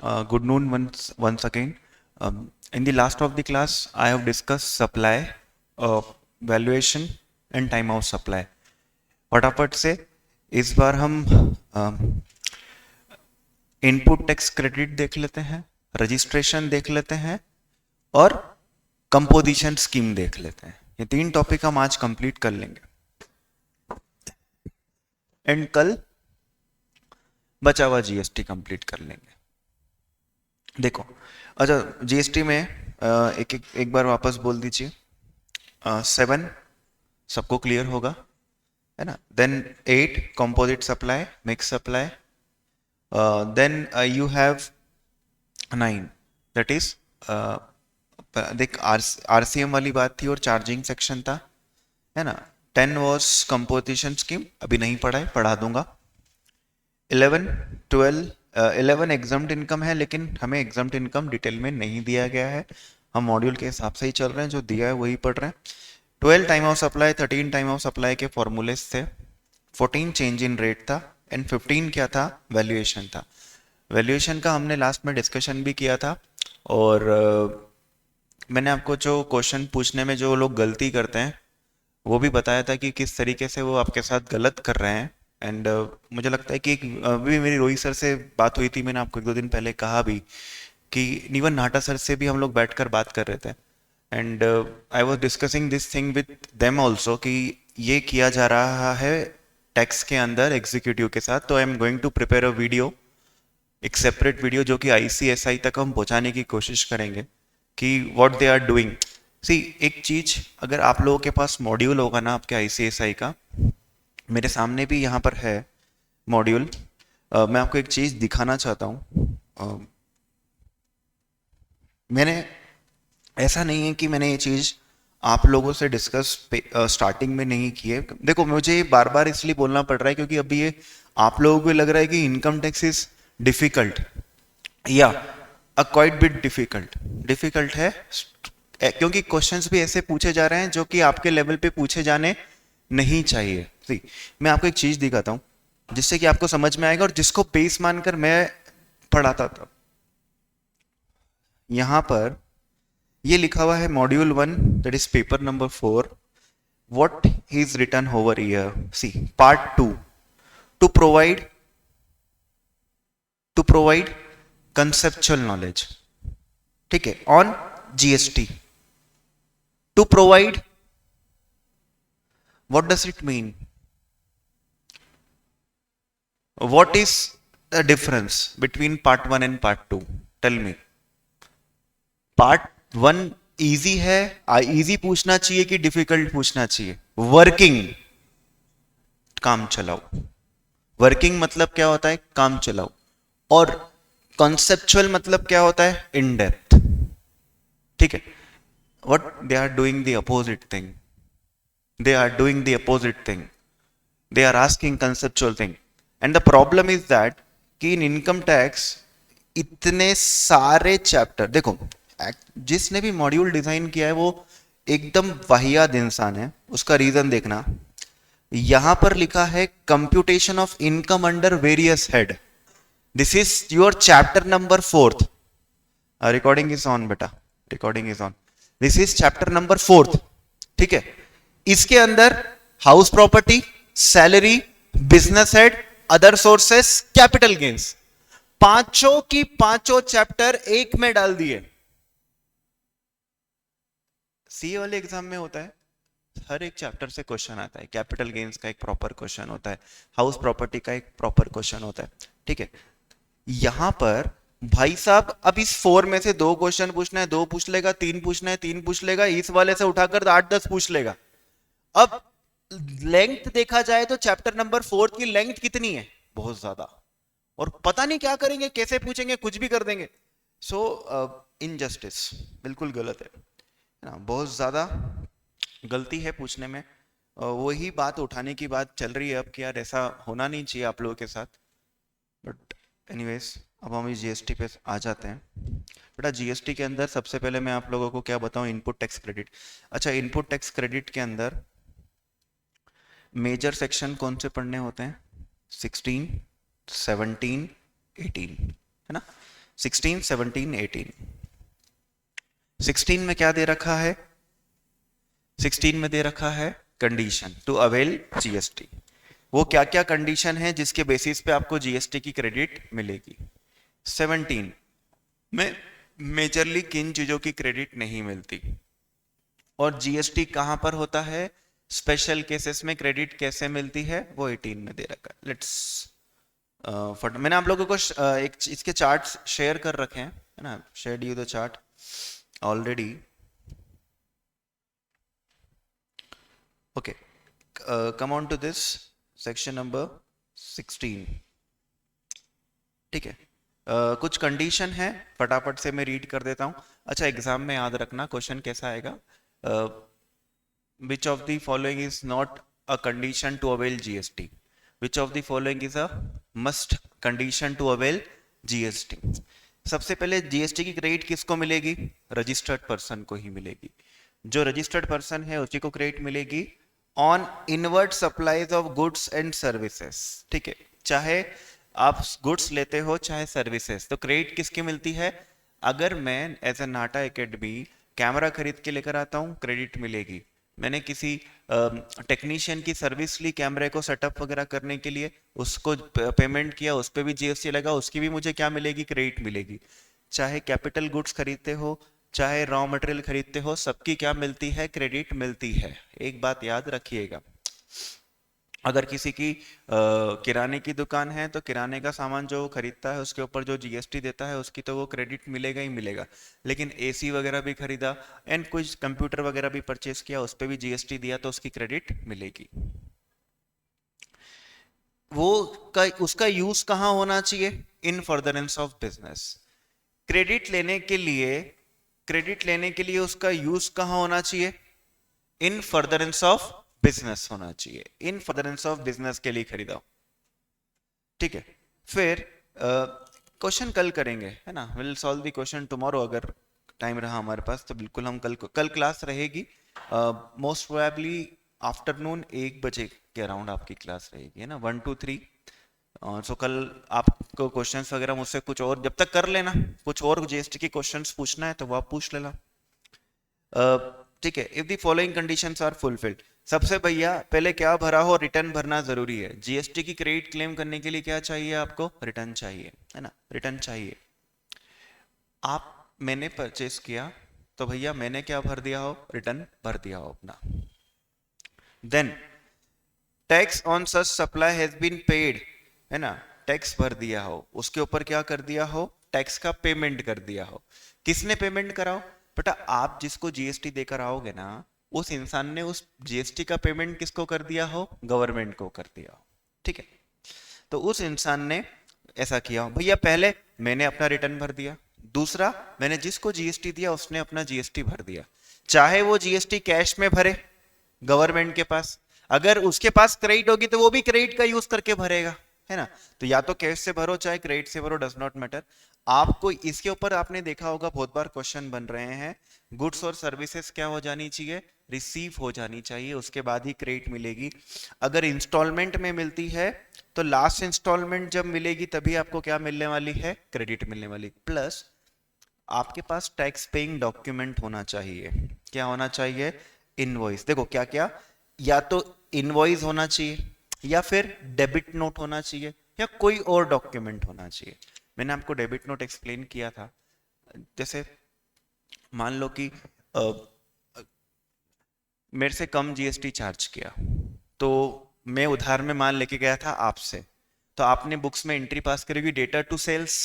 Good noon once again. In the last of the class, I have discussed supply, valuation and time of supply. फटाफट से इस बार हम input tax credit देख लेते हैं, registration देख लेते हैं और कंपोजिशन स्कीम देख लेते हैं. ये तीन टॉपिक हम आज कंप्लीट कर लेंगे एंड कल बचा हुआ जीएसटी कंप्लीट कर लेंगे. देखो, अच्छा जीएसटी में एक बार वापस बोल दीजिए. 7 सबको क्लियर होगा, है ना. Then 8 composite supply, mix supply. Then you have 9 that is, देख आरसीएम वाली बात थी और चार्जिंग सेक्शन था, है ना. 10 वॉज कंपोजिशन स्कीम, अभी नहीं पढ़ा है, पढ़ा दूंगा. 11 12 11 एग्जाम्ड इनकम है, लेकिन हमें एग्जाम्ड इनकम डिटेल में नहीं दिया गया है. हम मॉड्यूल के हिसाब से ही चल रहे हैं, जो दिया है वही पढ़ रहे हैं. 12 time of supply, 13 time of supply के फॉर्मूलेस थे. 14 चेंज इन रेट था एंड 15 क्या था, वैल्यूएशन था. वैल्यूएशन का हमने लास्ट में डिस्कशन भी किया था और मैंने आपको जो क्वेश्चन पूछने में जो लोग गलती करते हैं वो भी बताया था कि किस तरीके से वो आपके साथ गलत कर रहे हैं. एंड मुझे लगता है कि अभी मेरी रोहित सर से बात हुई थी, मैंने आपको 1-2 दिन पहले कहा भी कि नीवन नाटा सर से भी हम लोग बैठकर बात कर रहे थे. And I was discussing this thing with them also कि ये किया जा रहा है टैक्स के अंदर एग्जीक्यूटिव के साथ. तो I am going to prepare a video, एक सेपरेट वीडियो जो कि आईसीएसआई तक हम पहुंचाने की कोशिश करेंगे कि व्हाट दे आर डूइंग. सी, एक चीज, अगर आप लोगों के पास मॉड्यूल होगा ना आपके आईसीएसआई का, मेरे सामने भी यहाँ पर है मॉड्यूल. मैं आपको एक चीज दिखाना चाहता हूँ. मैंने, ऐसा नहीं है कि मैंने ये चीज आप लोगों से डिस्कस स्टार्टिंग में नहीं की है. देखो, मुझे बार बार इसलिए बोलना पड़ रहा है क्योंकि अभी ये आप लोगों को लग रहा है कि इनकम टैक्स इज डिफिकल्ट, या अ क्वाइट बिट डिफिकल्ट. डिफिकल्ट है क्योंकि क्वेश्चंस भी ऐसे पूछे जा रहे हैं जो कि आपके लेवल पे पूछे जाने नहीं चाहिए. सी, मैं आपको एक चीज दिखाता हूँ जिससे कि आपको समझ में आएगा और जिसको बेस मानकर मैं पढ़ाता था. यहां पर ये लिखा हुआ है module 1, that is paper number 4. What is written over here, see part 2, to provide conceptual knowledge. ठीक है, on GST. To provide, what does it mean, what is the difference between part 1 and part 2, tell me. Part 1 easy है, easy पूछना चाहिए कि difficult पूछना चाहिए. Working, काम चलाओ. वर्किंग मतलब क्या होता है, काम चलाओ. और कॉन्सेप्चुअल मतलब क्या होता है, इन डेप्थ. ठीक है, what they are doing the opposite thing, they are doing the opposite thing, they are asking conceptual thing. And the problem is that कि इन इनकम टैक्स इतने सारे चैप्टर, देखो जिसने भी मॉड्यूल डिजाइन किया है वो एकदम वाहियात इंसान है. उसका रीजन देखना, यहां पर लिखा है computation of income under various head. This is your chapter number 4th. Recording is on बेटा, recording is on. This is chapter number 4th. ठीक है, इसके अंदर house property, salary, business head, other sources, capital gains, पांचों की पांचों chapter एक में डाल दिए. सीए वाले एग्जाम में होता है, हर एक चैप्टर से क्वेश्चन आता है. कैपिटल गेन्स का एक प्रॉपर क्वेश्चन होता है, हाउस प्रॉपर्टी का एक प्रॉपर क्वेश्चन होता है. ठीक है, यहां पर भाई साहब अब इस 4 में से 2 क्वेश्चन पूछना है, 2 पूछ लेगा, 3 पूछना है, 3 पूछ लेगा, इस वाले से उठाकर 8-10 पूछ लेगा. अब लेंथ देखा जाए तो चैप्टर नंबर 4 की लेंथ कितनी है, बहुत ज्यादा, और पता नहीं क्या करेंगे, कैसे पूछेंगे, कुछ भी कर देंगे. सो इनजस्टिस, बिल्कुल गलत है ना, बहुत ज्यादा गलती है पूछने में. वही बात उठाने की बात चल रही है अब कि यार ऐसा होना नहीं चाहिए आप लोगों के साथ. बट एनीवेज, अब हम इस जीएसटी पे आ जाते हैं. बेटा जीएसटी के अंदर सबसे पहले मैं आप लोगों को क्या बताऊं, इनपुट टैक्स क्रेडिट. अच्छा, इनपुट टैक्स क्रेडिट के अंदर मेजर सेक्शन कौन से पढ़ने होते हैं, 16, 17, 18, है ना. 16, 17, 18। 16 में क्या दे रखा है? 16 में दे रखा है कंडीशन टू अवेल जीएसटी। वो क्या क्या कंडीशन है जिसके बेसिस पे आपको जीएसटी की क्रेडिट मिलेगी? 17 में मेजरली किन चीजों की क्रेडिट नहीं मिलती, और जीएसटी कहां पर होता है, स्पेशल केसेस में क्रेडिट कैसे मिलती है, वो 18 में दे रखा है। लेट्स मैंने आप लोगों को एक इसके चार्ट्स शेयर कर रखे हैं, है ना, share you the chart already. Okay, come on to this section number 16। ठीक है, कुछ कंडीशन है, फटाफट से मैं रीड कर देता हूं। अच्छा, एग्जाम में याद रखना क्वेश्चन कैसा आएगा, which of the following is not a condition to avail GST, which of the following is a must condition to avail GST। सबसे पहले जीएसटी की क्रेडिट किसको मिलेगी? रजिस्टर्ड पर्सन को ही मिलेगी। जो रजिस्टर्ड पर्सन है उसी को क्रेडिट मिलेगी on inward supplies of goods and services. ठीक है, चाहे आप गुड्स लेते हो चाहे सर्विसेज, तो क्रेडिट किसकी मिलती है? अगर मैं एज ए नाटा एकेडमी कैमरा खरीद के लेकर आता हूँ, क्रेडिट मिलेगी। मैंने किसी टेक्नीशियन की सर्विस ली कैमरे को सेटअप वगैरह करने के लिए, उसको पेमेंट किया, उस पर भी जीएसटी लगा, उसकी भी मुझे क्या मिलेगी? क्रेडिट मिलेगी। चाहे कैपिटल गुड्स खरीदते हो चाहे रॉ मटेरियल खरीदते हो, सबकी क्या मिलती है? क्रेडिट मिलती है। एक बात याद रखिएगा, अगर किसी की किराने की दुकान है तो किराने का सामान जो खरीदता है उसके ऊपर जो जीएसटी देता है उसकी तो वो क्रेडिट मिलेगा ही मिलेगा। लेकिन एसी वगैरह भी खरीदा एंड कुछ कंप्यूटर वगैरह भी परचेस किया, उस पर भी जीएसटी दिया तो उसकी क्रेडिट मिलेगी। वो उसका यूज कहाँ होना चाहिए? इन फर्दरेंस ऑफ बिजनेस। क्रेडिट लेने के लिए उसका यूज कहाँ होना चाहिए? इन फर्दरेंस ऑफ बिजनेस होना चाहिए। इन फर्दरेंस ऑफ बिजनेस के लिए खरीदा। ठीक है, फिर क्वेश्चन कल करेंगे, है ना, will solve the question tomorrow. अगर टाइम रहा हमारे पास तो बिल्कुल हम कल क्लास रहेगी, मोस्ट प्रोबेबली आफ्टरनून 1 बजे के अराउंड आपकी क्लास रहेगी, है ना, 1 to 3। सो कल आपको क्वेश्चंस वगैरह मुझसे कुछ और जब तक कर लेना, कुछ और जीएसटी के क्वेश्चंस पूछना है तो वो आप पूछ लेना। ठीक है, if the following conditions are fulfilled. सबसे भैया पहले क्या भरा हो? रिटर्न भरना जरूरी है। जीएसटी की क्रेडिट क्लेम करने के लिए क्या चाहिए आपको? रिटर्न चाहिए, है ना, रिटर्न चाहिए। मैंने परचेस किया तो भैया मैंने क्या भर दिया हो? रिटर्न भर दिया हो अपना। Then tax on such supply has been paid, है ना, टैक्स भर दिया हो, उसके ऊपर क्या कर दिया हो? टैक्स का पेमेंट कर दिया हो। किसने पेमेंट कराओ? बेटा आप जिसको जीएसटी देकर आओगे ना, उस इंसान ने उस जीएसटी का पेमेंट किसको कर दिया हो? गवर्नमेंट को कर दिया हो। ठीक है, तो उस इंसान ने ऐसा किया हो, भैया पहले मैंने अपना रिटर्न भर दिया, दूसरा मैंने जिसको जीएसटी दिया उसने अपना जीएसटी भर दिया। चाहे वो जीएसटी कैश में भरे गवर्नमेंट के पास, अगर उसके पास क्रेडिट होगी तो वो भी क्रेडिट का यूज करके भरेगा, है ना। तो या तो कैश से भरो चाहे क्रेडिट से भरो, डज नॉट मैटर। आपको इसके ऊपर आपने देखा होगा बहुत बार क्वेश्चन बन रहे हैं, गुड्स और सर्विसेज क्या हो जानी चाहिए? रिसीव हो जानी चाहिए, उसके बाद ही क्रेडिट मिलेगी। अगर इंस्टॉलमेंट में मिलती है तो लास्ट इंस्टॉलमेंट जब मिलेगी तभी आपको क्या मिलने वाली है? क्रेडिट मिलने वाली। प्लस आपके पास टैक्स पेइंग डॉक्यूमेंट होना चाहिए। क्या होना चाहिए? इनवॉइस। देखो क्या क्या, या तो इनवॉइस होना चाहिए या फिर डेबिट नोट होना चाहिए या कोई और डॉक्यूमेंट होना चाहिए। मैंने आपको डेबिट नोट एक्सप्लेन किया था। जैसे मान लो कि मेरे से कम जीएसटी चार्ज किया, तो मैं उधार में माल लेके गया था आपसे, तो आपने बुक्स में एंट्री पास करेगी डेटर टू सेल्स,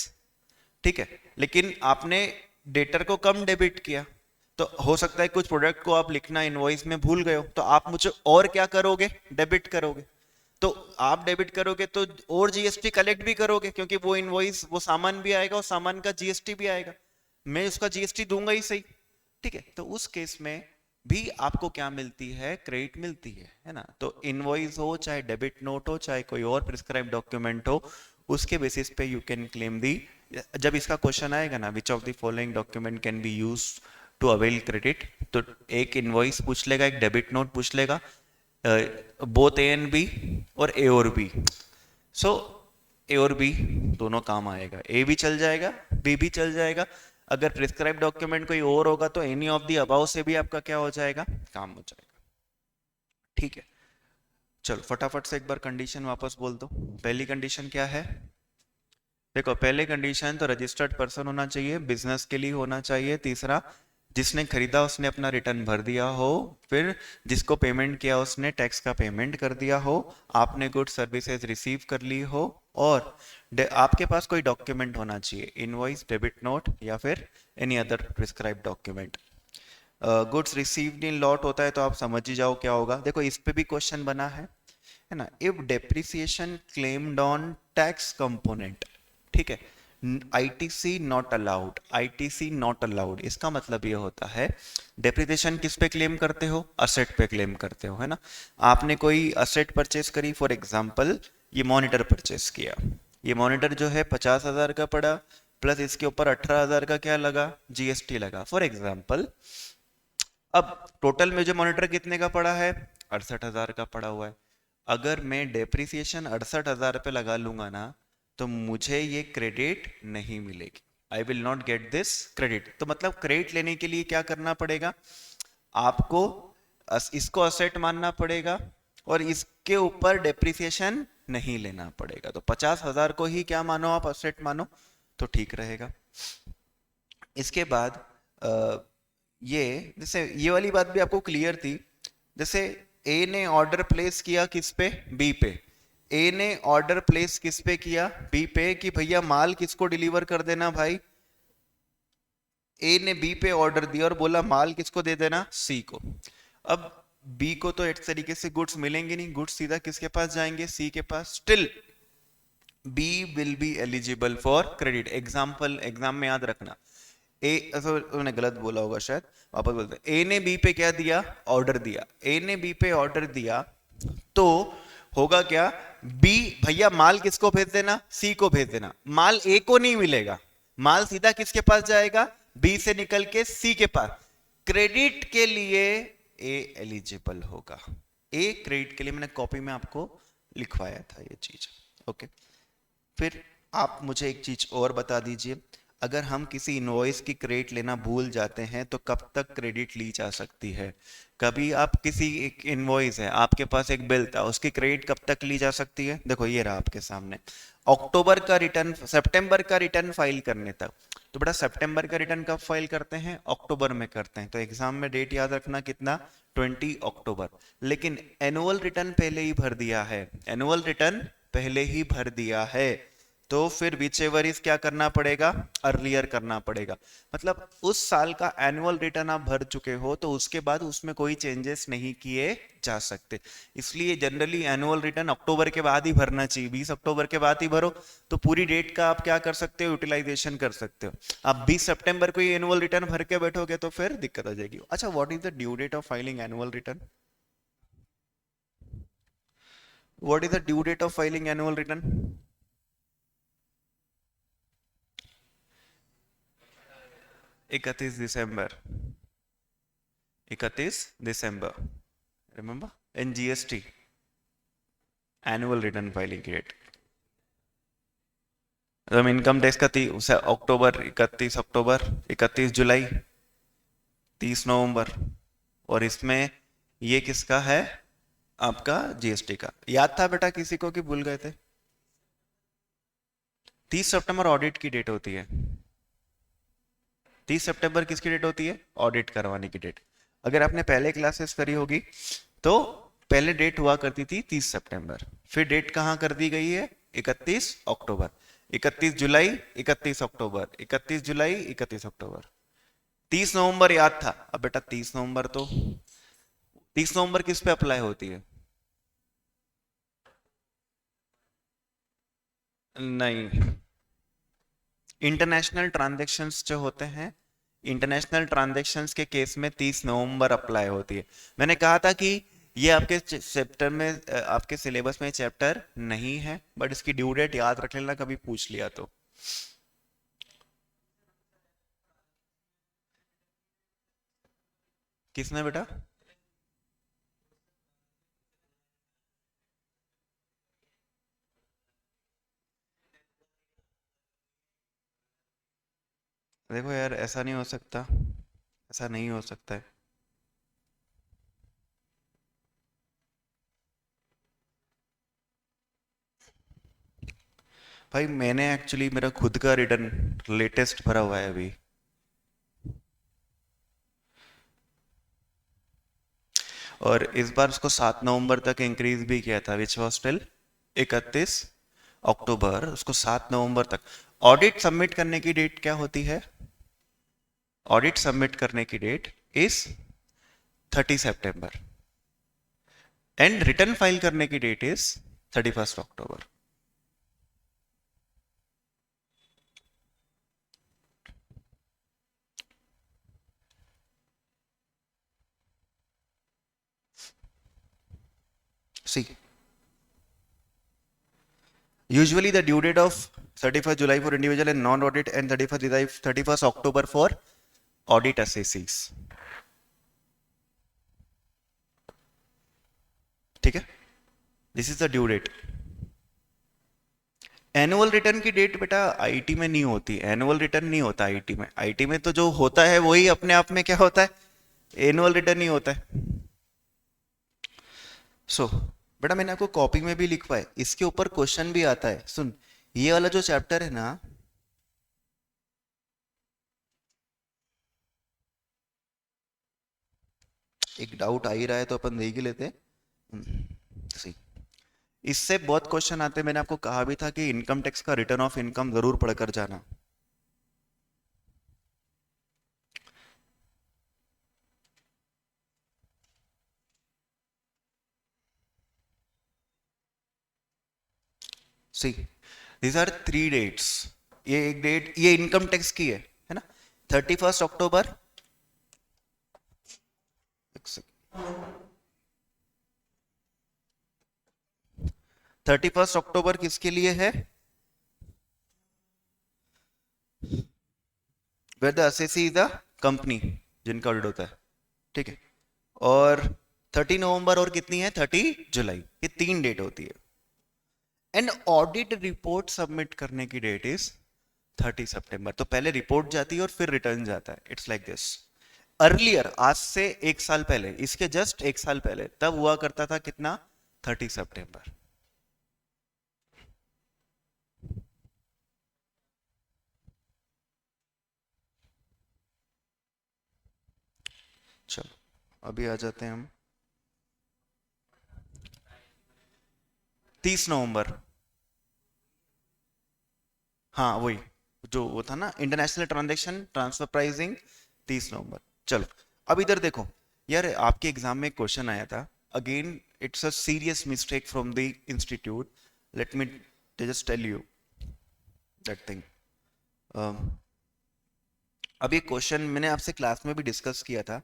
ठीक है, लेकिन आपने डेटर को कम डेबिट किया, तो हो सकता है कुछ प्रोडक्ट को आप लिखना इनवॉइस में भूल गए हो, तो आप मुझे और क्या करोगे? डेबिट करोगे। तो आप डेबिट करोगे तो और जीएसटी कलेक्ट भी करोगे, क्योंकि वो इनवॉइस, वो सामान भी आएगा और सामान का जीएसटी भी आएगा, मैं उसका जीएसटी दूंगा ही सही। ठीक है, तो उस केस में भी आपको क्या मिलती है? क्रेडिट मिलती है ना। तो इनवॉइस हो चाहे डेबिट नोट हो चाहे कोई और प्रिस्क्राइब डॉक्यूमेंट हो, उसके बेसिस पे यू कैन क्लेम दी। जब इसका क्वेश्चन आएगा ना, which of the following document can be use to avail credit, तो एक इनवॉइस पूछ लेगा, एक डेबिट नोट पूछ लेगा, बोथ ए एंड बी और ए और बी। सो ए और बी दोनों काम आएगा, ए भी चल जाएगा बी भी चल जाएगा। अगर प्रिस्क्राइब डॉक्यूमेंट कोई और होगा तो एनी ऑफ दी अबाव से भी आपका क्या हो जाएगा, काम हो जाएगा। ठीक है, चलो फटाफट से एक बार कंडीशन वापस बोल दो। पहली कंडीशन क्या है? देखो पहले कंडीशन तो रजिस्टर्ड पर्सन होना चाहिए, बिजनेस के लिए होना चाहिए। तीसरा, जिसने खरीदा उसने अपना रिटर्न भर दिया हो। फिर जिसको पेमेंट किया उसने टैक्स का पेमेंट कर दिया हो। आपने गुड सर्विसेज रिसीव कर ली हो। और आपके पास कोई डॉक्यूमेंट होना चाहिए, इनवॉइस, डेबिट नोट या फिर any other prescribe document. Goods received in lot होता है तो आप समझ ही जाओ क्या होगा। देखो इस पे भी क्वेश्चन बना है ना। If depreciation claimed on tax component, ठीक है, ITC not allowed, ITC not allowed, इसका मतलब ये होता है डेप्रिसिएशन किस पे क्लेम करते हो, असेट पे क्लेम करते हो, है ना। आपने कोई असेट परचेस करी, फॉर एग्जांपल ये मॉनिटर परचेस किया। ये मॉनिटर जो है 50,000 का पड़ा, प्लस इसके ऊपर 18,000 का क्या लगा, जीएसटी लगा फॉर एग्जाम्पल। अब टोटल में जो मॉनिटर कितने का पड़ा है, 68,000 का पड़ा हुआ है। अगर मैं डेप्रिसिएशन 68,000 पे लगा लूंगा ना, तो मुझे ये क्रेडिट नहीं मिलेगी। I will not get this credit. तो मतलब क्रेडिट लेने के लिए क्या करना पड़ेगा आपको, इसको असेट मानना पड़ेगा और इसके ऊपर डेप्रिसिएशन नहीं लेना पड़ेगा। तो 50,000 को ही क्या मानो आप, असेट मानो, तो ठीक रहेगा। इसके बाद ये जैसे ये वाली बात भी आपको क्लियर थी। जैसे ए ने ऑर्डर प्लेस किया किस पे, बी पे। ए ने ऑर्डर प्लेस किस पे किया, बी पे, कि भैया माल किसको डिलीवर कर देना भाई। ए ने बी पे ऑर्डर दिया और बोला माल किसको दे देना, सी को। अब बी को तो एक तरीके से गुड्स मिलेंगे नहीं, गुड्स सीधा किसके पास जाएंगे, सी के पास। Still B will be eligible for credit. Example, exam में याद रखना, ए, उन्होंने गलत बोला होगा शायद, वापस बोलते हैं। ए ने बी पे क्या दिया, ऑर्डर दिया। ए ने बी पे ऑर्डर दिया तो होगा क्या, बी भैया माल किसको भेज देना, सी को भेज देना। माल ए को नहीं मिलेगा, माल सीधा किसके पास जाएगा, बी से निकल के सी के पास। क्रेडिट के लिए ए एलिजिबल होगा। ए क्रेडिट के लिए, मैंने कॉपी में आपको लिखवाया था ये चीज। ओके, फिर आप मुझे एक चीज और बता दीजिए, अगर हम किसी इनवॉइस की क्रेडिट लेना भूल जाते हैं तो कब तक क्रेडिट ली जा सकती है। कभी आप किसी, एक इनवॉइस है आपके पास, एक बिल था, उसकी क्रेडिट कब तक ली जा सकती है। देखो ये रहा आपके सामने, अक्टूबर का रिटर्न, सितंबर का रिटर्न फाइल करने तक। तो बेटा सितंबर का रिटर्न कब फाइल करते हैं, अक्टूबर में करते हैं। तो एग्जाम में डेट याद रखना कितना, 20 अक्टूबर। लेकिन एनुअल रिटर्न पहले ही भर दिया है, एनुअल रिटर्न पहले ही भर दिया है, तो फिर विच एवर इज क्या करना पड़ेगा, अर्लियर करना पड़ेगा। मतलब उस साल का एनुअल रिटर्न आप भर चुके हो तो उसके बाद उसमें कोई चेंजेस नहीं किए जा सकते। इसलिए जनरली एनुअल रिटर्न अक्टूबर के बाद ही भरना चाहिए, 20 अक्टूबर के बाद ही भरो, तो पूरी डेट का आप क्या कर सकते हो, यूटिलाइजेशन कर सकते हो। आप 20 सितंबर को ही एनुअल रिटर्न भर के बैठोगे तो फिर दिक्कत हो जाएगी। अच्छा, what is the due date of filing annual return, what is the due date of filing annual return? 31 दिसंबर, 31 दिसंबर, remember, in GST annual return filing date. मतलब इनकम टैक्स का अक्टूबर, 31 अक्टूबर, 31 जुलाई, 30 नवंबर। और इसमें ये किसका है, आपका जीएसटी का। याद था बेटा किसी को कि भूल गए थे? 30 सितंबर ऑडिट की डेट होती है। 30 सितंबर किसकी डेट होती है, ऑडिट करवाने की डेट। अगर आपने पहले क्लासेस करी होगी तो पहले डेट हुआ करती थी 30 सितंबर, फिर डेट कहाँ कर दी गई है, 31 अक्टूबर, 31 जुलाई, 31 अक्टूबर, 31 जुलाई, 31 अक्टूबर। 30 नवंबर याद था। अब बेटा 30 नवंबर तो, 30 नवंबर किस पे अप्लाई होती है? नहीं, इंटरनेशनल ट्रांजैक्शंस जो होते हैं, इंटरनेशनल ट्रांजैक्शंस के केस में 30 नवंबर अप्लाई होती है। मैंने कहा था कि ये आपके चैप्टर में, आपके सिलेबस में चैप्टर नहीं है, बट इसकी ड्यू डेट याद रख लेना, कभी पूछ लिया तो। किसने बेटा? देखो यार, ऐसा नहीं हो सकता, ऐसा नहीं हो सकता है। भाई मैंने एक्चुअली मेरा खुद का रिटर्न लेटेस्ट भरा हुआ है अभी। और इस बार उसको 7 नवंबर तक इंक्रीज भी किया था, विच वॉज टिल 31 अक्टूबर, उसको 7 नवंबर तक। ऑडिट सबमिट करने की डेट क्या होती है? ऑडिट सबमिट करने की डेट इज 30 सितंबर, एंड रिटर्न फाइल करने की डेट इज 31 अक्टूबर। See, usually the due date of 31st July for individual and non-audit and 31st October for audit assessees. ठीक है, this is the due date. Annual return की date बेटा IT में नहीं होती, एनुअल रिटर्न नहीं होता आईटी में। आईटी में तो जो होता है वही अपने आप में क्या होता है, एनुअल रिटर्न ही होता है। सो बेटा मैंने आपको कॉपी में भी लिखवा है, इसके ऊपर क्वेश्चन भी आता है। सुन, ये वाला जो चैप्टर है ना, एक डाउट आ ही रहा है तो अपन देख ही लेते हैं। सही, इससे बहुत क्वेश्चन आते हैं। मैंने आपको कहा भी था कि इनकम टैक्स का रिटर्न ऑफ इनकम जरूर पढ़कर जाना। सी, दीज आर 3 डेट्स। ये एक डेट ये इनकम टैक्स की है ना, 31 अक्टूबर। 31 अक्टूबर किसके लिए है? Where the assessee is the company, जिनका ऑडिट होता है। ठीक है, और 30 नवंबर और कितनी है 30 जुलाई, ये 3 डेट होती है। एंड ऑडिट रिपोर्ट सबमिट करने की डेट इज 30 सितंबर। तो पहले रिपोर्ट जाती है और फिर रिटर्न जाता है। It's like this. अर्लियर, आज से 1 साल पहले, इसके जस्ट 1 साल पहले तब हुआ करता था कितना, 30 सितंबर। चलो अभी आ जाते हैं हम 30 नवंबर। हाँ वही, जो वो था ना इंटरनेशनल ट्रांजेक्शन ट्रांसफर प्राइसिंग, 30 नवंबर। चलो अब इधर देखो यार, आपके एग्जाम में एक क्वेश्चन आया था। Again it's a serious mistake from the institute, let me just tell you that thing. अब ये क्वेश्चन मैंने आपसे क्लास में भी डिस्कस किया था।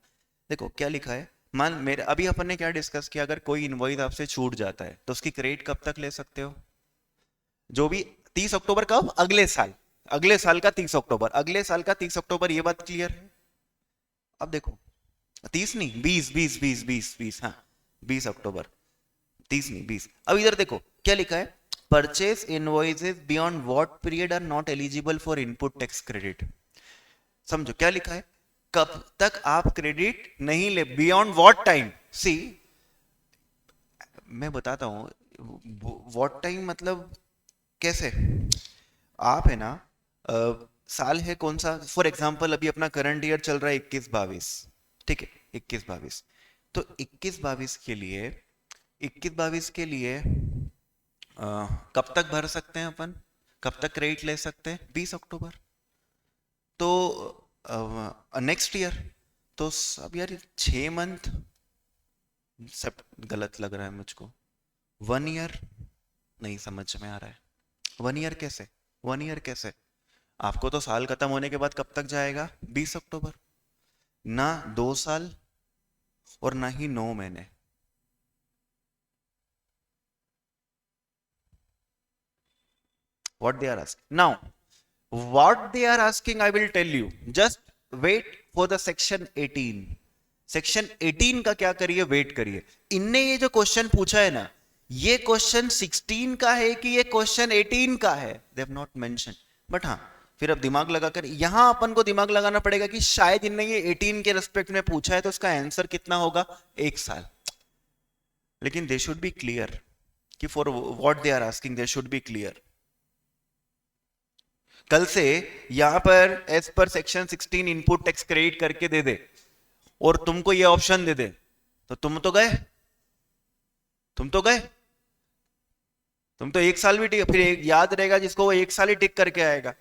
देखो क्या लिखा है, मान मेरे अभी अपन ने क्या डिस्कस किया, अगर कोई इनवॉइस आपसे छूट जाता है तो उसकी क्रेडिट कब तक ले सकते हो? जो भी 30 अक्टूबर कब, अगले साल, अगले साल का 30 अक्टूबर, अगले साल का 30 अक्टूबर। ये बात क्लियर है? अब देखो 30 नहीं, 20, हाँ 20 अक्टूबर, 30 नहीं 20। अब इधर देखो क्या लिखा है, purchase invoices beyond what period are not eligible for input tax credit. समझो क्या लिखा है, कब तक आप क्रेडिट नहीं ले, बियॉन्ड व्हाट टाइम। सी, मैं बताता हूं व्हाट टाइम मतलब कैसे। आप है ना, साल है कौन सा, फॉर एग्जांपल अभी अपना करंट ईयर चल रहा है 21-22, ठीक है 21-22। तो 21-22 के लिए, 21-22 के लिए कब तक भर सकते हैं अपन, कब तक क्रेडिट ले सकते हैं, 20 अक्टूबर। तो नेक्स्ट ईयर, तो अब यार 6 मंथ, सब गलत लग रहा है मुझको। 1 ईयर नहीं समझ में आ रहा है, 1 ईयर कैसे, 1 ईयर कैसे? आपको तो साल खत्म होने के बाद कब तक जाएगा, 20 अक्टूबर। ना 2 साल और ना ही 9 महीने। what they are asking now, what they are asking I will tell you, just wait for the section 18। Section 18 का क्या करिए, वेट करिए। इनने ये जो क्वेश्चन पूछा है ना, ये क्वेश्चन 16 का है कि ये क्वेश्चन 18 का है, they have not mention. But हाँ, फिर अब दिमाग लगाकर यहां अपन को दिमाग लगाना पड़ेगा कि शायद इनने ये 18 के रेस्पेक्ट में पूछा है तो उसका आंसर कितना होगा, 1 साल। लेकिन दे शुड बी क्लियर कि for what they are asking, they should be clear. कल से यहां पर as per section 16 input tax credit करके दे दे और तुमको ये ऑप्शन दे दे तो तुम तो गए, तुम तो गए, तुम तो 1 साल भी टिक, फिर याद रहेगा जिसको वो 1 साल ही टिक करके आएगा।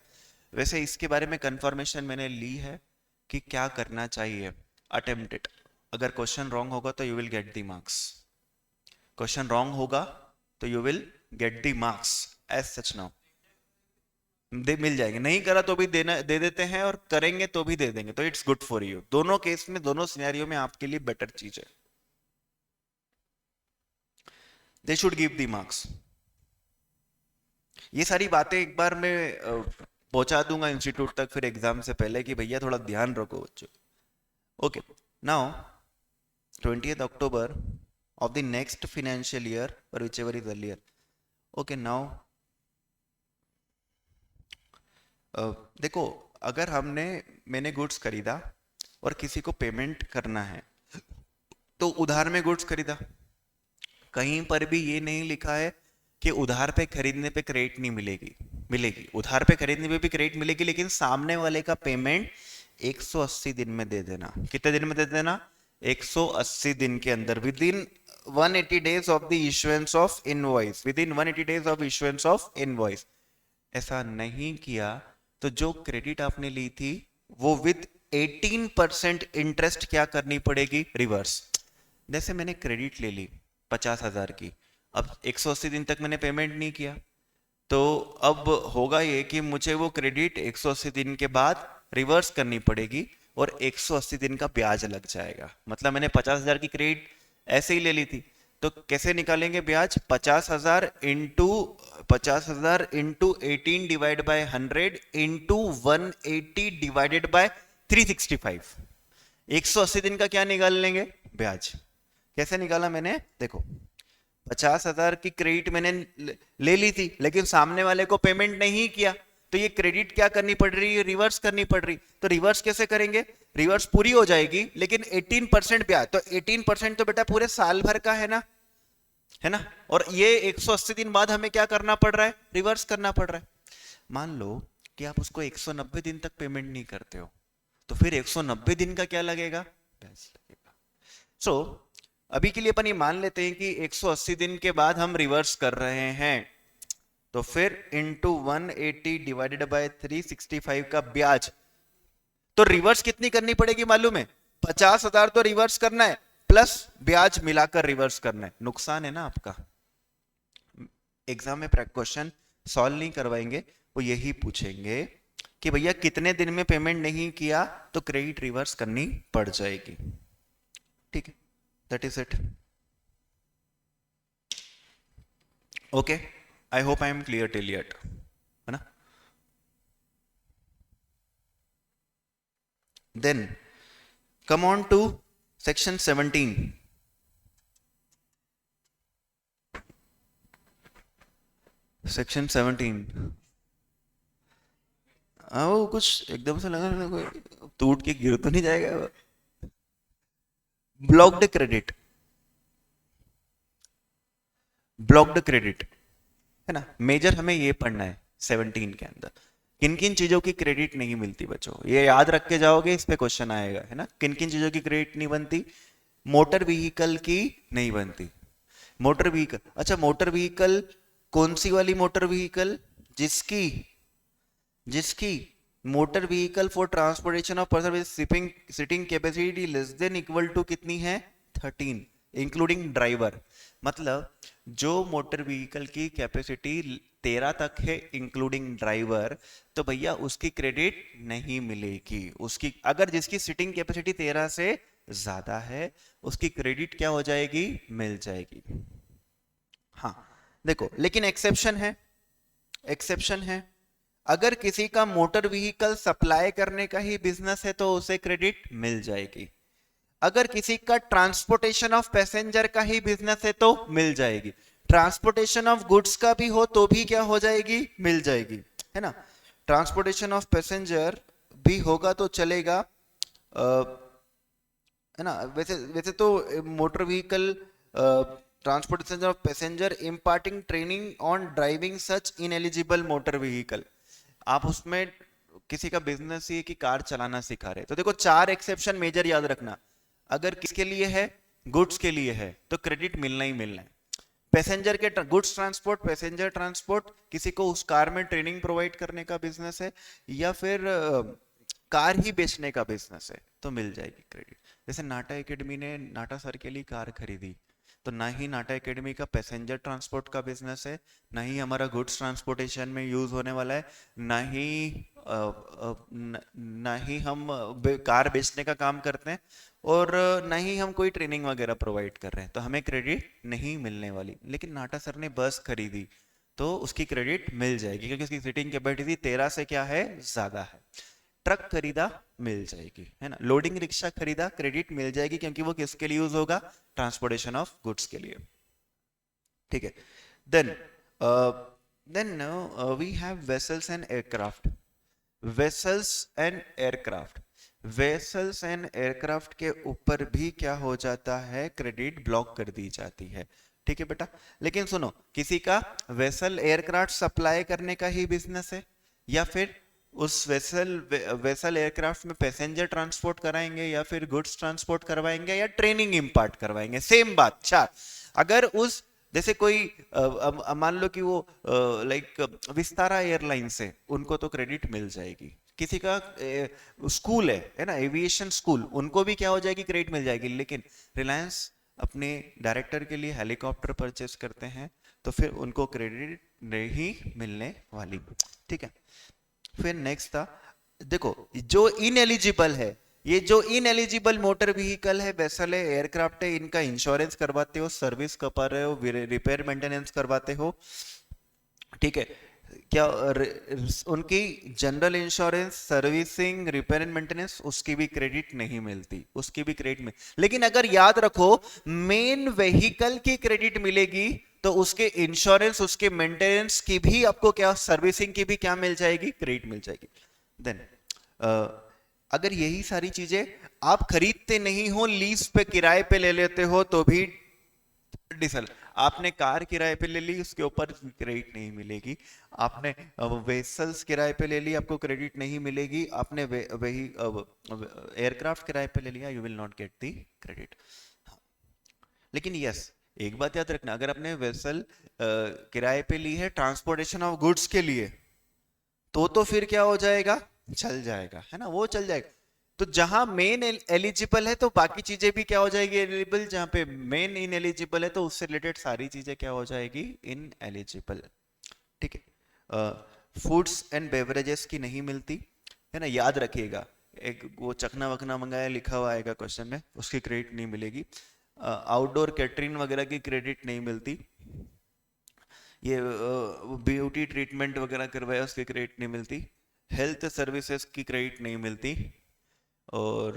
वैसे इसके बारे में कंफर्मेशन मैंने ली है कि क्या करना चाहिए, अटेम्प्ट इट। अगर क्वेश्चन रॉन्ग होगा तो you will get the marks, question wrong होगा तो you will get the marks as such. Now they मिल जाएंगे, नहीं करा तो भी देना दे देते हैं और करेंगे तो भी दे देंगे, तो इट्स गुड फॉर यू। दोनों केस में, दोनों सिनेरियो में आपके लिए बेटर चीज है। They should give the marks. ये सारी बातें एक बार मैं पहुंचा दूंगा इंस्टीट्यूट तक फिर एग्जाम से पहले कि भैया थोड़ा ध्यान रखो बच्चों। Okay, now 20th October of the next financial year or whichever is earlier. Okay, now देखो, अगर मैंने गुड्स खरीदा और किसी को पेमेंट करना है तो उधार में गुड्स खरीदा, कहीं पर भी ये नहीं लिखा है कि उधार पे खरीदने पे क्रेडिट नहीं मिलेगी, मिलेगी। उधार पे खरीदने पे भी क्रेडिट मिलेगी, लेकिन सामने वाले का पेमेंट 180 दिन में दे देना। कितने दिन में दे देना? 180 दिन के अंदर, with in 180 days of the issuance of invoice, within 180 days of issuance of invoice। ऐसा नहीं किया तो जो क्रेडिट आपने ली थी वो विद 18% इंटरेस्ट क्या करनी पड़ेगी? रिवर्स। जैसे मैंने क्रेडिट ले ली 50,000 की, अब 180 दिन तक मैंने पेमेंट नहीं किया, तो अब होगा ये कि मुझे वो क्रेडिट 180 दिन के बाद रिवर्स करनी पड़ेगी और 180 दिन का ब्याज लग जाएगा। मतलब मैंने 50,000 की क्रेडिट ऐसे ही ले ली थी, तो कैसे निकालेंगे ब्याज? 50,000 into 18 divide by 100 into 180 divided by 365। 180 दिन का क्या निकाल लेंगे? ब्याज। कैसे निकाला मैंने? देखो, 50,000 की क्रेडिट मैंने ले ली थी, लेकिन सामने वाले को पेमेंट नहीं किया, तो ये क्रेडिट क्या करनी पड़ रही है? रिवर्स करनी पड़ रही। तो रिवर्स कैसे करेंगे? रिवर्स पूरी हो जाएगी लेकिन 18% ब्याज, तो 18% तो बेटा पूरे साल भर का है ना, है ना। और ये 180 दिन बाद हमें क्या करना पड़ रहा है? रिवर्स करना पड़ रहा है। मान लो कि आप उसको 190 दिन तक पेमेंट नहीं करते हो, तो फिर 190 दिन का क्या लगेगा? ब्याज लगेगा। सो अभी के लिए अपन ये मान लेते हैं कि 180 दिन के बाद हम रिवर्स कर रहे हैं, तो फिर इंटू 180 डिवाइडेड बाय 365 का ब्याज। तो रिवर्स कितनी करनी पड़ेगी मालूम है? 50,000 तो रिवर्स करना है प्लस ब्याज मिलाकर रिवर्स करना है। नुकसान है ना आपका। एग्जाम में क्वेश्चन सॉल्व नहीं करवाएंगे, वो यही पूछेंगे कि भैया कितने दिन में पेमेंट नहीं किया तो क्रेडिट रिवर्स करनी पड़ जाएगी। ठीक है, that is it. Okay, I hope I am clear till yet, है ना। Then come on to section 17। Section 17 वो कुछ एकदम से लगा कोई टूट के गिर तो नहीं जाएगा। ब्लॉक्ड क्रेडिट, ब्लॉक्ड क्रेडिट है ना। मेजर हमें ये पढ़ना है 17 के अंदर, किन किन चीजों की क्रेडिट नहीं मिलती बच्चों, ये याद रख के जाओगे, इस पे क्वेश्चन आएगा, है ना। किन किन चीजों की क्रेडिट नहीं बनती? मोटर व्हीकल की नहीं बनती। मोटर व्हीकल, अच्छा मोटर व्हीकल कौन सी वाली मोटर व्हीकल? जिसकी motor vehicle for transportation of person with seating capacity less than equal to कितनी है? 13 इंक्लूडिंग ड्राइवर। मतलब जो मोटर व्हीकल की कैपेसिटी 13 तक है इंक्लूडिंग ड्राइवर, तो भैया उसकी क्रेडिट नहीं मिलेगी। उसकी अगर जिसकी सिटिंग कैपेसिटी 13 से ज्यादा है उसकी क्रेडिट क्या हो जाएगी? मिल जाएगी। हाँ देखो, लेकिन एक्सेप्शन है, एक्सेप्शन है। अगर किसी का मोटर व्हीकल सप्लाई करने का ही बिजनेस है तो उसे क्रेडिट मिल जाएगी। अगर किसी का ट्रांसपोर्टेशन ऑफ पैसेंजर का ही बिजनेस है तो मिल जाएगी। ट्रांसपोर्टेशन ऑफ गुड्स का भी हो तो भी क्या हो जाएगी? मिल जाएगी, है ना। ट्रांसपोर्टेशन ऑफ पैसेंजर भी होगा तो चलेगा, है ना। वैसे वैसे तो motor vehicle transportation of passenger imparting training on driving such ineligible motor vehicle, आप उसमें किसी का बिजनेस ही है कि कार चलाना सिखा रहे, तो देखो 4 एक्सेप्शन मेजर याद रखना। अगर किसके लिए है, गुड्स के लिए है, तो क्रेडिट मिलना ही मिलना है। पैसेंजर के गुड्स ट्रांसपोर्ट, पैसेंजर ट्रांसपोर्ट, किसी को उस कार में ट्रेनिंग प्रोवाइड करने का बिजनेस है, या फिर कार ही बेचने का बिजनेस है, तो मिल जाएगी क्रेडिट। जैसे नाटा एकेडमी ने नाटा सर के लिए कार खरीदी, तो ना ही नाटा एकेडमी का पैसेंजर ट्रांसपोर्ट का बिजनेस है, ना ही हमारा गुड्स ट्रांसपोर्टेशन में यूज होने वाला है, ना ही ना ही हम कार बेचने का काम करते हैं, और ना ही हम कोई ट्रेनिंग वगैरह प्रोवाइड कर रहे हैं, तो हमें क्रेडिट नहीं मिलने वाली। लेकिन नाटा सर ने बस खरीदी तो उसकी क्रेडिट मिल जाएगी, क्योंकि उसकी सीटिंग कैपेसिटी 13 से क्या है, ज्यादा है। ट्रक खरीदा, मिल जाएगी, है ना। लोडिंग रिक्शा खरीदा, क्रेडिट मिल जाएगी, क्योंकि वो किसके लिए यूज होगा, ट्रांसपोर्टेशन ऑफ गुड्स के लिए, ठीक है। Then then we have vessels and aircraft. Vessels and aircraft, vessels and aircraft के ऊपर भी क्या हो जाता है, क्रेडिट ब्लॉक कर दी जाती है, ठीक है बेटा। लेकिन सुनो, किसी का वेसल एयरक्राफ्ट सप्लाई करने का ही बिजनेस है, या फिर उस वेसल एयरक्राफ्ट में पैसेंजर ट्रांसपोर्ट कराएंगे, या फिर गुड्स ट्रांसपोर्ट करवाएंगे, या ट्रेनिंग इंपार्ट करवाएंगे, सेम बात। 4, अगर उस जैसे कोई मान लो कि वो लाइक विस्तारा एयरलाइंस है, उनको तो क्रेडिट मिल जाएगी। किसी का स्कूल है ना, एविएशन स्कूल, उनको भी क्या हो जाएगी, क्रेडिट मिल जाएगी। लेकिन रिलायंस अपने डायरेक्टर के लिए हेलीकॉप्टर परचेस करते हैं, तो फिर उनको क्रेडिट नहीं मिलने वाली, ठीक है। फिर नेक्स्ट था, देखो जो इनएलिजिबल है, ये जो इनएलिजिबल मोटर व्हीकल है, वेसल है, एयरक्राफ्ट है, इनका इंश्योरेंस करवाते हो, सर्विस करवा रहे हो, रिपेयर मेंटेनेंस करवाते हो, ठीक है। क्या उनकी general insurance, servicing, repair and maintenance, उसकी भी क्रेडिट नहीं मिलती, उसकी भी क्रेडिट में। लेकिन अगर याद रखो, मेन व्हीकल की क्रेडिट मिलेगी, तो उसके इंश्योरेंस, उसके मेंटेनेंस की भी आपको क्या, सर्विसिंग की भी क्या मिल जाएगी, क्रेडिट मिल जाएगी। देन अगर यही सारी चीजें आप खरीदते नहीं हो, लीज पे, किराए पे ले लेते हो, तो भी डीजल। आपने कार किराए पे ले ली, उसके ऊपर क्रेडिट नहीं मिलेगी। आपने वेसल्स किराए पे ले ली, आपको क्रेडिट नहीं मिलेगी। आपने वही एयरक्राफ्ट किराए पे ले लिया, you will not get the credit. लेकिन यस, एक बात याद रखना, अगर आपने वेसल किराए पे ली है ट्रांसपोर्टेशन ऑफ गुड्स के लिए, तो फिर क्या हो जाएगा, चल जाएगा, है ना, वो चल जाएगा। तो जहां मेन एलिजिबल है, तो बाकी चीजें भी क्या हो जाएगी, एलिजिबल। जहां पे मेन इन एलिजिबल है, तो उससे रिलेटेड सारी चीजें क्या हो जाएगी, इन एलिजिबल, ठीक है। फूड्स एंड बेवरेजेस की नहीं मिलती, है ना, याद रखिएगा। एक वो चखना वखना मंगाया लिखा हुआ आएगा क्वेश्चन में, उसकी क्रेडिट नहीं मिलेगी। आउटडोर कैटरिंग वगैरह की क्रेडिट नहीं मिलती। ये ब्यूटी ट्रीटमेंट वगैरह करवाया, उसकी क्रेडिट नहीं मिलती। हेल्थ सर्विसेज की क्रेडिट नहीं मिलती। और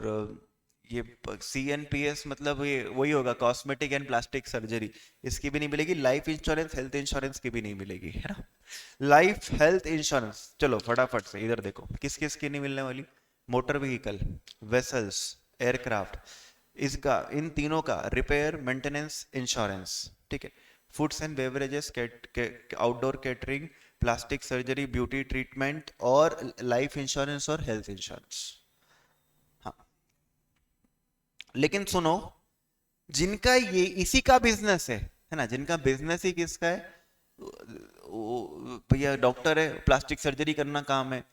ये CNPS मतलब ये वही होगा, कॉस्मेटिक एंड प्लास्टिक सर्जरी, इसकी भी नहीं मिलेगी। लाइफ इंश्योरेंस, हेल्थ इंश्योरेंस की भी नहीं मिलेगी, है ना। लाइफ हेल्थ इंश्योरेंस, चलो फटाफट से इधर देखो, किस किस की नहीं मिलने वाली, मोटर व्हीकल, वेसल्स, एयरक्राफ्ट, इसका, इन तीनों का रिपेयर मेंटेनेंस इंश्योरेंस, ठीक है। Foods and beverages, outdoor catering, plastic surgery, beauty treatment, और लाइफ इंश्योरेंस और हेल्थ इंश्योरेंस। हाँ, लेकिन सुनो, जिनका ये इसी का बिजनेस है ना, जिनका बिजनेस ही किसका है, भैया डॉक्टर है, प्लास्टिक सर्जरी करना काम है,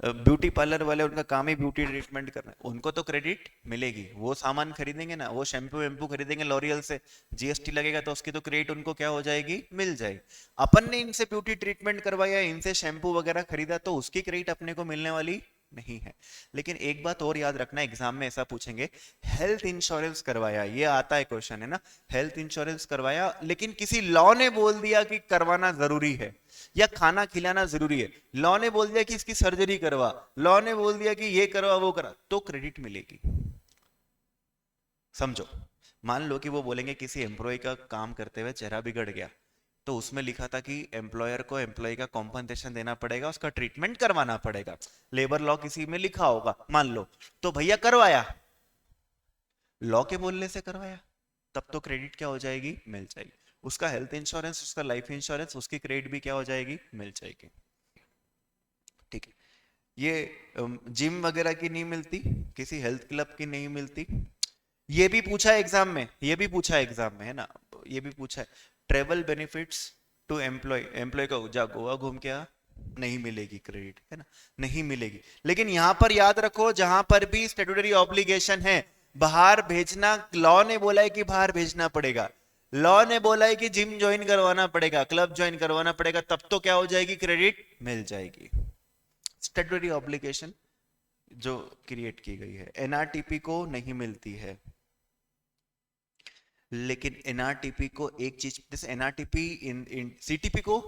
ब्यूटी पार्लर वाले, उनका काम ही ब्यूटी ट्रीटमेंट करना है, उनको तो क्रेडिट मिलेगी। वो सामान खरीदेंगे ना, वो शैम्पू वैम्पू खरीदेंगे लॉरियल से, GST लगेगा, तो उसकी तो क्रेडिट उनको क्या हो जाएगी, मिल जाएगी। अपन ने इनसे ब्यूटी ट्रीटमेंट करवाया, इनसे शैम्पू वगैरह खरीदा, तो उसकी क्रेडिट अपने को मिलने वाली नहीं है। लेकिन एक बात और याद रखना, एग्जाम में ऐसा पूछेंगे, हेल्थ इंश्योरेंस करवाया, ये आता है क्वेश्चन, है ना, हेल्थ इंश्योरेंस करवाया, लेकिन किसी लॉ ने बोल दिया कि करवाना जरूरी है, या खाना खिलाना जरूरी है, लॉ ने बोल दिया कि इसकी सर्जरी करवा, लॉ ने बोल दिया कि ये करवा वो करा, तो क्रेडिट मिलेगी। समझो, मान लो कि वो बोलेंगे किसी एम्प्लॉय का काम करते हुए चेहरा बिगड़ गया, तो उसमें लिखा था कि एम्प्लॉयर को एम्प्लॉय का कॉम्पनसेशन देना पड़ेगा, उसका ट्रीटमेंट करवाना पड़ेगा, लेबर लॉ किसी में लिखा होगा मान लो, तो भैया करवाया, लॉ के बोलने से करवाया, तब तो क्रेडिट क्या हो जाएगी, मिल जाएगी। उसका हेल्थ इंश्योरेंस, उसका लाइफ इंश्योरेंस, उसकी क्रेडिट भी क्या हो जाएगी, मिल जाएगी। ठीक है, ये जिम वगैरह की नहीं मिलती, किसी हेल्थ क्लब की नहीं मिलती। ये भी पूछा है एग्जाम में, ये भी पूछा है एग्जाम में, है ना, ये भी पूछा है। Travel benefits to employ, employ का जा गोवा घूम के आ, नहीं मिलेगी क्रेडिट, है ना, नहीं मिलेगी। लेकिन यहां पर याद रखो, जहां पर भी स्टेट्यूटरी ऑब्लिगेशन है, बाहर भेजना, लॉ ने बोला है कि बाहर भेजना पड़ेगा, लॉ ने बोला है कि जिम ज्वाइन करवाना पड़ेगा, क्लब ज्वाइन करवाना पड़ेगा, तब तो क्या हो जाएगी, क्रेडिट मिल जाएगी। स्टेट्यूटरी ऑब्लिगेशन जो क्रिएट की गई है, एनआरटीपी को नहीं मिलती है। लेकिन एनआरटीपी को एक चीज, जैसे एनआरटीपी इन सीटीपी को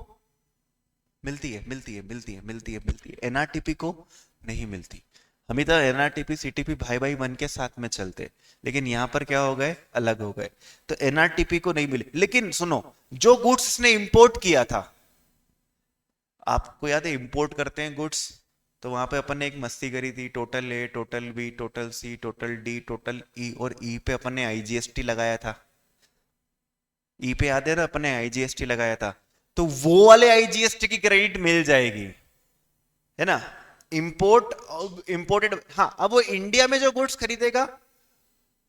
मिलती है, मिलती है, मिलती है, मिलती है, मिलती है, एनआरटीपी को नहीं मिलती। हम तो एनआरटीपी सीटीपी भाई भाई बन के साथ में चलते, लेकिन यहां पर क्या हो गए, अलग हो गए, तो एनआरटीपी को नहीं मिले। लेकिन सुनो, जो गुड्स इसने इंपोर्ट किया था, आपको याद है इंपोर्ट करते हैं गुड्स, तो वहां पे अपन ने एक मस्ती करी थी, total A, total B, total C, total D, total E, और ई पे अपन ने आईजीएसटी लगाया था। ई पे याद है ना, अपन ने आईजीएसटी लगाया था, तो वो वाले आईजीएसटी की क्रेडिट मिल जाएगी, है ना। इंपोर्टेड, हाँ, अब वो इंडिया में जो गुड्स खरीदेगा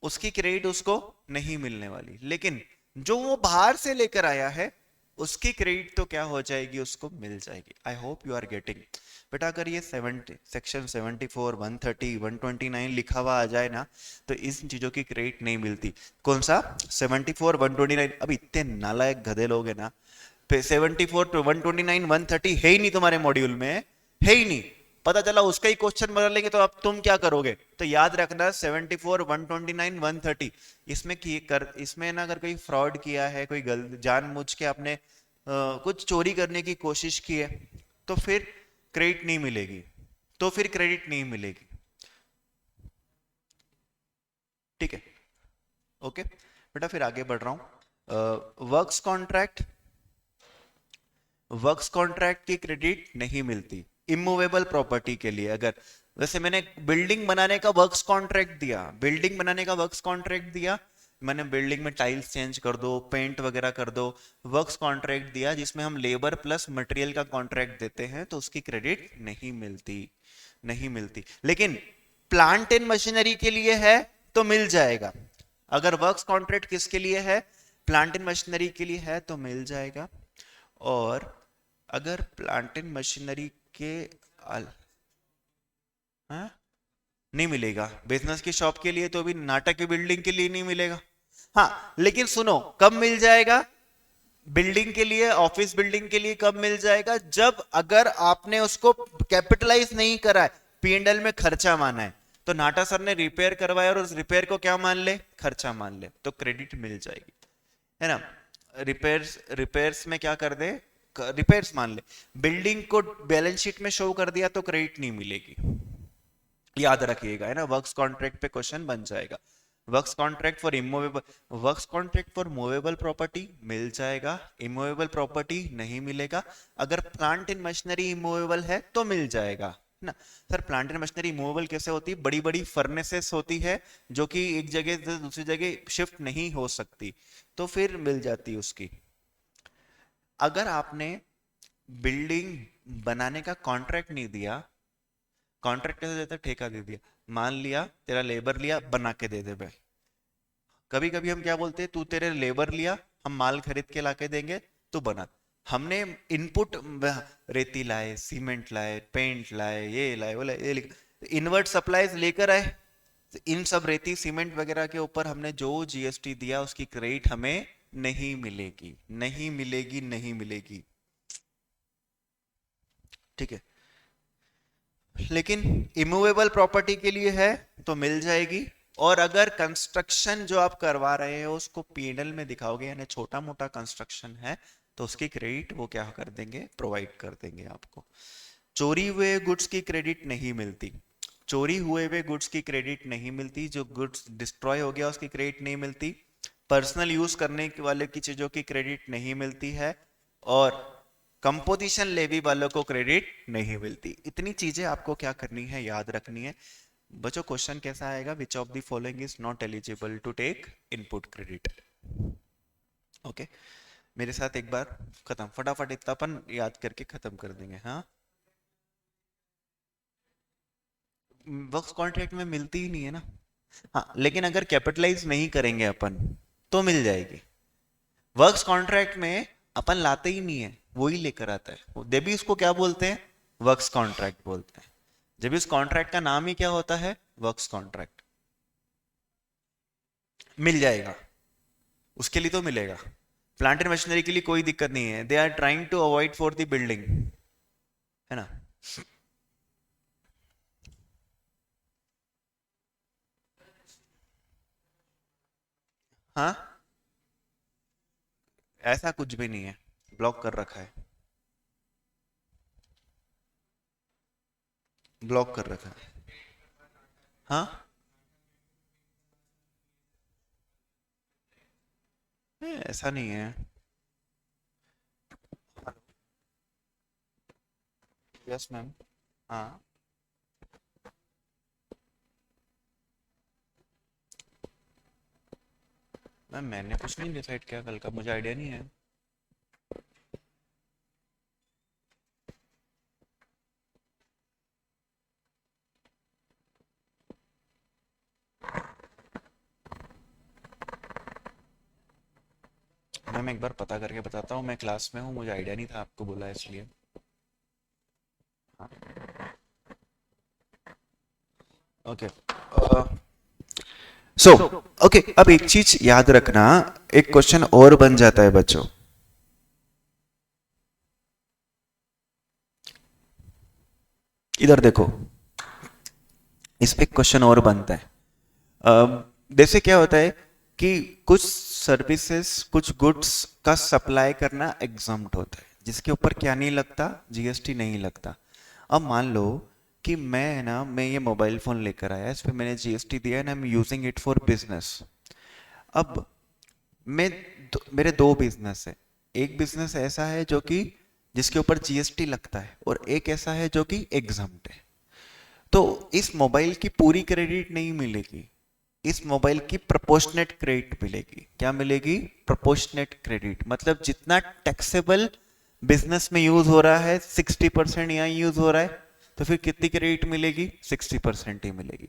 उसकी क्रेडिट उसको नहीं मिलने वाली, लेकिन जो वो बाहर से लेकर आया है उसकी क्रेडिट तो क्या हो जाएगी, उसको मिल जाएगी। I hope you are getting. बेटा अगर ये 70 सेक्शन 74, 130, 129 लिखा हुआ आ जाए ना, तो इन चीजों की क्रेडिट नहीं मिलती। कौन सा 74, 129? अब इतने नालायक गधे लोग है ना, 74 to 129, 130 है ही नहीं तुम्हारे मॉड्यूल में, है ही नहीं। पता चला उसका ही क्वेश्चन बना लेंगे तो अब तुम क्या करोगे, तो याद रखना 74, 129, 130, इसमें ना अगर कोई फ्रॉड किया है, कोई जानबूझ के आपने कुछ चोरी करने की कोशिश की है, तो फिर क्रेडिट नहीं मिलेगी, तो फिर क्रेडिट नहीं मिलेगी। ठीक है, ओके बेटा, फिर आगे बढ़ रहा हूं। वर्क्स कॉन्ट्रैक्ट, वर्क्स कॉन्ट्रैक्ट की क्रेडिट नहीं मिलती इमूवेबल प्रॉपर्टी के लिए। अगर वैसे मैंने बिल्डिंग बनाने का वर्क्स कॉन्ट्रैक्ट दिया, बिल्डिंग बनाने का वर्क्स कॉन्ट्रैक्ट दिया, मैंने बिल्डिंग में टाइल्स चेंज कर दो, पेंट वगैरह कर दो, वर्क्स कॉन्ट्रैक्ट दिया जिसमें हम लेबर प्लस मटेरियल का कॉन्ट्रैक्ट देते हैं, तो उसकी क्रेडिट नहीं मिलती, नहीं मिलती। लेकिन प्लांट एंड मशीनरी के लिए है तो मिल जाएगा। अगर वर्क्स कॉन्ट्रैक्ट किसके लिए है, प्लांट एंड मशीनरी के लिए है तो मिल जाएगा। और अगर प्लांट एंड मशीनरी के हाँ? नहीं मिलेगा, बिजनेस की शॉप के लिए तो भी, नाटक की बिल्डिंग के लिए नहीं मिलेगा। हाँ लेकिन सुनो, कब मिल जाएगा बिल्डिंग के लिए, ऑफिस बिल्डिंग के लिए कब मिल जाएगा, जब अगर आपने उसको कैपिटलाइज नहीं करा है, पीएनएल में खर्चा माना है, तो नाटा सर ने रिपेयर करवाया और उस रिपेयर को क्या मान ले, खर्चा मान ले, तो क्रेडिट मिल जाएगी, है ना। रिपेयर्स, रिपेयर्स में क्या कर दे, रिपेयर्स मान ले, बिल्डिंग को बैलेंस शीट में शो कर दिया तो क्रेडिट नहीं मिलेगी, याद रखिएगा, है ना। वर्क्स कॉन्ट्रैक्ट पे क्वेश्चन बन जाएगा। Works contract for immovable, works contract for movable property मिल जाएगा, इमूवेबल प्रॉपर्टी नहीं मिलेगा। अगर प्लांट एंड मशीनरी इमूवेबल है तो मिल जाएगा ना। Sir plant and machinery movable कैसे होती है, बड़ी बड़ी फर्नेसेस होती है जो कि एक जगह से दूसरी जगह शिफ्ट नहीं हो सकती, तो फिर मिल जाती है उसकी। अगर आपने बिल्डिंग बनाने का कॉन्ट्रैक्ट नहीं दिया, कॉन्ट्रैक्ट कैसे देता, ठेका दे दिया, मान लिया तेरा लेबर लिया, बना के दे दे भाई। कभी कभी हम क्या बोलते हैं, तू तेरे लेबर लिया, हम माल खरीद के लाके देंगे, तू बना। हमने इनपुट रेती लाए, सीमेंट लाए, पेंट लाए, ये लाए, वो लाए, ये इनवर्ट सप्लाईज लेकर आए, तो इन सब रेती सीमेंट वगैरह के ऊपर हमने जो जीएसटी दिया उसकी क्रेडिट हमें नहीं मिलेगी, नहीं मिलेगी, नहीं मिलेगी। ठीक है, लेकिन इमूवेबल प्रॉपर्टी के लिए है तो मिल जाएगी। और अगर कंस्ट्रक्शन जो आप करवा रहे हो उसको पीएनएल में दिखाओगे, यानी छोटा मोटा कंस्ट्रक्शन है, तो उसकी क्रेडिट वो क्या कर देंगे, प्रोवाइड कर देंगे आपको। चोरी हुए गुड्स की क्रेडिट नहीं मिलती, चोरी हुए हुए गुड्स की क्रेडिट नहीं मिलती, जो गुड्स डिस्ट्रॉय हो गया उसकी क्रेडिट नहीं मिलती, पर्सनल यूज करने वाले की चीजों की क्रेडिट नहीं मिलती है, और कंपोजिशन लेवी वालों को क्रेडिट नहीं मिलती। इतनी चीजें आपको क्या करनी है, याद रखनी है। बच्चों क्वेश्चन कैसा आएगा, which of the following is not eligible to take input credit. Okay, मेरे साथ एक बार खत्म, फटाफट इतना अपन याद करके खत्म कर देंगे। हाँ, वर्क्स कॉन्ट्रैक्ट में मिलती ही नहीं है ना। हाँ, लेकिन अगर कैपिटलाइज नहीं करेंगे अपन तो मिल जाएगी। वर्क्स कॉन्ट्रैक्ट में अपन लाते ही नहीं है, वो ही लेकर आता है। जब भी उसको क्या बोलते हैं, वर्क्स कॉन्ट्रैक्ट बोलते हैं। जब इस कॉन्ट्रैक्ट का नाम ही क्या होता है, वर्क्स कॉन्ट्रैक्ट। मिल जाएगा, उसके लिए तो मिलेगा। प्लांट एंड मशीनरी के लिए कोई दिक्कत नहीं है, they are trying to avoid for the building, है ना। हाँ, ऐसा कुछ भी नहीं है, ब्लॉक कर रखा है, ब्लॉक कर रखा है। हाँ, ऐसा नहीं है। Yes ma'am. हाँ मैम, मैंने कुछ नहीं डिसाइड किया कल का, मुझे आइडिया नहीं है। मैम एक बार पता करके बताता हूँ, मैं क्लास में हूँ, मुझे आइडिया नहीं था, आपको बोला इसलिए। हाँ, ओके। सो ओके, अब एक चीज याद रखना, एक क्वेश्चन और बन जाता है बच्चों। इधर देखो, इस पे क्वेश्चन और बनता है। जैसे क्या होता है कि कुछ सर्विसेज, कुछ गुड्स का सप्लाई करना एग्जम्प्ट होता है, जिसके ऊपर क्या नहीं लगता, जीएसटी नहीं लगता। अब मान लो कि मैं ये मोबाइल फोन लेकर आया, इस पे मैंने जीएसटी दिया and I am using it for business. अब मेरे दो बिजनेस है। एक बिजनेस ऐसा है जो कि जिसके ऊपर जीएसटी लगता है, और एक ऐसा है जो कि एग्जम्प्ट है। तो इस मोबाइल की पूरी क्रेडिट नहीं मिलेगी, इस मोबाइल की प्रोपोर्शनेट क्रेडिट मिलेगी। क्या मिलेगी, प्रोपोर्शनेट क्रेडिट। मतलब जितना टैक्सेबल बिजनेस में यूज हो रहा है 60% यहाँ यूज हो रहा है, तो फिर कितनी क्रेडिट मिलेगी, 60% ही मिलेगी।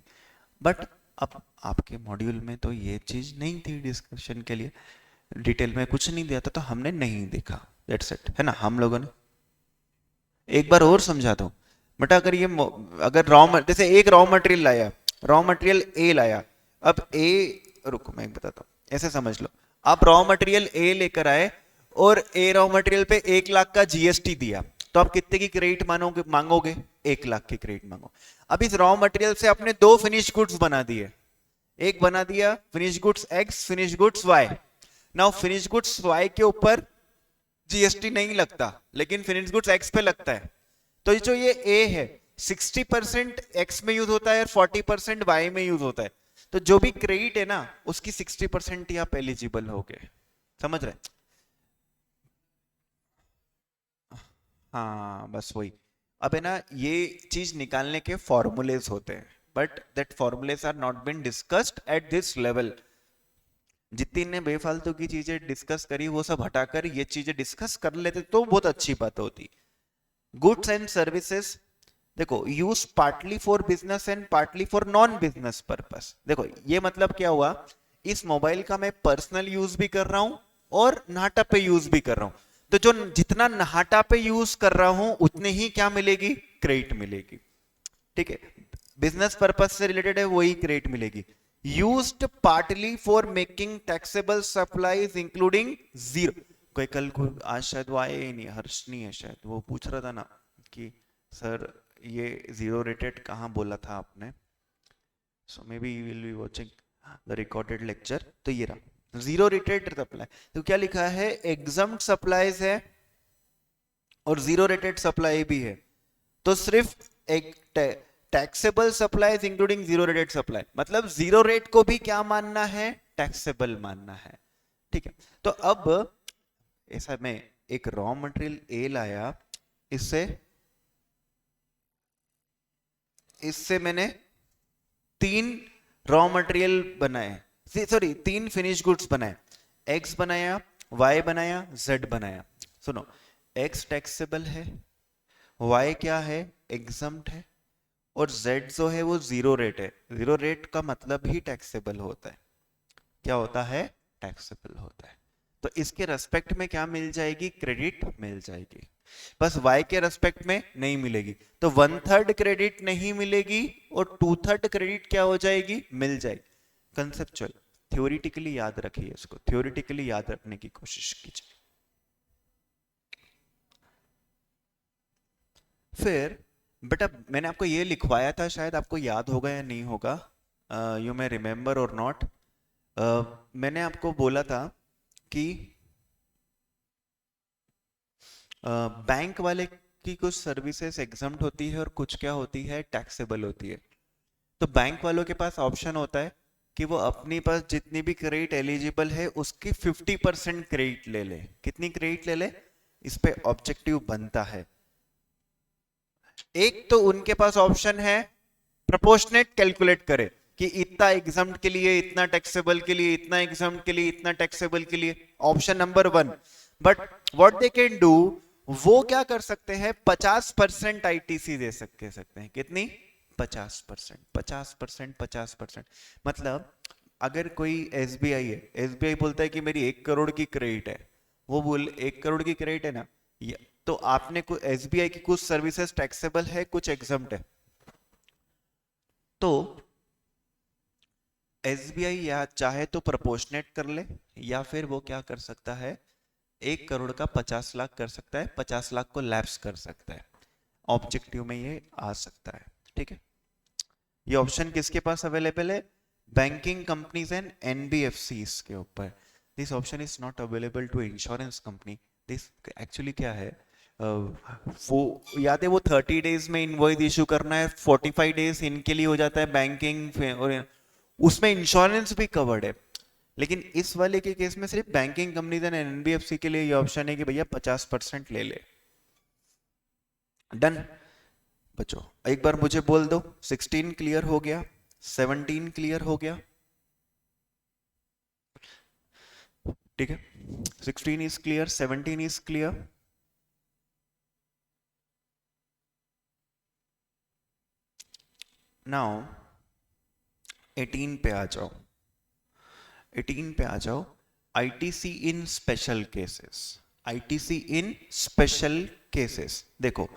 बट अब आपके मॉड्यूल में तो ये चीज नहीं थी डिस्कशन के लिए, डिटेल में कुछ नहीं दिया था, तो हमने नहीं देखा, दैट्स इट, है ना। हम लोगों ने एक बार और समझा दो बेटा, अगर अगर जैसे एक रॉ मटेरियल लाया, रॉ मटेरियल ए लाया। अब ए, रुको मैं बताता हूँ, ऐसे समझ लो। आप रॉ मटेरियल ए लेकर आए और ए रॉ मटेरियल पे 1 लाख का जीएसटी दिया, तो आप कितने की क्रेडिट मांगोगे, 1 लाख की क्रेडिट मांगो। अब इस रॉ मटेरियल से आपने दो फिनिश गुड्स बना दिए, एक बना दिया finish goods X, finish goods Y. Now finish goods Y के ऊपर जीएसटी नहीं लगता, लेकिन फिनिश गुड्स एक्स पे लगता है। तो जो ये ए है, 60% एक्स में यूज होता है और 40% वाई में यूज होता है। तो जो भी क्रेडिट है ना, उसकी 60% ही आप एलिजिबल हो गए। समझ रहे। हाँ बस वही। अब है ना, ये चीज निकालने के फॉर्मूलेज होते हैं, but that formulas are not been discussed at this level. जितनी ने बेफालतू की चीजें डिस्कस करी, वो सब हटाकर ये चीजें डिस्कस कर लेते तो बहुत अच्छी बात होती। गुड्स एंड सर्विसेज, देखो, use partly for business and partly for non business purpose. देखो ये मतलब क्या हुआ, इस मोबाइल का मैं पर्सनल यूज भी कर रहा हूं और नाटा पे यूज भी कर रहा हूं। तो जो जितना नाटा पे यूज कर रहा हूं उतने ही क्या मिलेगी, क्रेडिट मिलेगी। ठीक है, बिजनेस पर्पस से रिलेटेड है, वही क्रेडिट मिलेगी। Used partly for making taxable supplies including zero. कोई कल को आज शायद वो आए ही नहीं, हर्ष नहीं है शायद, वो पूछ रहा था ना कि सर ये जीरो रेटेड कहाँ बोला था आपने। So maybe will be watching the recorded lecture. तो ये रहा जीरो रेटेड सप्लाई। तो क्या लिखा है, एग्जम्प्ट सप्लाईज है और जीरो रेटेड सप्लाई भी है। तो सिर्फ एक taxable supplies including zero rated supply, मतलब जीरो रेट को भी क्या मानना है, टैक्सेबल मानना है। ठीक है, तो अब ऐसा मैं एक रॉ मटेरियल ए लाया, इससे इससे मैंने 3 रॉ मटेरियल बनाए, सॉरी 3 फिनिश गुड्स बनाए, एक्स बनाया, वाई बनाया, जेड बनाया। सुनो, एक्स टैक्सेबल है, वाई क्या है, एग्जम्प्ट है, और जेड जो है वो जीरो रेट है। जीरो रेट का मतलब ही टैक्सेबल होता है। क्या होता है, टैक्सेबल होता है। तो इसके रेस्पेक्ट में क्या मिल जाएगी, क्रेडिट मिल जाएगी। बस y के रेस्पेक्ट में नहीं मिलेगी, तो 1/3 क्रेडिट नहीं मिलेगी और 2/3 क्रेडिट क्या हो जाएगी, मिल जाएगी। कंसेप्चुअल, थ्योरेटिकली याद रखिए इसको, थ्योरेटिकली याद रखने की कोशिश कीजिए। फिर बेटा मैंने आपको ये लिखवाया था, शायद आपको याद होगा या नहीं होगा, यू मे रिमेम्बर और नॉट। मैंने आपको बोला था कि बैंक वाले की कुछ सर्विसेज एग्जम्प्ट होती है और कुछ क्या होती है, टैक्सेबल होती है। तो बैंक वालों के पास ऑप्शन होता है कि वो अपनी पास जितनी भी क्रेडिट एलिजिबल है उसकी 50% क्रेडिट ले ले। कितनी क्रेडिट ले ले, इस पे ऑब्जेक्टिव बनता है। एक तो उनके पास ऑप्शन है प्रोपोर्शनेट कैलकुलेट करे कि इतना एग्जाम के लिए, इतना टैक्सेबल के लिए, इतना एग्जाम के लिए, इतना टैक्सेबल के लिए, option number 1। But what they can do, वो क्या कर सकते हैं, 50% आईटीसी दे सकते हैं। कितनी, 50%, 50%, 50%। मतलब अगर कोई एसबीआई है, एसबीआई बोलता है कि मेरी 1 करोड़ की क्रेडिट है, वो बोल 1 करोड़ की क्रेडिट है ना, तो आपने कुछ एसबीआई की कुछ सर्विसेज टैक्सेबल है, कुछ एग्जम्प्ट है। तो एसबीआई या चाहे तो प्रोपोर्शनेट कर ले, या फिर वो क्या कर सकता है, 1 करोड़ का 50 लाख कर सकता है, 50 लाख को लैप्स कर सकता है। ऑब्जेक्टिव में ये आ सकता है, ठीक है। ये ऑप्शन किसके पास अवेलेबल है, बैंकिंग कंपनीज एंड एनबीएफसीज के ऊपर। This option is not available to insurance company. This actually क्या है, वो याद है, वो 30 डेज में इनवॉइस इशू करना है, 45 डेज इनके लिए हो जाता है बैंकिंग, और उसमें इंश्योरेंस भी कवर्ड है। लेकिन इस वाले के केस में सिर्फ बैंकिंग कंपनीज एंड एनबीएफसी के लिए ये ऑप्शन है कि भैया 50% ले ले। डन बच्चों, एक बार मुझे बोल दो, 16 क्लियर हो गया, 17 क्लियर हो गया, ठीक है। 16 is clear, 17 is clear. Now 18 पे आ जाओ, 18 पे आ जाओ। आईटीसी इन स्पेशल केसेस, आईटीसी इन स्पेशल केसेस। देखो,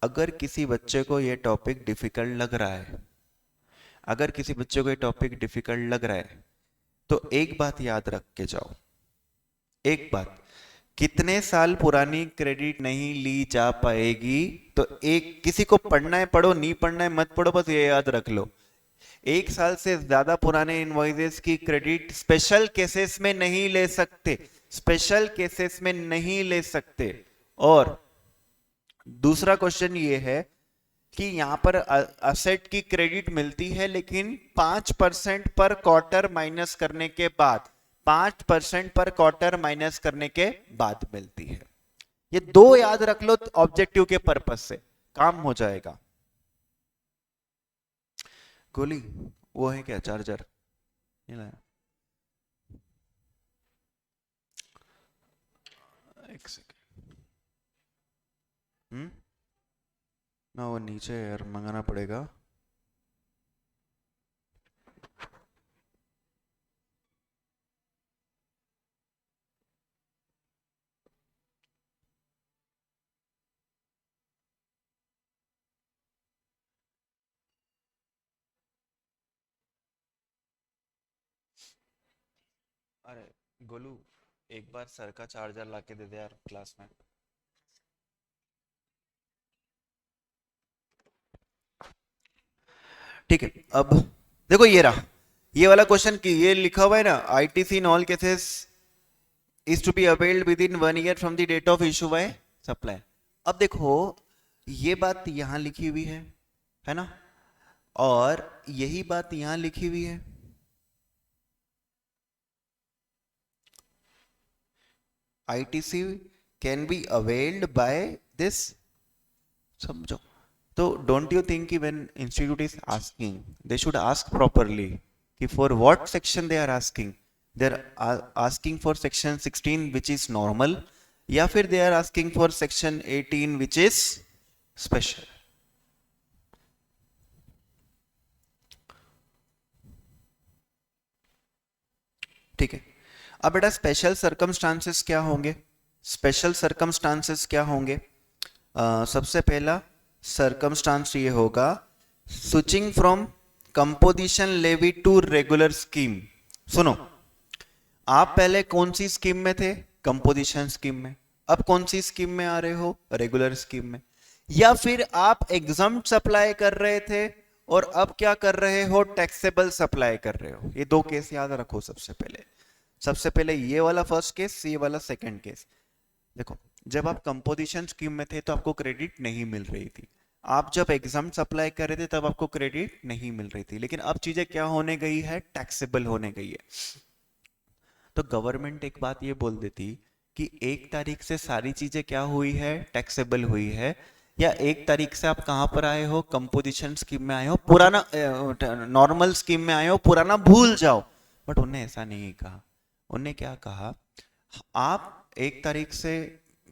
अगर किसी बच्चे को ये टॉपिक डिफिकल्ट लग रहा है, अगर किसी बच्चे को ये टॉपिक डिफिकल्ट लग रहा है, तो एक बात याद रख के जाओ, एक बात, कितने साल पुरानी क्रेडिट नहीं ली जा पाएगी। तो एक, किसी को पढ़ना है पढ़ो, नहीं पढ़ना है मत पढ़ो, बस ये याद रख लो, 1 साल से ज्यादा पुराने इनवॉइसेस की क्रेडिट स्पेशल केसेस में नहीं ले सकते, स्पेशल केसेस में नहीं ले सकते। और दूसरा क्वेश्चन ये है कि यहां पर असेट की क्रेडिट मिलती है, लेकिन 5% पर क्वार्टर माइनस करने के बाद, 5% पर क्वार्टर माइनस करने के बाद मिलती है। ये दो याद रख लो ऑब्जेक्टिव के पर्पस से, काम हो जाएगा। गोली वो है क्या, चार्जर नहीं लाया, एक सेकेंड। ना वो नीचे यार मंगाना पड़ेगा। अरे गोलू, एक बार सर का चार्जर लाके दे दे यार क्लास में। ठीक है, अब देखो ये रहा, ये वाला क्वेश्चन की ये लिखा हुआ है ना, ITC in all cases is to be availed within 1 year from the date of issue by supply. अब देखो, ये बात यहां लिखी हुई है ना, और यही बात यहां लिखी हुई है। ITC can be availed by this, समझो। तो डोंट यू थिंक कि when institute is asking they should ask properly कि for what section they are asking, they are asking for section 16 which is normal, या फिर they are asking for section 18 which is special. ठीक है, अब बेटा special circumstances क्या होंगे? Special circumstances क्या होंगे? सबसे पहला सर्कमस्टांस ये होगा switching from composition levy to regular scheme. सुनो, आप पहले कौन सी स्कीम में थे? कंपोजिशन स्कीम में। अब कौन सी स्कीम में आ रहे हो? रेगुलर स्कीम में। या फिर आप एग्जम्प्ट सप्लाई कर रहे थे और अब क्या कर रहे हो? टैक्सेबल सप्लाई कर रहे हो। ये दो केस याद रखो। सबसे पहले ये वाला फर्स्ट केस, ये वाला सेकंड केस। देखो, जब आप कंपोजिशन स्कीम में थे तो आपको क्रेडिट नहीं मिल रही थी। आप जब एग्जाम सप्लाई कर रहे थे तब आपको क्रेडिट नहीं मिल रही थी। लेकिन अब चीजें क्या होने गई है? टैक्सेबल होने गई है। तो गवर्नमेंट एक बात ये बोल देती कि 1 तारीख से सारी चीजें क्या हुई है? टैक्सेबल हुई है। या 1 तारीख से आप कहां पर आए हो? कंपोजिशन स्कीम में आए हो, पुराना नॉर्मल स्कीम में आए हो, पुराना भूल जाओ। बट उन्हें ऐसा नहीं कहा। उन्हें क्या कहा? आप 1 तारीख से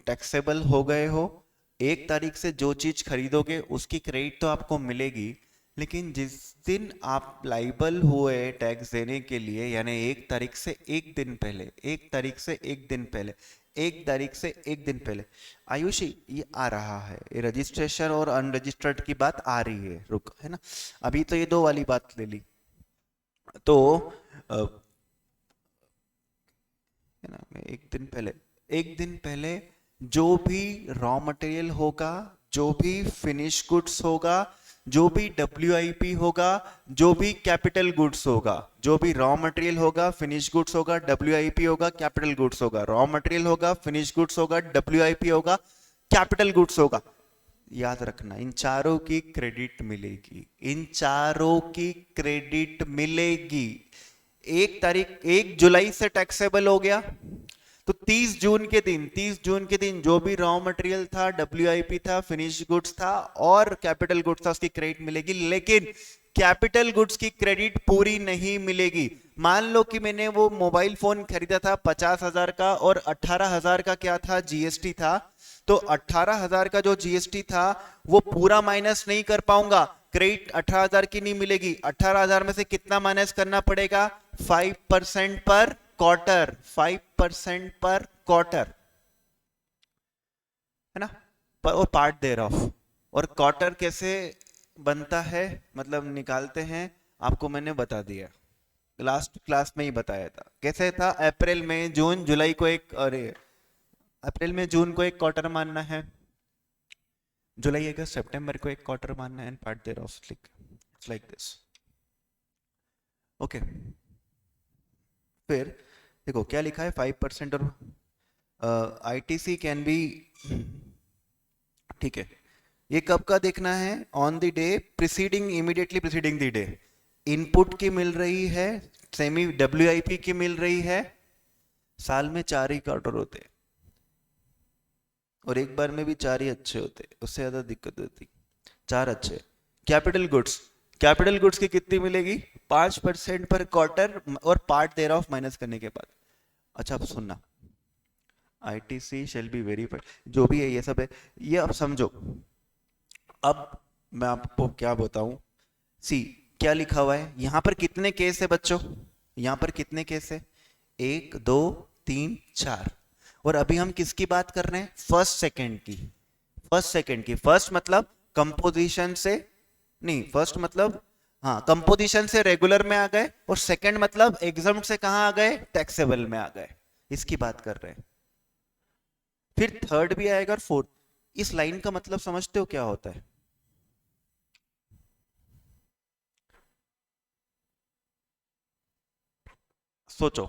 टैक्सेबल हो गए हो, 1 तारीख से जो चीज खरीदोगे उसकी क्रेडिट तो आपको मिलेगी, लेकिन जिस दिन आप लाइबल हुए टैक्स देने के लिए, यानी 1 तारीख से एक दिन पहले, 1 तारीख से एक दिन पहले, 1 तारीख से एक दिन पहले, आयुषी ये आ रहा है, ये रजिस्ट्रेशन और अनरजिस्टर्ड की बात आ रही है, रुक, है ना। अभी तो ये दो वाली बात ले ली। तो है ना, एक दिन पहले जो भी रॉ मटेरियल होगा, जो भी फिनिश गुड्स होगा, जो भी WIP होगा, जो भी कैपिटल गुड्स होगा, जो भी रॉ मटेरियल होगा, फिनिश गुड्स होगा, WIP होगा, कैपिटल गुड्स होगा, रॉ मटेरियल होगा, फिनिश गुड्स होगा, WIP होगा, कैपिटल गुड्स होगा, याद रखना इन चारों की क्रेडिट मिलेगी। इन चारों की क्रेडिट मिलेगी। 1 जुलाई से टैक्सेबल हो गया, तो 30 जून के दिन जो भी रॉ मटेरियल था, WIP था, फिनिश गुड्स था और कैपिटल गुड्स था, उसकी क्रेडिट मिलेगी। लेकिन कैपिटल गुड्स की क्रेडिट पूरी नहीं मिलेगी। मान लो कि मैंने वो मोबाइल फोन खरीदा था 50,000 का और 18,000 का क्या था? GST था। तो 18,000 का जो GST था वो पूरा माइनस नहीं कर पाऊंगा, क्रेडिट 18,000 की नहीं मिलेगी। 18,000 में से कितना माइनस करना पड़ेगा? 5% पर क्वार्टर, 5% पर क्वार्टर, है ना। और पार्ट देयर ऑफ। और क्वार्टर कैसे बनता है, मतलब निकालते हैं, आपको मैंने बता दिया, लास्ट क्लास में ही बताया था। कैसे था? अप्रैल मई जून जुलाई को एक, अरे अप्रैल में जून को एक क्वार्टर मानना है, जुलाई अगस्त सितंबर को एक क्वार्टर मानना है, and part thereof, it's like this. Okay, फिर देखो क्या लिखा है, 5% और ITC कैन बी, ठीक है। ये कब का देखना है? On the day preceding, immediately preceding the day. Input की मिल रही है, सेमी WIP की मिल रही है। साल में 4 ही क्वार्टर होते और एक बार में भी 4 ही अच्छे होते, उससे ज्यादा दिक्कत होती। 4 अच्छे। कैपिटल गुड्स की कितनी मिलेगी? 5% पर क्वार्टर और पार्ट देयर ऑफ माइनस करने के बाद। अच्छा अब सुनना, ITC शेल बी वेरीफाइड, जो भी है ये सब है, ये अब समझो। अब मैं आपको क्या बताऊं, सी क्या लिखा हुआ है यहां पर? कितने केस है बच्चों? यहां पर कितने केस है? 1 2 3 4। और अभी हम किसकी बात कर रहे हैं? फर्स्ट की। फर्स्ट मतलब कंपोजिशन से, नहीं फर्स्ट मतलब, हाँ कंपोजिशन से रेगुलर में आ गए, और सेकंड मतलब एग्जाम से कहां आ गए? टैक्सेबल में आ गए, इसकी बात कर रहे हैं। फिर थर्ड भी आएगा और फोर्थ। इस लाइन का मतलब समझते हो क्या होता है? सोचो,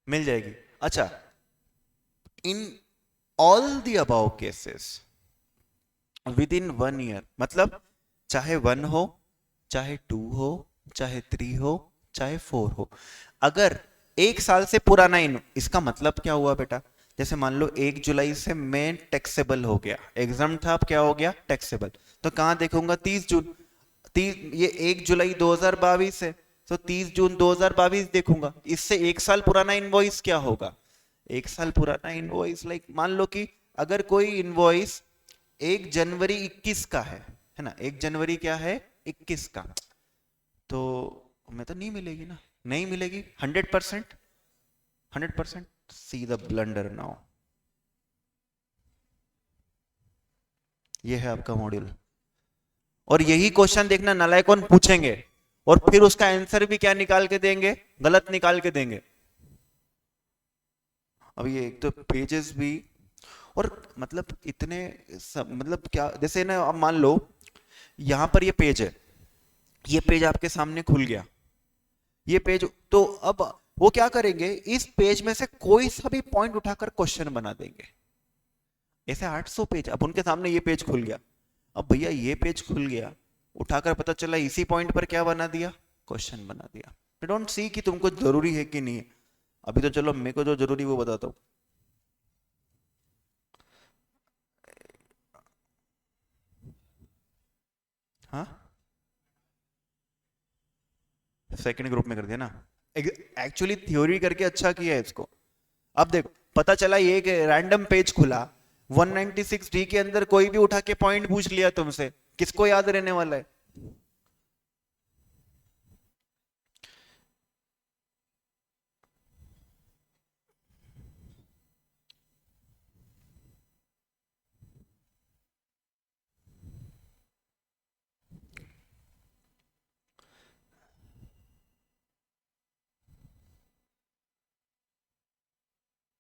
मिल जाएगी। अच्छा, in all the above cases with in 1 year, मतलब चाहे 1 हो, चाहे 2 हो, चाहे 3 हो, चाहे 4 हो, अगर एक साल से पुराना इसका मतलब क्या हुआ बेटा? जैसे मान लो 1 जुलाई से मैं टैक्सेबल हो गया, एग्जाम था, अब क्या हो गया? टैक्सेबल। तो कहाँ देखूंगा? 30 जून। 30, ये 1 जुलाई 2022 है, तो 30 जून 2022 देखूंगा। इससे एक साल पुराना इनवॉइस क्या होगा? एक साल पुराना इनवॉइस लाइक मान लो कि अगर कोई इनवॉइस 1 जनवरी 21 का है ना, 1 जनवरी क्या है? 21 का, तो हमें तो नहीं मिलेगी ना, नहीं मिलेगी 100%। 100%। See the blunder now. ये है आपका मॉड्यूल, और यही क्वेश्चन देखना नालायकों पूछेंगे, और फिर उसका आंसर भी क्या निकाल के देंगे? गलत निकाल के देंगे। अब ये एक तो पेजेस भी, और मतलब इतने सब, मतलब क्या, जैसे ना अब मान लो यहां पर ये पेज है, ये पेज आपके सामने खुल गया, ये पेज, तो अब वो क्या करेंगे? इस पेज में से कोई सा भी पॉइंट उठाकर क्वेश्चन बना देंगे। ऐसे 800 पेज, अब उनके सामने ये पेज खुल गया, अब भैया ये पेज खुल गया, उठाकर पता चला इसी पॉइंट पर क्या बना दिया? क्वेश्चन बना दिया। आई डोंट सी कि तुमको जरूरी है कि नहीं है। अभी तो चलो मेरे को जो जरूरी वो बताता हूँ। हाँ, सेकंड ग्रुप में कर दिया ना। एक्चुअली थ्योरी करके अच्छा किया है इसको। अब देखो, पता चला ये एक रैंडम पेज खुला, 196D के अंदर कोई भी उठा के पॉइंट पूछ लिया तुमसे, किसको याद रहने वाला है?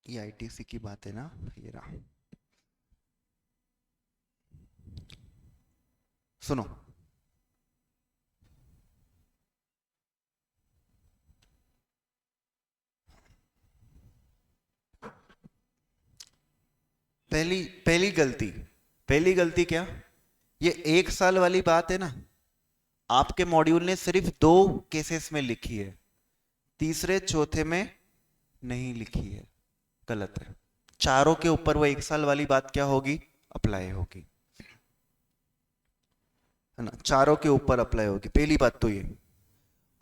ये आईटीसी की बात है ना, ये रहा। सुनो, पहली पहली गलती, पहली गलती क्या? ये एक साल वाली बात है ना, आपके मॉड्यूल ने सिर्फ 2 केसेस में लिखी है, तीसरे चौथे में नहीं लिखी है। गलत है। चारों के ऊपर वो एक साल वाली बात क्या होगी? अप्लाई होगी, है ना, चारों के ऊपर अप्लाई होगी, पहली बात तो ये।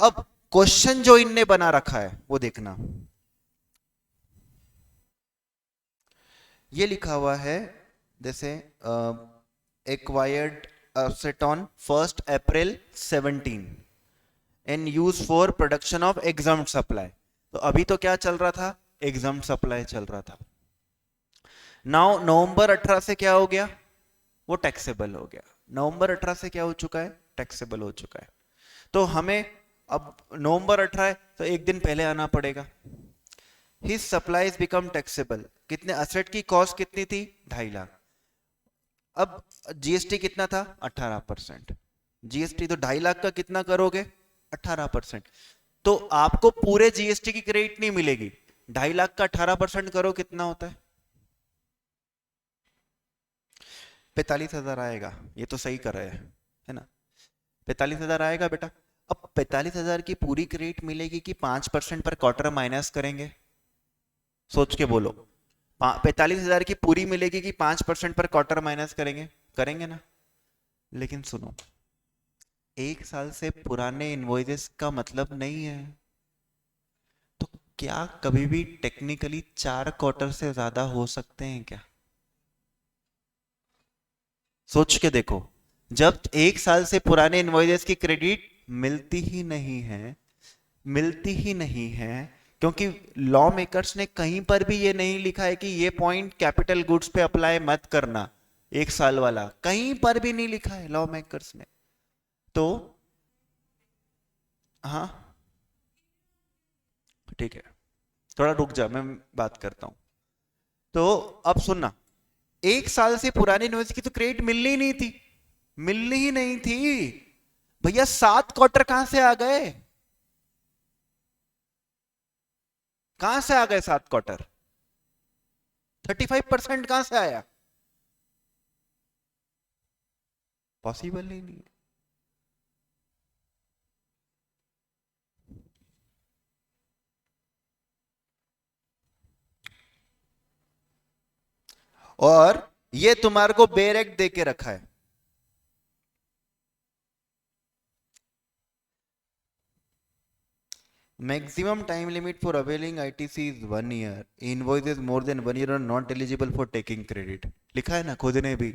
अब क्वेश्चन जो इनने बना रखा है वो देखना, ये लिखा हुआ है जैसे acquired asset on 1 April 17 and use for production of exempt supply. तो अभी तो क्या चल रहा था? एग्जाम सप्लाई चल रहा था। नाउ नवंबर 18 से क्या हो गया? वो टैक्सेबल हो गया। नवंबर 18 से क्या हो चुका है? टैक्सेबल हो चुका है। तो हमें अब नवंबर 18 है तो एक दिन पहले आना पड़ेगा। His supplies become taxable. कितने असेट की कॉस्ट कितनी थी? 2.5 लाख। अब जीएसटी कितना था? 18%। जीएसटी तो 2.5 लाख का कितना करोगे? 18%। तो आपको पूरे जीएसटी की क्रेडिट नहीं मिलेगी। 2.5 लाख का 18% करो, कितना होता है? 45,000 आएगा। ये तो सही कर रहे हैं, है ना? 45,000 आएगा बेटा। अब 45,000 की पूरी क्रेडिट मिलेगी कि 5% पर क्वार्टर माइनस करेंगे? सोच के बोलो। 45,000 की पूरी मिलेगी कि 5% पर क्वार्टर माइनस करेंगे? करेंगे ना। लेकिन सुनो, एक साल से पुराने इनवॉइसेस का मतलब नहीं है। तो क्या कभी भी टेक्निकली 4 क्वार्टर से ज्यादा हो सकते हैं क्या? सोच के देखो। जब एक साल से पुराने इनवॉइसेस की क्रेडिट मिलती ही नहीं है, मिलती ही नहीं है, क्योंकि लॉ मेकर्स ने कहीं पर भी ये नहीं लिखा है कि ये पॉइंट कैपिटल गुड्स पे अप्लाई मत करना, एक साल वाला कहीं पर भी नहीं लिखा है लॉ मेकर्स ने। तो हाँ, ठीक है, थोड़ा रुक जा, मैं बात करता हूं। तो अब सुनना, एक साल से पुरानी न्यूज की तो क्रेडिट मिलनी ही नहीं थी, मिलनी ही नहीं थी। भैया 7 क्वार्टर कहां से आ गए? कहां से आ गए 7 क्वार्टर? 35% कहां से आया? पॉसिबल ही नहीं है। और ये तुम्हारे को बेरेक्ट दे के रखा है। Maximum time limit for availing ITC is 1 year। Invoices more than 1 year are not eligible for taking credit. लिखा है ना खुद ने भी,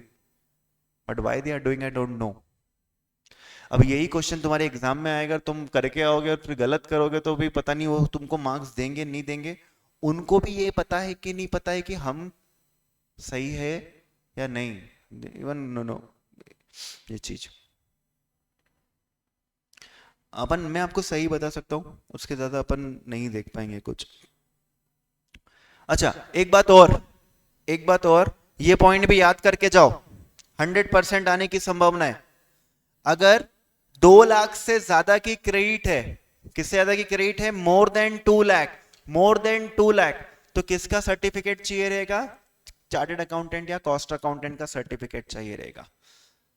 but why they are doing I don't know. अब यही क्वेश्चन तुम्हारे एग्जाम में आएगा, तुम करके आओगे और फिर गलत करोगे तो भी पता नहीं वो तुमको मार्क्स देंगे नहीं देंगे। उनको भी ये पता है कि नहीं पता है कि हम सही है या नहीं, इवन नो नो ये चीज। अपन मैं आपको सही बता सकता हूँ, उसके ज्यादा अपन नहीं देख पाएंगे कुछ। अच्छा एक बात और, ये पॉइंट भी याद करके जाओ। 100% आने की संभावना है। अगर 2 लाख से ज्यादा की क्रेडिट है, किससे ज्यादा की क्रेडिट है, more than 2 lakh, more than 2 lakh, तो किसका सर्टिफिकेट चाहिए रहेगा, चार्टेड अकाउंटेंट या कॉस्ट अकाउंटेंट का सर्टिफिकेट चाहिए रहेगा,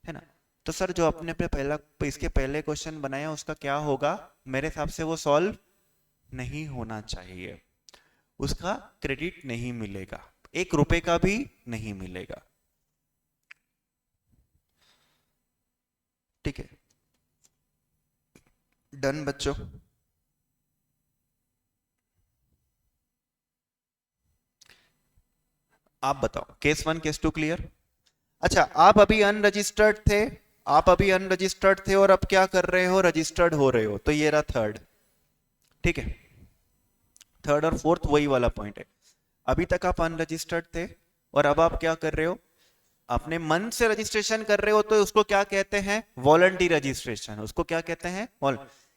है ना। तो सर जो अपने पे पहला इसके पहले क्वेश्चन बनाया उसका क्या होगा, मेरे हिसाब से वो सॉल्व नहीं होना चाहिए, उसका क्रेडिट नहीं मिलेगा, 1 रुपए का भी नहीं मिलेगा। ठीक है, डन बच्चों। आप बताओ केस 1 केस 2 क्लियर। अच्छा आप अभी अनरजिस्टर्ड थे, आप अभी अनरजिस्टर्ड थे और अब क्या कर रहे हो, रजिस्टर्ड हो रहे हो, तो ये रहा थर्ड। ठीक है, थर्ड और फोर्थ वही वाला पॉइंट है। अभी तक आप अनरजिस्टर्ड थे और अब आप क्या कर रहे हो, अपने मन से रजिस्ट्रेशन कर रहे हो, तो उसको क्या कहते हैं, वॉलंटरी रजिस्ट्रेशन, उसको क्या कहते हैं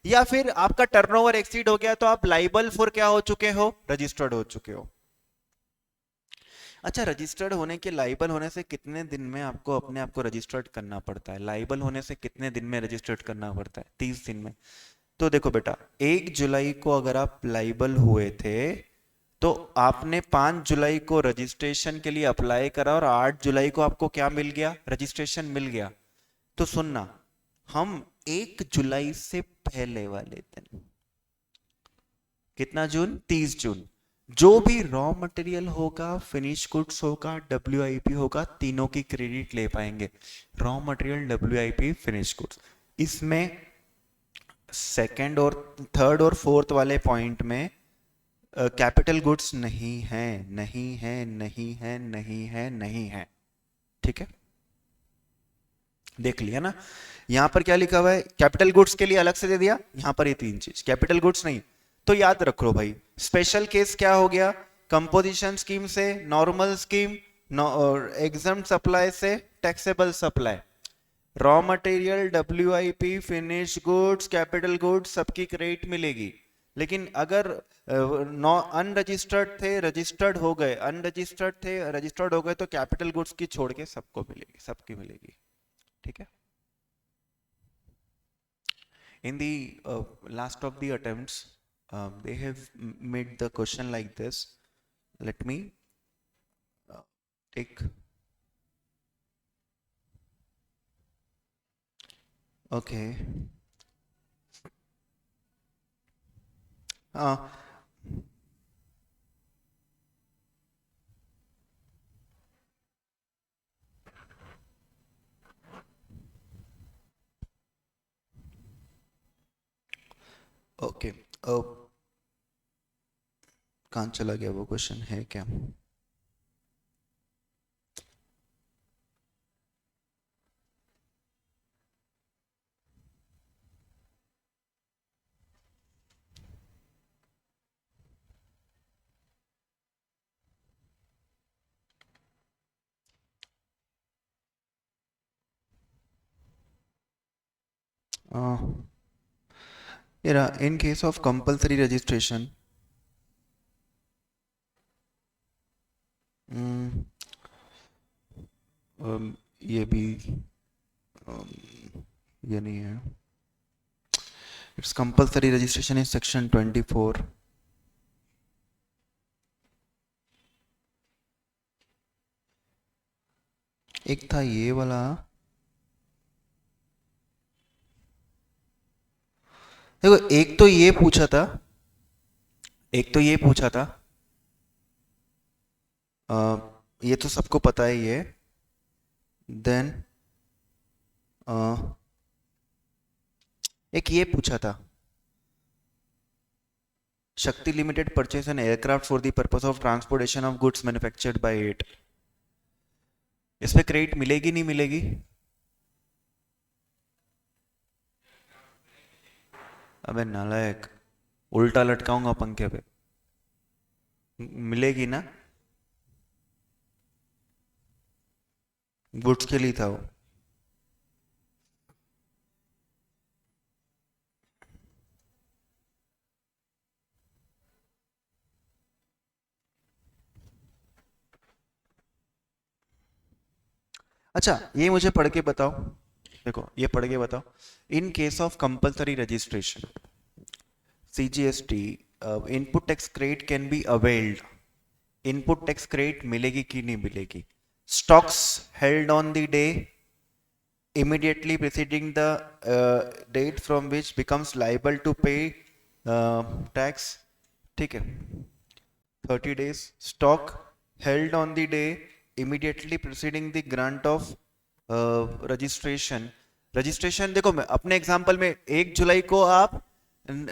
या फिर आपका टर्नओवर एक्सीड हो गया तो आप लाइबल फॉर क्या हो चुके हो, रजिस्टर्ड हो चुके हो। अच्छा रजिस्टर्ड होने के, लाइबल होने से कितने दिन में आपको अपने आप को रजिस्टर्ड करना पड़ता है, लाइबल होने से कितने दिन में रजिस्टर्ड करना पड़ता है, 30 दिन में। तो देखो बेटा 1 जुलाई को अगर आप लाइबल हुए थे तो आपने 5 जुलाई को रजिस्ट्रेशन के लिए अप्लाई करा और 8 जुलाई को आपको क्या मिल गया, रजिस्ट्रेशन मिल गया। तो सुनना, हम 1 जुलाई से पहले वाले दिन, कितना जून, 30 जून, जो भी रॉ मटेरियल होगा, फिनिश गुड्स होगा, डब्ल्यूआईपी होगा, तीनों की क्रेडिट ले पाएंगे। Raw material, WIP, finish goods. इसमें सेकंड और थर्ड और फोर्थ वाले पॉइंट में कैपिटल गुड्स नहीं है, नहीं है, नहीं है, नहीं है, नहीं है। ठीक है, देख लिया ना, यहां पर क्या लिखा हुआ है, कैपिटल गुड्स के लिए अलग से दे दिया, यहां पर ये 3 चीज, कैपिटल गुड्स नहीं। तो याद रखो भाई, स्पेशल केस क्या हो गया, कंपोजिशन स्कीम से नॉर्मल स्कीम, एग्जम्प्ट सप्लाई से taxable supply, raw material, WIP, finish goods, capital goods सबकी क्रेडिट मिलेगी। लेकिन अगर अनरजिस्टर्ड थे, रजिस्टर्ड हो गए, अनरजिस्टर्ड थे, रजिस्टर्ड हो गए, तो कैपिटल गुड्स की छोड़ के सबको मिलेगी, सबकी मिलेगी। ठीक है, in the last of the attempts they have made the question like this. Let me take, okay, uh, okay, कहाँ चला गया वो क्वेश्चन, है क्या, in case of compulsory registration, हम्म, ये भी ये नहीं है, it's compulsory registration is section 24। एक था ये वाला, देखो एक तो ये पूछा था, एक तो ये पूछा था ये तो सबको पता ही है। देन एक ये पूछा था, शक्ति limited purchase an aircraft for the purpose of transportation of goods manufactured by it. इसमें क्रेडिट मिलेगी नहीं मिलेगी? अबे नालायक, उल्टा लटकाऊंगा पंखे पे। मिलेगी ना? गुड्स के लिए था वो। अच्छा ये मुझे पढ़ के बताओ, देखो ये पढ़ के बताओ। इन case of compulsory registration CGST, input tax credit can be availed. Input tax credit मिलेगी कि नहीं मिलेगी? Stocks held on the day immediately preceding the date from which becomes liable to pay tax, ठीक है? 30 days stock held on the day immediately preceding the grant of registration। Registration देखो, मैं अपने example में 1 जुलाई को आप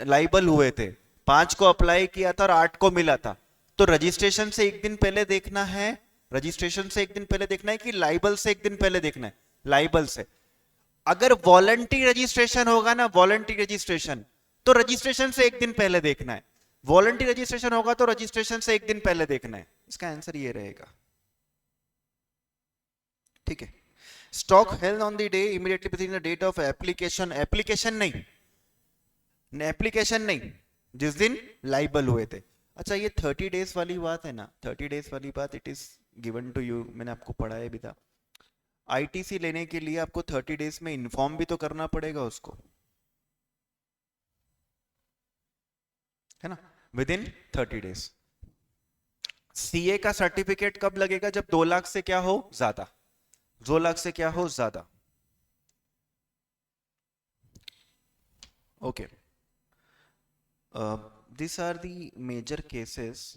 लाइबल हुए थे, 5 को अप्लाई किया था और 8 को मिला था, तो रजिस्ट्रेशन से एक दिन पहले देखना है, रजिस्ट्रेशन से एक दिन पहले देखना है कि लाइबल से एक दिन पहले देखना है? लाइबल से। अगर वॉलंटरी रजिस्ट्रेशन होगा ना, वॉलंटरी रजिस्ट्रेशन, तो रजिस्ट्रेशन से एक दिन पहले देखना है। वॉलंटरी रजिस्ट्रेशन होगा तो रजिस्ट्रेशन से एक दिन पहले देखना है। इसका आंसर ये रहेगा, ठीक है? Stock held on the day immediately before the date of application, application नहीं, एप्लीकेशन नहीं, जिस दिन लाइबल हुए थे। अच्छा ये 30 डेज वाली बात है ना, 30 डेज वाली बात, it is given to you, मैंने आपको पढ़ाया भी था। आईटीसी लेने के लिए आपको 30 डेज में इन्फॉर्म भी तो करना पड़ेगा उसको, है ना? With in 30 days. सीए का सर्टिफिकेट कब लगेगा? जब 2 लाख से क्या हो ज्यादा, 2 लाख से क्या हो ज्यादा। Okay, this are the major cases,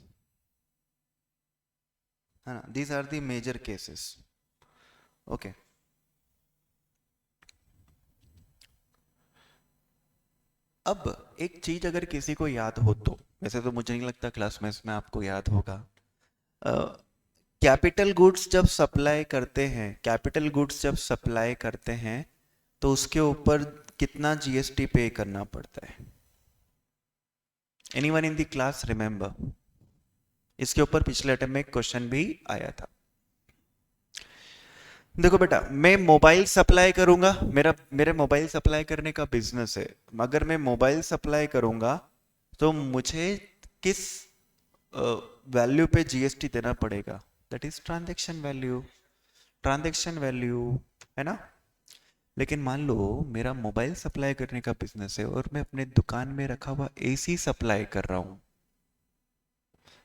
है ना? This are the major cases. Okay, अब एक चीज अगर किसी को याद हो तो, वैसे तो मुझे नहीं लगता क्लास में आपको याद होगा, कैपिटल गुड्स जब सप्लाई करते हैं, कैपिटल गुड्स जब सप्लाई करते हैं तो उसके ऊपर कितना जीएसटी पे करना पड़ता है? Anyone in the class remember? इसके ऊपर पिछले अटेम्प्ट में एक क्वेश्चन भी आया था। देखो बेटा, मैं मोबाइल सप्लाई करूंगा, मेरे मोबाइल सप्लाई करने का बिजनेस है। अगर मैं मोबाइल सप्लाई करूंगा तो मुझे किस वैल्यू पे जीएसटी देना पड़ेगा? That is transaction value, transaction value, है ना? लेकिन मान लो मेरा मोबाइल सप्लाई करने का बिजनेस है और मैं अपने दुकान में रखा हुआ एसी सप्लाई कर रहा हूं,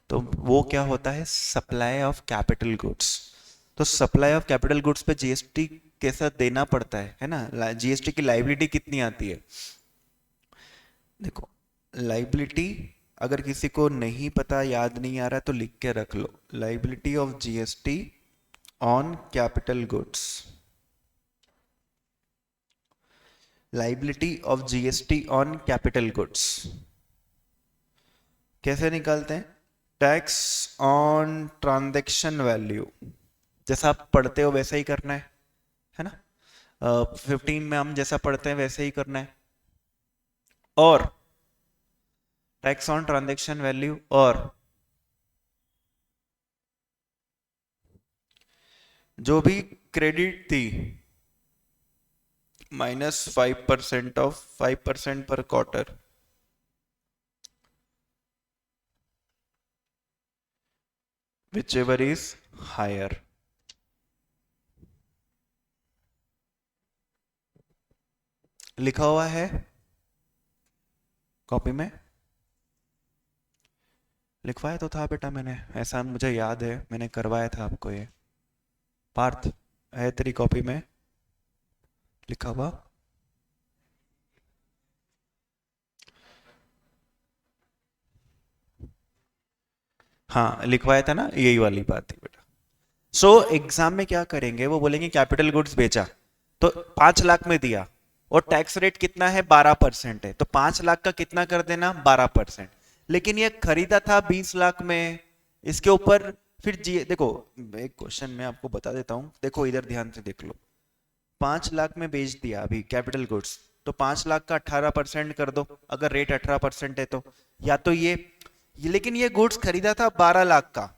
तो वो क्या होता है? Supply of capital goods. तो सप्लाई ऑफ कैपिटल गुड्स पे जीएसटी कैसा देना पड़ता है ना? जीएसटी की लाइबिलिटी कितनी आती है? देखो लाइबिलिटी, अगर किसी को नहीं पता, याद नहीं आ रहा तो लिख के रख लो, liability of GST on capital goods, liability of GST on capital goods कैसे निकालते हैं? टैक्स ऑन ट्रांजैक्शन वैल्यू, जैसा आप पढ़ते हो वैसा ही करना है ना? 15 में हम जैसा पढ़ते हैं वैसे ही करना है। और टैक्स ऑन ट्रांजैक्शन वैल्यू, और जो भी क्रेडिट थी -5% ऑफ 5% पर क्वार्टर, whichever is higher। लिखा हुआ है कॉपी में, लिखवाया तो था बेटा मैंने, ऐसा मुझे याद है, मैंने करवाया था आपको ये। पार्थ, है तेरी कॉपी में लिखा हुआ? हाँ लिखवाया था ना, यही वाली बात थी बेटा। सो एग्जाम में क्या करेंगे, वो बोलेंगे कैपिटल गुड्स बेचा तो 5 लाख में दिया और टैक्स रेट कितना है 12% है, तो 5 लाख का कितना कर देना 12%। लेकिन ये खरीदा था 20 लाख में, इसके ऊपर फिर जी देखो, एक क्वेश्चन मैं आपको बता देता हूं, देखो इधर ध्यान से देख लो। 5 लाख में बेच दिया अभी कैपिटल गुड्स, तो 5 लाख का 18% कर दो, अगर रेट 18% है तो, या तो ये लेकिन ये गुड्स खरीदा था 12 लाख का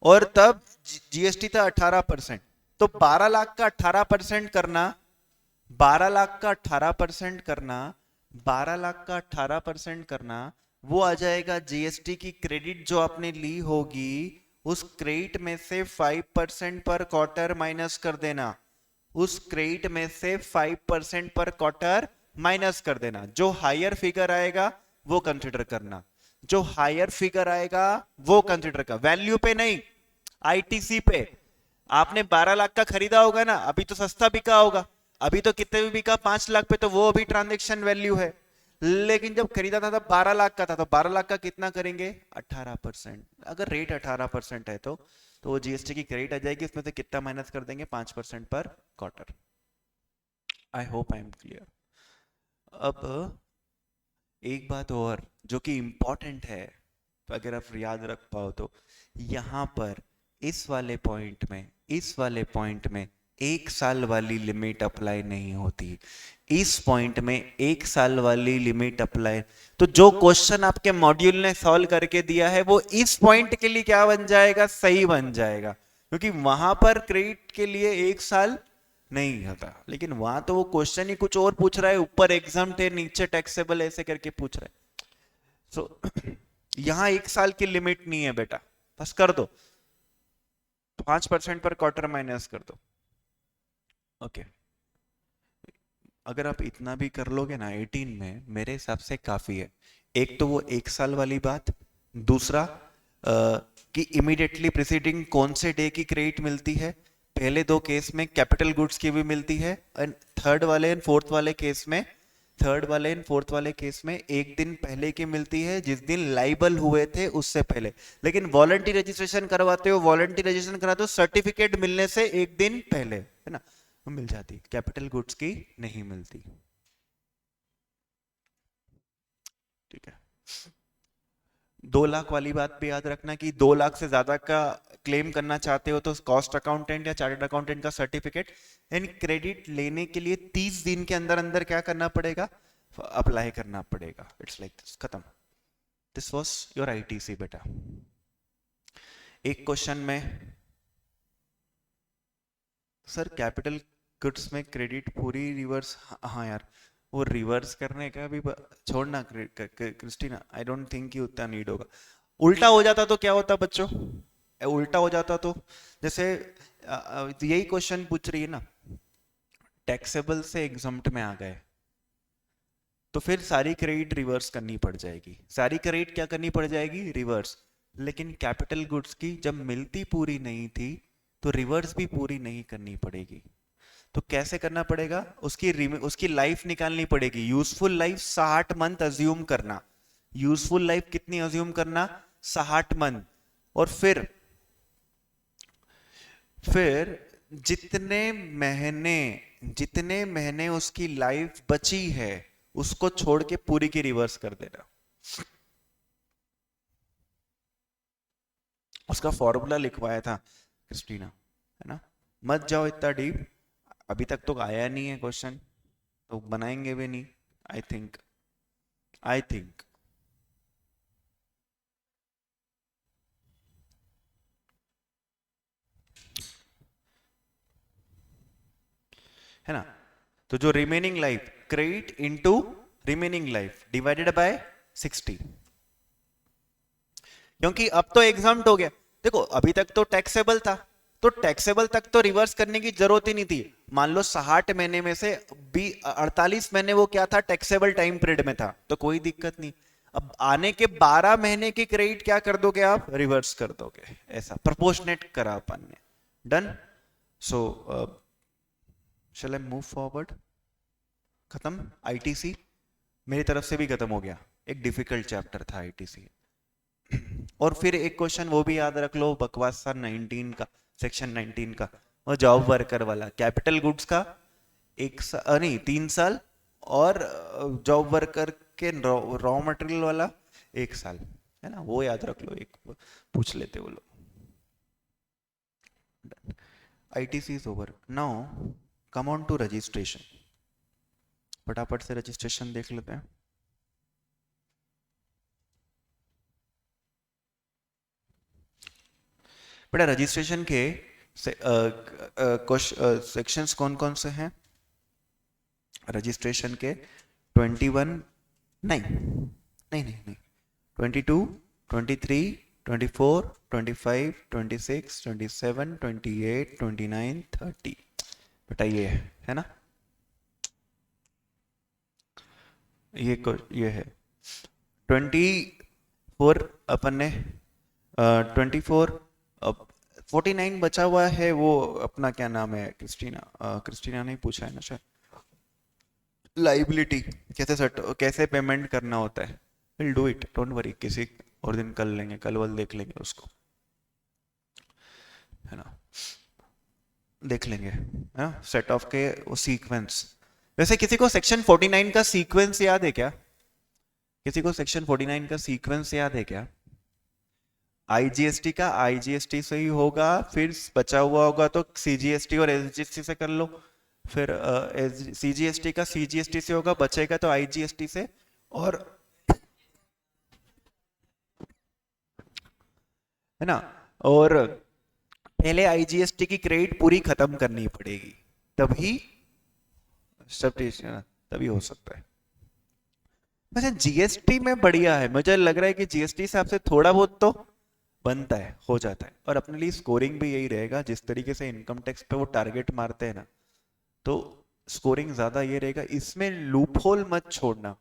और तब जीएसटी था 18%, तो 12 लाख का 18% करना, 12 लाख का 18% करना, 12 लाख का 18% करना, वो आ जाएगा जीएसटी की क्रेडिट जो आपने ली होगी, उस क्रेडिट में से 5% पर क्वार्टर माइनस कर देना, उस क्रेडिट में से 5% पर क्वार्टर माइनस कर देना। जो हायर फिगर आएगा वो कंसिडर करना, जो हायर फिगर आएगा वो कंसिडर कर, वैल्यू पे नहीं, आईटीसी पे। आपने 12 लाख का खरीदा होगा ना, अभी तो सस्ता बिका होगा, अभी तो कितने भी बिका 5 लाख पे, तो वो अभी ट्रांजेक्शन वैल्यू है। लेकिन जब खरीदा था तब 12 लाख का था, तो 12 लाख का कितना करेंगे 18%। अगर रेट 18% है तो वो जीएसटी की क्रेडिट आ जाएगी, उसमें से कितना माइनस कर देंगे 5% पर quarter. I hope I am clear. अब एक बात और जो कि इंपॉर्टेंट है, अगर आप याद रख पाओ तो, यहां पर इस वाले पॉइंट में, इस वाले पॉइंट में 1 साल वाली लिमिट अप्लाई नहीं होती, इस पॉइंट में 1 साल वाली लिमिट अप्लाई। तो जो क्वेश्चन आपके मॉड्यूल ने सॉल्व करके दिया है वो इस पॉइंट के लिए क्या बन जाएगा, सही बन जाएगा, क्योंकि वहां पर क्रेडिट के लिए 1 साल नहीं होता, लेकिन वहां तो वो क्वेश्चन ही कुछ और पूछ रहा है, ऊपर एग्जाम थे नीचे टैक्सेबल ऐसे करके पूछ रहा है। सो यहां 1 साल की लिमिट नहीं है बेटा, बस कर दो 5% पर क्वार्टर माइनस कर दो। ओके, अगर आप इतना भी कर लोगे ना 18 में, मेरे हिसाब से काफी है। एक तो वो 1 साल वाली बात, दूसरा कि इमीडिएटली प्रीसीडिंग कौन से डे की क्रेडिट मिलती है, पहले दो केस में कैपिटल गुड्स की भी मिलती है, एंड थर्ड वाले एंड फोर्थ वाले केस में, थर्ड वाले एंड फोर्थ वाले केस में एक दिन पहले की मिलती है, जिस दिन लाइबल हुए थे उससे पहले। लेकिन वॉलंटरी रजिस्ट्रेशन करवाते हो, वॉलंटरी रजिस्ट्रेशन कराते हो सर्टिफिकेट मिलने से एक दिन पहले, है ना, वो मिल जाती, कैपिटल गुड्स की नहीं मिलती। ठीक है, 2 लाख वाली बात भी याद रखना कि 2 लाख से ज्यादा का क्लेम करना चाहते हो तो कॉस्ट अकाउंटेंट या चार्टर्ड अकाउंटेंट का सर्टिफिकेट एंड क्रेडिट लेने के लिए 30 दिन के अंदर अंदर क्या करना पड़ेगा, अप्लाई करना पड़ेगा। इट्स लाइक दिस, खत्म। दिस वाज योर आईटीसी बेटा। एक क्वेश्चन में, सर कैपिटल गुड्स में क्रेडिट पूरी रिवर्स, हाँ यार वो रिवर्स करने का भी छोड़ना Christina, I don't think you उतना नीड होगा। उल्टा हो जाता तो क्या होता बच्चों, उल्टा हो जाता तो, जैसे यही क्वेश्चन पूछ रही है ना, टैक्सेबल से एग्जम्प्ट में आ गए तो फिर सारी क्रेडिट रिवर्स करनी पड़ जाएगी, सारी क्रेडिट क्या करनी पड़ जाएगी, रिवर्स। लेकिन कैपिटल गुड्स की जब मिलती पूरी नहीं थी तो रिवर्स भी पूरी नहीं करनी पड़ेगी, तो कैसे करना पड़ेगा, उसकी लाइफ निकालनी पड़ेगी, यूजफुल लाइफ 60 मंथ अज्यूम करना, यूजफुल लाइफ कितनी अज्यूम करना 60 मंथ, और फिर जितने महीने उसकी लाइफ बची है उसको छोड़ के पूरी की रिवर्स कर देना। उसका फॉर्मूला लिखवाया था क्रिस्टीना, है ना, मत जाओ इतना डीप, अभी तक तो आया नहीं है क्वेश्चन, तो बनाएंगे भी नहीं। आई थिंक है ना, तो जो remaining life, credit into remaining life divided by 60, क्योंकि अब तो एग्जाम्प्ट हो गया। देखो अभी तक तो टैक्सेबल था, तो टैक्सेबल तक तो रिवर्स करने की जरूरत ही नहीं थी। मान लो 60 महीने में से 48 महीने वो क्या था, टैक्सेबल टाइम पीरियड में था, तो कोई दिक्कत नहीं। अब आने के 12 महीने की क्रेडिट क्या कर दोगे आप, रिवर्स कर दोगे, ऐसा प्रोपोर्शनेट करा अपन ने। Done. So shall I move forward. खत्म आईटीसी, मेरी तरफ से भी खत्म हो गया, एक डिफिकल्ट चैप्टर था आईटीसी। और फिर एक क्वेश्चन वो भी याद रख लो, बकवास सा 19 का, सेक्शन 19 का, वो जॉब वर्कर वाला, कैपिटल गुड्स का एक साल नहीं 3 साल, और जॉब वर्कर के रॉ मटेरियल वाला 1 साल, है ना, वो याद रख लो, एक पूछ लेते वो लोग। ITC is over. Now come on to registration. फटाफट से रजिस्ट्रेशन देख लेते हैं। बेटा रजिस्ट्रेशन के सेक्शंस कौन कौन से हैं? रजिस्ट्रेशन के 21 नहीं नहीं नहीं नहीं 22, 23, 24, 25, 26, 27, 28, 29, 30, बेटा ये है ना, ये है 24 अपन ने 24, 49 बचा हुआ है, वो अपना क्या नाम है, क्रिस्टीना ने पूछा है ना शायद, लाइबिलिटी कैसे पेमेंट करना होता है। Will do it, don't worry, किसी और दिन कर लेंगे, कल वल देख लेंगे उसको, है ना, देख लेंगे, है ना, सेट ऑफ के वो सीक्वेंस। वैसे किसी को सेक्शन 49 का सीक्वेंस याद है क्या? किसी को सेक्शन 49 का सीक्वेंस याद है क्या? IGST का IGST से ही होगा, फिर बचा हुआ होगा तो CGST और SGST से कर लो, फिर CGST का CGST से होगा, बचेगा तो IGST से, और है ना, और पहले IGST की क्रेडिट पूरी खत्म करनी पड़ेगी, तभी तभी हो सकता है। वैसे GST में बढ़िया है, मुझे लग रहा है कि GST से आपसे थोड़ा बहुत तो बनता है, हो जाता है, और अपने लिए स्कोरिंग भी यही रहेगा, जिस तरीके से इनकम टैक्स पे वो टारगेट मारते हैं ना, तो स्कोरिंग ज्यादा ये रहेगा। इसमें लूप होल मत छोड़ना,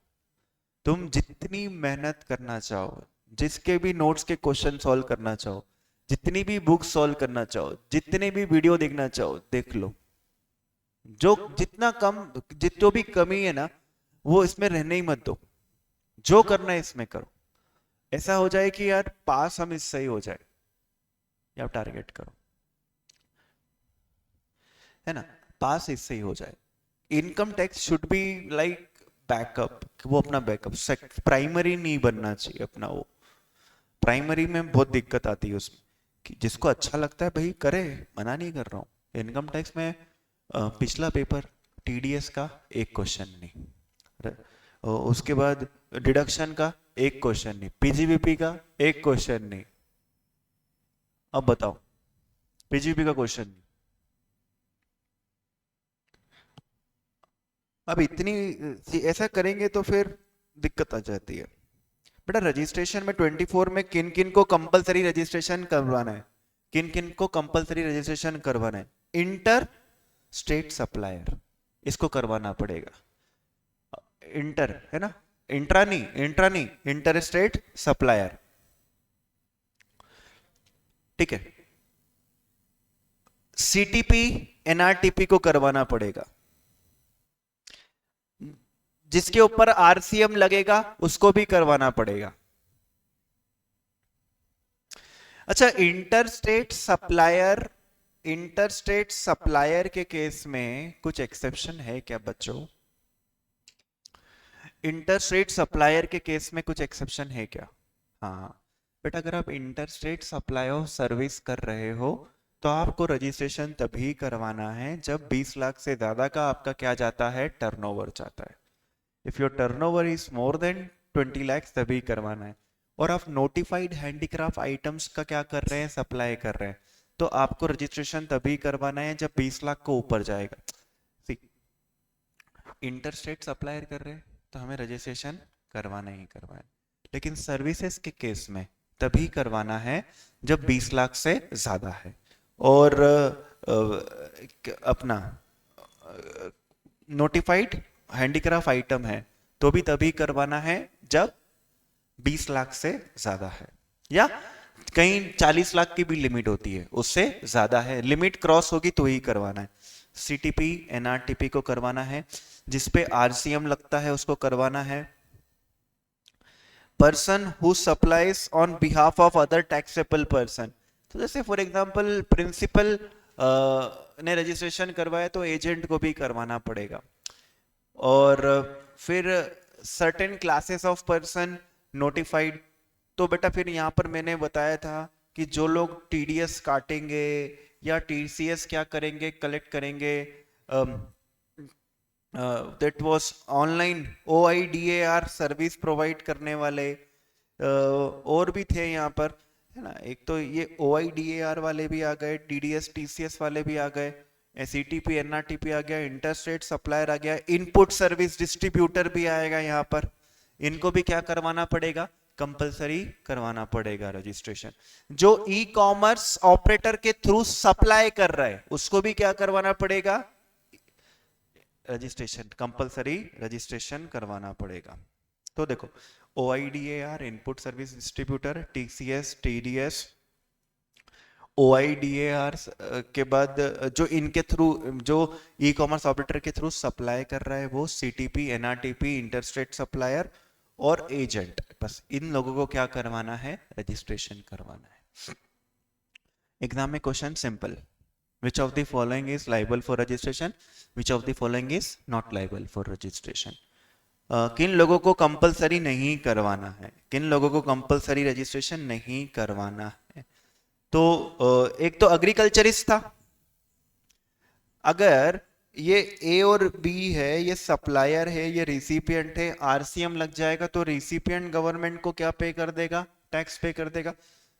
तुम जितनी मेहनत करना चाहो, जिसके भी नोट्स के क्वेश्चन सॉल्व करना चाहो, जितनी भी बुक सॉल्व करना चाहो, जितने भी वीडियो देखना चाहो देख लो, जो जितना कम जो भी कमी है ना वो इसमें रहने ही मत दो, जो करना है इसमें करो, ऐसा हो जाए कि यार पास हम इससे ही हो जाए, या टारगेट करो, है ना, पास इससे ही हो जाए। Income tax should be like backup, वो अपना बैकअप, प्राइमरी नहीं बनना चाहिए अपना, वो प्राइमरी में बहुत दिक्कत आती है उसमें, कि जिसको अच्छा लगता है भाई करे, मना नहीं कर रहा हूँ। इनकम टैक्स में पिछला पेपर TDS का एक क्वेश्चन नहीं, उसके बाद डिडक्शन का एक क्वेश्चन नहीं, PGBP का एक क्वेश्चन नहीं, अब बताओ PGBP का क्वेश्चन नहीं, अब इतनी ऐसा करेंगे तो फिर दिक्कत आ जाती है। बेटा रजिस्ट्रेशन में 24 में किन किन को कंपलसरी रजिस्ट्रेशन करवाना है, किन किन को कंपलसरी रजिस्ट्रेशन करवाना है? इंटर स्टेट सप्लायर, इसको करवाना पड़ेगा, इंटर है ना, इंट्रा नहीं इंटर स्टेट सप्लायर, ठीक है। CTP NRTP को करवाना पड़ेगा, जिसके ऊपर RCM लगेगा उसको भी करवाना पड़ेगा। अच्छा, इंटरस्टेट सप्लायर के केस में कुछ एक्सेप्शन है क्या बच्चों? इंटरस्टेट सप्लायर के केस में कुछ एक्सेप्शन है क्या? हाँ बेटा, अगर आप इंटरस्टेट सप्लाई ऑफ सर्विस कर रहे हो तो आपको रजिस्ट्रेशन तभी करवाना है जब 20 लाख से ज्यादा का आपका क्या जाता है, टर्नओवर जाता है। If your turnover is more than 20 lakh तभी करवाना है। और आप नोटिफाइड हैंडीक्राफ्ट आइटम्स का क्या कर रहे हैं, सप्लाई कर रहे हैं, तो आपको रजिस्ट्रेशन तभी करवाना है जब 20 लाख को ऊपर जाएगा। इंटरस्टेट सप्लायर कर रहे हैं तो हमें रजिस्ट्रेशन करवाना ही करवाना है, लेकिन सर्विसेज के केस में तभी करवाना है जब 20 लाख से ज्यादा है। और अपना नोटिफाइड हैंडीक्राफ्ट आइटम है तो भी तभी करवाना है जब 20 लाख से ज्यादा है, या कहीं 40 लाख की भी लिमिट होती है, उससे ज्यादा है, लिमिट क्रॉस होगी तो ही करवाना है। CTP NRTP को करवाना है, जिसपे RCM लगता है उसको करवाना है, person who supplies on behalf of other taxable person. तो जैसे फॉर एग्जांपल प्रिंसिपल ने रजिस्ट्रेशन करवाया तो एजेंट को भी करवाना पड़ेगा। और फिर certain classes of person notified. तो बेटा फिर यहाँ पर मैंने बताया था कि जो लोग टीडीएस काटेंगे या टीसीएस क्या करेंगे, कलेक्ट करेंगे, that was online OIDAR service provide करने वाले, और भी थे यहाँ पर, है ना। एक तो ये OIDAR वाले भी आ गए, TDS TCS वाले भी आ गए, CTP NRTP आ गया, इंटरस्टेट सप्लायर आ गया, इनपुट सर्विस डिस्ट्रीब्यूटर भी आएगा यहाँ पर। इनको भी क्या करवाना पड़ेगा, कंपलसरी करवाना पड़ेगा रजिस्ट्रेशन। जो ई कॉमर्स ऑपरेटर के थ्रू सप्लाई कर रहा है उसको भी क्या करवाना पड़ेगा, रजिस्ट्रेशन, कंपलसरी रजिस्ट्रेशन करवाना पड़ेगा। तो देखो OIDAR input service distributor, TCS TDS, OIDAR के बाद जो इनके थ्रू, जो ई कॉमर्स ऑपरेटर के थ्रू सप्लाई कर रहा है वो CTP NRTP इंटरस्टेट सप्लायर और एजेंट। बस इन लोगों को क्या करवाना है, रजिस्ट्रेशन करवाना है। एग्जाम में question simple, which of the following is liable for registration, which of the following is not liable for registration। किन लोगों को कंपलसरी नहीं करवाना है, किन लोगों को कंपलसरी रजिस्ट्रेशन नहीं करवाना है। तो एक तो एग्रीकल्चरिस्ट था, अगर ये A और B है, ये सप्लायर है, ये रिसिपिएंट है, RCM लग जाएगा तो रिसिपिएंट गवर्नमेंट को क्या पे कर देगा, टैक्स पे कर देगा।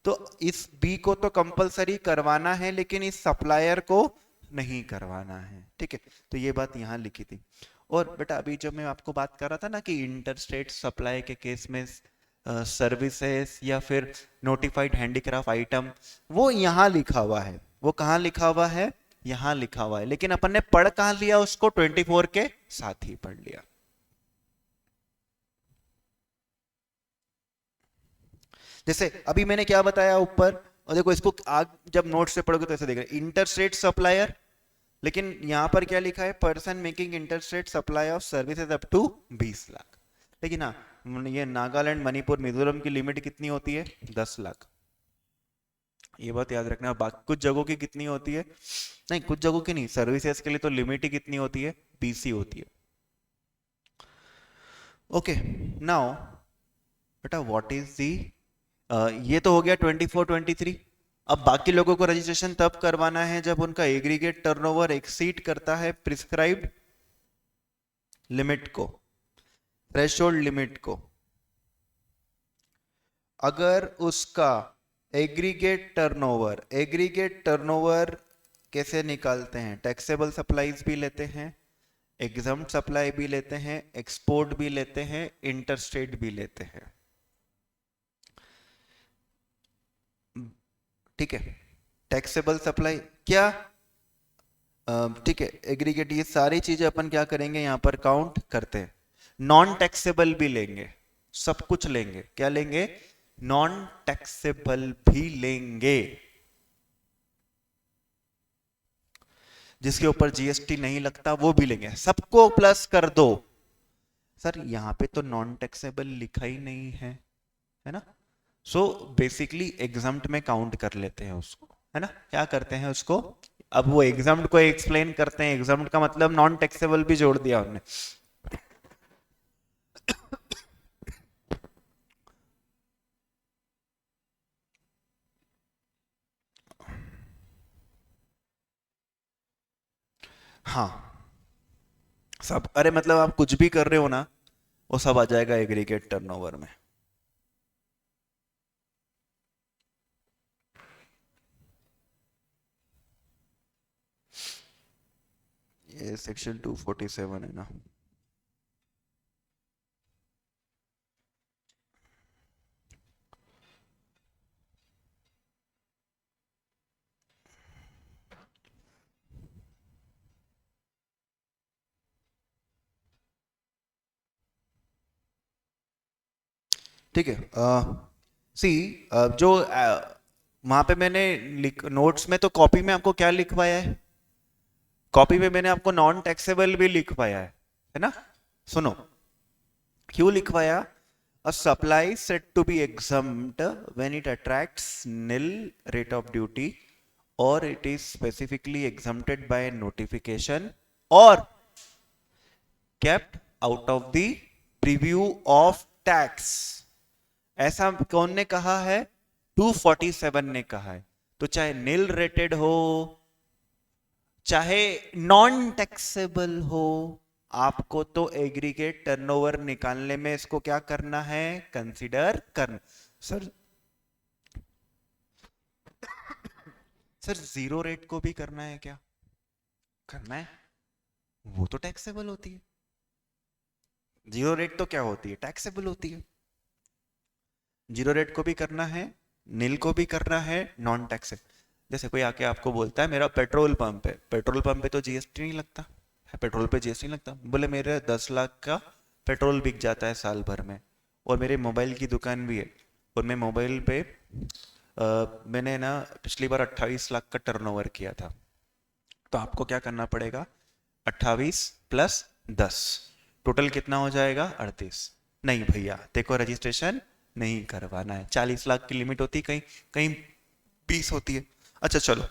तो इस B को तो कंपलसरी करवाना है लेकिन इस सप्लायर को नहीं करवाना है, ठीक है। तो ये बात यहाँ लिखी थी। और बेटा अभी जब मैं आपको बात कर रहा था ना कि इंटरस्टेट सप्लाई के केस में सर्विसेज या फिर नोटिफाइड हैंडीक्राफ्ट आइटम, वो यहाँ लिखा हुआ है। वो कहाँ लिखा हुआ है, यहाँ लिखा हुआ है, लेकिन अपन ने पढ़ कहाँ लिया उसको, 24 के साथ ही पढ़ लिया। जैसे अभी मैंने क्या बताया ऊपर, और देखो इसको आज जब नोट से पढ़ोगे तो ऐसे देख रहे, इंटरस्टेट सप्लायर, लेकिन यहां पर क्या लिखा है, person making interstate supply of services up to 20 lakh. लेकिन हाँ, ये नागालैंड मणिपुर मिजोरम की लिमिट कितनी होती है, 10 लाख। ये बात याद रखना। बाकी कुछ जगहों की कितनी होती है, नहीं कुछ जगहों की नहीं, सर्विसेज के लिए तो लिमिट ही कितनी होती है, 20 होती है। ओके नाउ बेटा व्हाट इज दी, ये तो हो गया 24 23। अब बाकी लोगों को रजिस्ट्रेशन तब करवाना है जब उनका एग्रीगेट टर्नओवर एक्सीड करता है प्रिस्क्राइब्ड लिमिट को, थ्रेशोल्ड लिमिट को। अगर उसका एग्रीगेट टर्नओवर कैसे निकालते हैं, टैक्सेबल सप्लाईज भी लेते हैं, एग्जम्प्ट सप्लाई भी लेते हैं, एक्सपोर्ट भी लेते हैं, इंटरस्टेट भी लेते हैं, ठीक है। टैक्सेबल सप्लाई क्या, ठीक है, एग्रीगेट, ये सारी चीजें अपन क्या करेंगे यहां पर काउंट करते हैं। नॉन टैक्सेबल भी लेंगे, सब कुछ लेंगे, क्या लेंगे, नॉन टैक्सेबल भी लेंगे, जिसके ऊपर GST नहीं लगता वो भी लेंगे, सबको प्लस कर दो। सर यहां पे तो नॉन टैक्सेबल लिखा ही नहीं है ना। सो बेसिकली एग्जम्प्ट में काउंट कर लेते हैं उसको, है ना। क्या करते हैं उसको, अब वो एग्जम्प्ट को एक्सप्लेन करते हैं। एग्जम्प्ट का मतलब नॉन टैक्सेबल भी जोड़ दिया उन्होंने। हाँ सब, अरे मतलब आप कुछ भी कर रहे हो ना, वो सब आ जाएगा एग्रीगेट टर्नओवर में। ये सेक्शन 247 है ना। ठीक है, सी जो वहां पे मैंने नोट्स में तो कॉपी में आपको क्या लिखवाया है, कॉपी में मैंने आपको नॉन टैक्सेबल भी लिखवाया है ना। सुनो क्यों लिखवाया, A supply is said to be exempt when it attracts nil rate of duty or it is specifically exempted by notification or kept out of the preview of tax. ऐसा कौन ने कहा है? 247 ने कहा है। तो चाहे नील रेटेड हो चाहे नॉन टैक्सेबल हो, आपको तो एग्रीगेट टर्नओवर निकालने में इसको क्या करना है? कंसीडर करना। सर सर जीरो रेट को भी करना है क्या? करना है, वो तो टैक्सेबल होती है। जीरो रेट तो क्या होती है? टैक्सेबल होती है। जीरो रेट को भी करना है, नील को भी करना है, नॉन टैक्सेबल। जैसे कोई आके आपको बोलता है मेरा पेट्रोल पंप है, पेट्रोल पंप पे तो जीएसटी नहीं लगता है, पेट्रोल पे जीएसटी नहीं लगता। बोले मेरे 10 लाख का पेट्रोल बिक जाता है साल भर में, और मेरे मोबाइल की दुकान भी है, और मैं मोबाइल पे मैंने ना पिछली बार 28 लाख का टर्नओवर किया था। तो आपको क्या करना पड़ेगा? 28 प्लस 10, टोटल कितना हो जाएगा? 38। नहीं भैया, देखो रजिस्ट्रेशन नहीं करवाना है। 40 लाख की लिमिट होती है, कहीं कहीं 20 होती है। अच्छा चलो,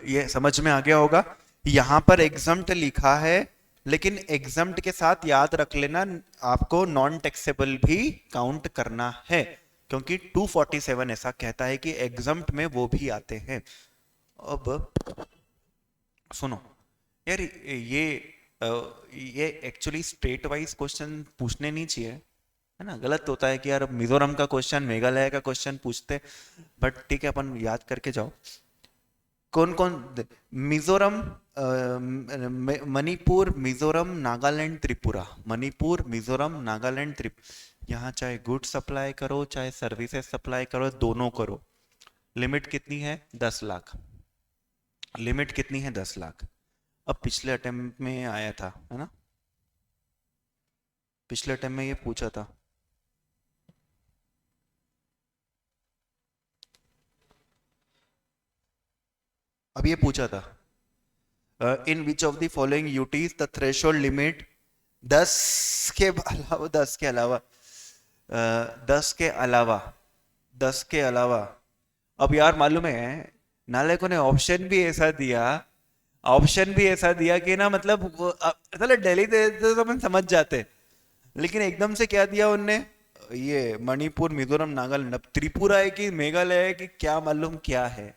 ये समझ में आ गया होगा। यहां पर एग्जम्प्ट लिखा है, लेकिन एग्जम्प्ट के साथ याद रख लेना आपको नॉन टैक्सेबल भी काउंट करना है, क्योंकि 247 ऐसा कहता है कि एग्जम्प्ट में वो भी आते हैं। अब सुनो यार, ये एक्चुअली स्टेट वाइज क्वेश्चन पूछने नहीं चाहिए, है ना? गलत होता है कि यार मिजोरम का क्वेश्चन, मेघालय का क्वेश्चन पूछते, बट ठीक है, अपन याद करके जाओ। कौन कौन? मिजोरम, मणिपुर, मिजोरम, नागालैंड, त्रिपुरा। मणिपुर, मिजोरम, नागालैंड, त्रिपुरा। यहाँ चाहे गुड्स सप्लाई करो चाहे सर्विसेज सप्लाई करो, दोनों करो। लिमिट कितनी है? 10 लाख। लिमिट कितनी है? 10 लाख। अब पिछले अटेम्प्ट में आया था, है ना? पिछले अटेम्प्ट में ये पूछा था। अब ये पूछा था, in which of the following UTs the threshold limit 10 के अलावा 10 के अलावा 10 के अलावा 10 के अलावा। अब यार मालूम है, नालायकों ने ऑप्शन भी ऐसा दिया, ऑप्शन भी ऐसा दिया कि ना मतलब दिल्ली दे तो अपन समझ जाते, लेकिन एकदम से क्या दिया उनने? ये मणिपुर, मिजोरम, नागालैंड। अब त्रिपुरा है कि मेघालय है कि क्या मालूम क्या है।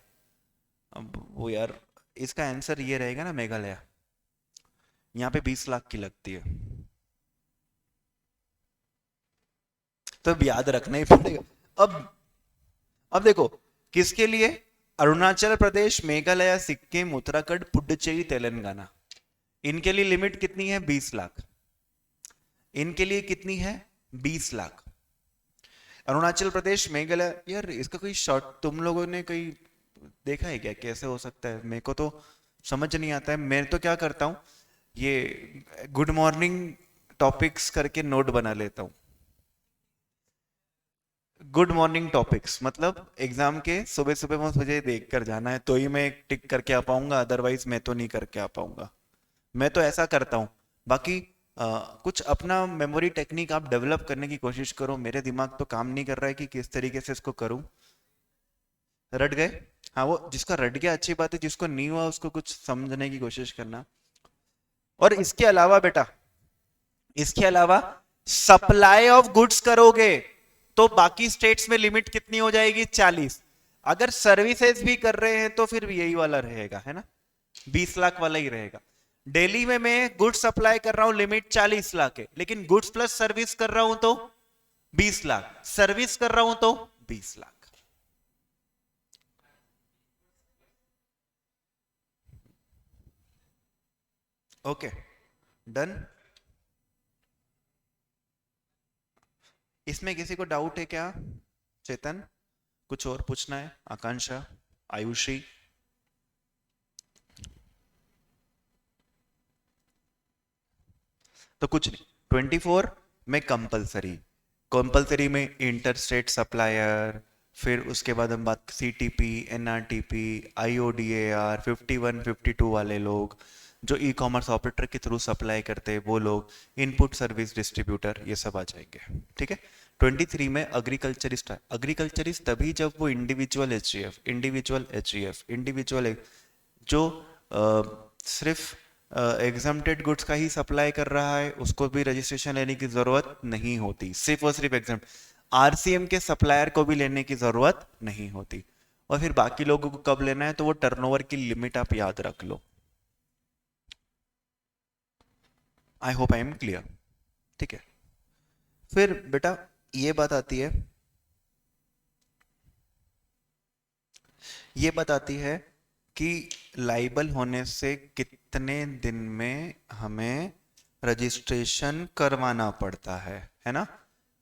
अब वो यार, इसका आंसर ये रहेगा ना, मेघालय। यहाँ पे 20 लाख की लगती है, तो याद रखना ही पड़ेगा। अब देखो किसके लिए? अरुणाचल प्रदेश, मेघालय, सिक्किम, उत्तराखंड, पुडुचेरी, तेलंगाना। इनके लिए लिमिट कितनी है? 20 लाख। इनके लिए कितनी है? 20 लाख। अरुणाचल प्रदेश, मेघालय। यार इसका कोई शॉर्ट तुम लोगों ने कोई देखा है क्या? कैसे हो सकता है? मेरे को तो समझ नहीं आता है। मैं तो क्या करता हूँ, ये गुड मॉर्निंग टॉपिक्स करके नोट बना लेता हूँ। गुड मॉर्निंग टॉपिक्स मतलब एग्जाम के सुबह सुबह मुझे देख कर जाना है तो ही मैं टिक करके आ पाऊंगा, अदरवाइज मैं तो नहीं करके आ पाऊंगा। मैं तो ऐसा करता हूँ। बाकी कुछ अपना मेमोरी टेक्निक आप डेवलप करने की कोशिश करो। मेरे दिमाग तो काम नहीं कर रहा है कि किस तरीके से इसको करूं। रट गए? हाँ, वो जिसका रट गया अच्छी बात है, जिसको नहीं हुआ उसको कुछ समझने की कोशिश करना। और इसके अलावा बेटा, इसके अलावा सप्लाई ऑफ गुड्स करोगे तो बाकी स्टेट्स में लिमिट कितनी हो जाएगी? 40। अगर सर्विसेज भी कर रहे हैं तो फिर यही वाला रहेगा, है ना? 20 लाख वाला ही रहेगा। दिल्ली में मैं गुड्स सप्लाई कर रहा हूं, लिमिट 40 लाख है, लेकिन गुड्स प्लस सर्विस कर रहा हूं तो 20 लाख, सर्विस कर रहा हूं तो 20 लाख। Okay, done. इसमें किसी को डाउट है क्या? चेतन, कुछ और पूछना है? आकांक्षा, आयुषी? तो कुछ नहीं। 24 में कंपलसरी, कंपलसरी में इंटर स्टेट सप्लायर, फिर उसके बाद हम बात CTP, NRTP, IODAR, 51, 52 वाले लोग, जो ई कॉमर्स ऑपरेटर के थ्रू सप्लाई करते हैं वो लोग, इनपुट सर्विस डिस्ट्रीब्यूटर, ये सब आ जाएंगे। ठीक है। 23 में एग्रीकल्चरिस्ट। एग्रीकल्चरिस्ट तभी जब वो इंडिविजुअल एचजीएफ जो सिर्फ एग्जम्प्टेड गुड्स का ही सप्लाई कर रहा है, उसको भी रजिस्ट्रेशन लेने की जरूरत नहीं होती। सिर्फ और सिर्फ एग्जाम आरसीएम के सप्लायर को भी लेने की जरूरत नहीं होती। और फिर बाकी लोगों को कब लेना है, तो वो टर्नओवर की लिमिट आप याद रख लो। I hope I am clear. ठीक है। फिर बेटा ये बात आती है, ये बताती है कि लाइबल होने से कितने दिन में हमें रजिस्ट्रेशन करवाना पड़ता है ना।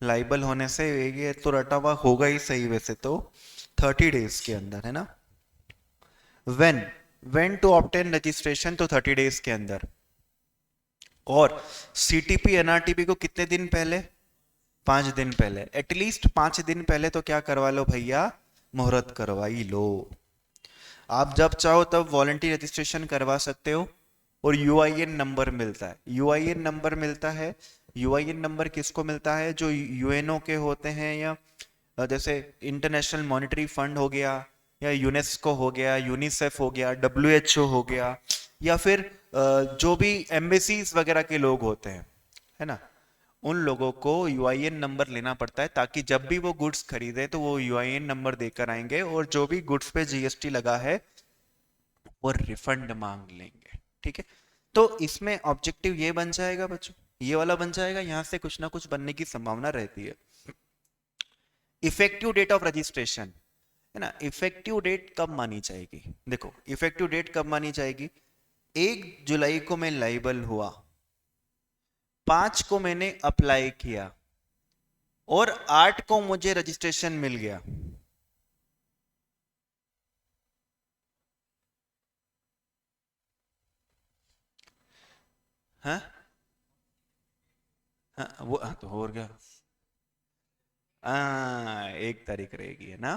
लाइबल होने से ये तो रटा हुआ होगा ही सही, वैसे तो 30 डेज के अंदर, है ना। व्हेन टू ऑब्टेन रजिस्ट्रेशन, तो 30 डेज के अंदर। और सीटीपी एनआरटीपी को कितने दिन पहले, 5 दिन पहले। एटलीस्ट 5 दिन पहले तो क्या करवा लो भैया, मुहूर्त करवाई लो। आप जब चाहो तब वॉलंटरी रजिस्ट्रेशन करवा सकते हो। और यूआईएन नंबर मिलता है, यूआईएन नंबर मिलता है। यूआईएन नंबर किसको मिलता है, जो यूएनओ के होते हैं, या जैसे इंटरनेशनल मॉनेटरी फंड हो गया, या यूनेस्को हो गया, यूनिसेफ हो गया, डब्ल्यूएचओ हो गया, या फिर जो भी एम्बेसीज वगैरह के लोग होते हैं, है ना, उन लोगों को यूआईएन नंबर लेना पड़ता है, ताकि जब भी वो गुड्स खरीदे तो वो यूआईएन नंबर देकर आएंगे, और जो भी गुड्स पे जीएसटी लगा है वो रिफंड मांग लेंगे। ठीक है। तो इसमें ऑब्जेक्टिव ये बन जाएगा बच्चों, ये वाला बन जाएगा, यहां से कुछ ना कुछ बनने की संभावना रहती है। इफेक्टिव डेट ऑफ रजिस्ट्रेशन, है ना। इफेक्टिव डेट कब मानी जाएगी, देखो इफेक्टिव डेट कब मानी जाएगी। 1 जुलाई को मैं लाइबल हुआ, 5 को मैंने अप्लाई किया, और 8 को मुझे रजिस्ट्रेशन मिल गया। हाँ हाँ, वो तो हो गया। 1 तारीख रहेगी, है ना।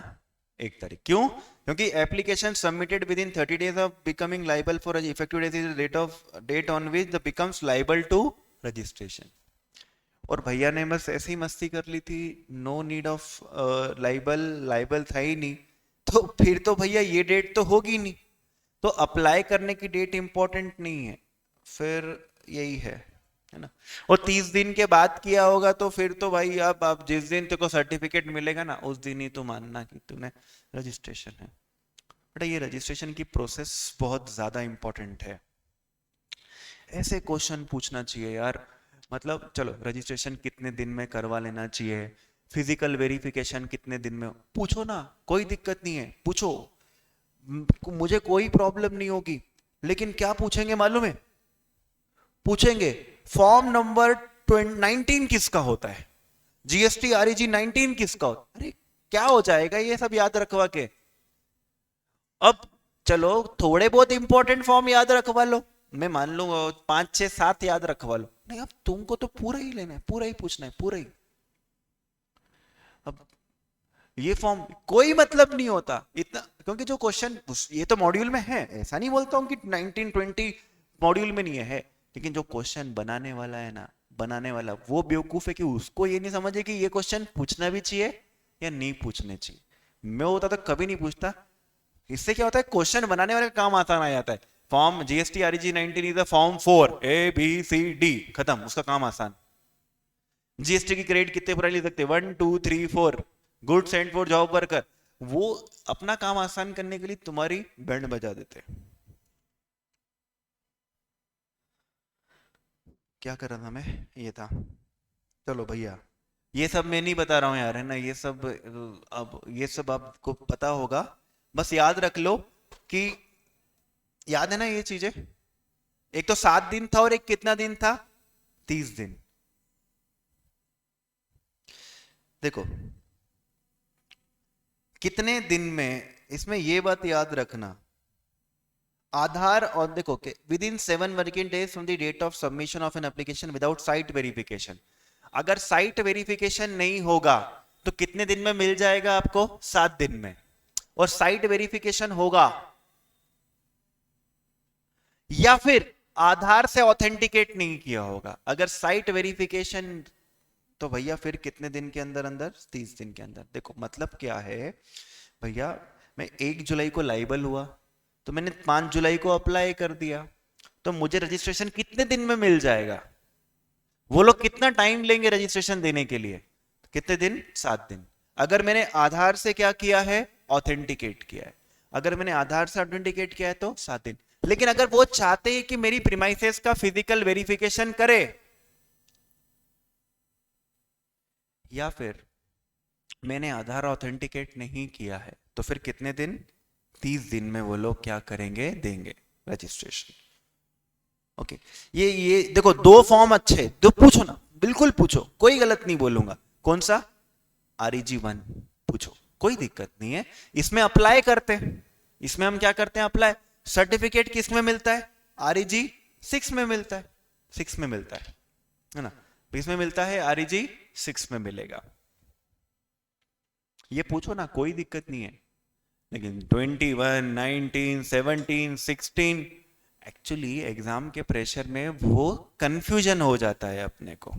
1 तारीख क्यों, क्योंकि application submitted within 30 days of becoming liable for effective date is date on which the becomes liable to registration. और भैया ने बस ऐसे ही मस्ती कर ली थी, no need of liable, liable था ही नहीं, तो फिर तो भैया ये डेट तो होगी नहीं, तो अप्लाई करने की डेट इंपॉर्टेंट नहीं है, फिर यही है ना। और 30 दिन के बाद किया होगा तो फिर तो भाई अब जिस दिन तेरे को सर्टिफिकेट मिलेगा ना, उस दिन ही तो मानना कि तूने रजिस्ट्रेशन है। बेटा ये रजिस्ट्रेशन की प्रोसेस बहुत ज्यादा इंपॉर्टेंट है। ऐसे क्वेश्चन पूछना चाहिए यार, मतलब चलो रजिस्ट्रेशन कितने दिन में करवा लेना चाहिए, फिजिकल वेरिफिकेशन कितने दिन में, पूछो ना, कोई दिक्कत नहीं है, पूछो, मुझे कोई प्रॉब्लम नहीं होगी। लेकिन क्या पूछेंगे मालूम है, पूछेंगे फॉर्म नंबर 19 किसका होता है, जीएसटी आरईजी 19 किसका होता है। अरे क्या हो जाएगा ये सब याद रखवा के। अब चलो थोड़े बहुत इंपॉर्टेंट फॉर्म याद रखवा लो, मैं मान लू 5 6 7 याद रखवा लो, नहीं अब तुमको तो पूरा ही लेना है, पूरा ही पूछना है, पूरा ही। अब ये फॉर्म कोई मतलब नहीं होता इतना, क्योंकि जो क्वेश्चन ये तो मॉड्यूल में है, ऐसा नहीं बोलता हूं कि 1920 मॉड्यूल में नहीं है, लेकिन जो क्वेश्चन बनाने वाला है ना, बनाने वाला वो बेवकूफ है कि उसको ये नहीं समझे कि ये क्वेश्चन पूछना भी चाहिए या नहीं पूछने चाहिए। मैं होता तो कभी नहीं पूछता। इससे क्या होता है, क्वेश्चन बनाने वाले का काम आसान आ जाता है। Form GST REG 19 is the form 4 ABCD, खत्म, उसका काम आसान। जीएसटी की क्रेडिट कितने पूरा ले सकते, 1 2 3 4, goods and for job worker, वो अपना काम आसान करने के लिए तुम्हारी बैंड बजा देते। क्या कर रहा था मैं, ये था। चलो भैया ये सब मैं नहीं बता रहा हूँ यार, है ना, ये सब अब ये सब आपको पता होगा, बस याद रख लो कि, याद है ना ये चीजें। एक तो 7 दिन था, और एक कितना दिन था, 30 दिन। देखो कितने दिन में, इसमें ये बात याद रखना, आधार और देखो कि within 7 working days from the date of submission of an application without site verification. अगर साइट वेरिफिकेशन नहीं होगा तो कितने दिन में मिल जाएगा आपको, 7 दिन में। और साइट वेरिफिकेशन होगा, या फिर आधार से ऑथेंटिकेट नहीं किया होगा, अगर साइट वेरिफिकेशन, तो भैया फिर कितने दिन के अंदर अंदर? 30 दिन के अंदर। देखो मतलब क्या है भैया, मैं 1 जुलाई को लाइबल हुआ, तो मैंने 5 जुलाई को अप्लाई कर दिया, तो मुझे रजिस्ट्रेशन कितने दिन में मिल जाएगा? वो लोग कितना टाइम लेंगे रजिस्ट्रेशन देने के लिए? कितने दिन? 7 दिन। अगर मैंने आधार से क्या किया है? ऑथेंटिकेट किया है। अगर मैंने आधार से ऑथेंटिकेट किया है तो 7 दिन। लेकिन अगर वो चाहते हैं कि मेरी प्रीमाइसेस का फिजिकल वेरिफिकेशन करे, या फिर मैंने आधार ऑथेंटिकेट नहीं किया है, तो फिर कितने दिन? 30 दिन में वो लोग क्या करेंगे? देंगे रजिस्ट्रेशन। ओके। ये देखो, दो फॉर्म अच्छे, दो पूछो ना, बिल्कुल पूछो, कोई गलत नहीं बोलूंगा। कौन सा? REG 1 पूछो, कोई दिक्कत नहीं है। इसमें अप्लाई करते हैं, इसमें हम क्या करते हैं? अप्लाई। सर्टिफिकेट किस में मिलता है? REG 6 में मिलता है, 6 में मिलता है ना? इसमें मिलता है, REG 6 में मिलेगा। ये पूछो ना, कोई दिक्कत नहीं है। लेकिन 21, 19, 17, 16, एक्चुअली एग्जाम के प्रेशर में वो कंफ्यूजन हो जाता है अपने को।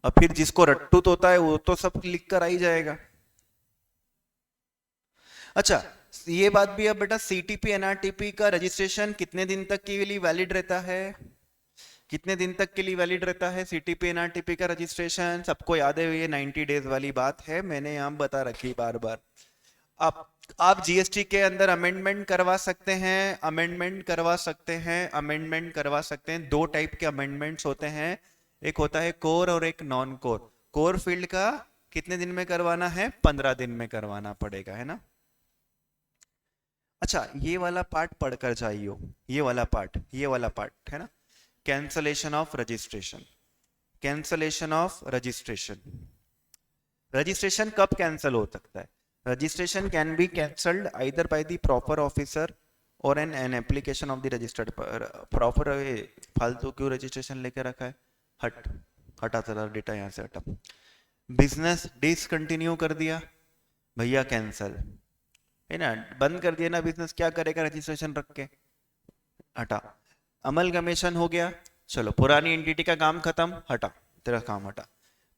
अब फिर जिसको रट्टू होता है वो तो सब लिख कर आ ही जाएगा। अच्छा, ये बात भी अब बेटा, CTP NRTP का रजिस्ट्रेशन कितने दिन तक के लिए वैलिड रहता है? कितने दिन तक के लिए वैलिड रहता है CTP NRTP का रजिस्ट्रेशन? सबको याद है, ये 90 डेज वाली बात है, मैंने यहां बता रखी बार बार। आप आप GST के अंदर अमेंडमेंट करवा सकते हैं, अमेंडमेंट करवा सकते हैं, अमेंडमेंट करवा सकते हैं। दो टाइप के अमेंडमेंट्स होते हैं, एक होता है कोर और एक नॉन कोर। कोर फील्ड का कितने दिन में करवाना है? 15 दिन में करवाना पड़ेगा, है ना? अच्छा, ये वाला पार्ट पढ़कर जाइयो, ये वाला पार्ट है ना, cancellation of registration. Cancellation of registration. Registration कब कैंसिल हो सकता है? Registration can be cancelled either by the proper officer और an application of the registered proper. फालतू क्यों रजिस्ट्रेशन लेके रखा है? हट, हटा तेरा डेटा यहाँ से हटा। बिजनेस डिसकंटिन्यू कर दिया भैया, कैंसल, है ना? बंद कर दिया ना बिजनेस, क्या करेगा रजिस्ट्रेशन रख के? हटा। अमलगमेशन हो गया, चलो पुरानी एंटिटी का काम खत्म, हटा, तेरा काम हटा।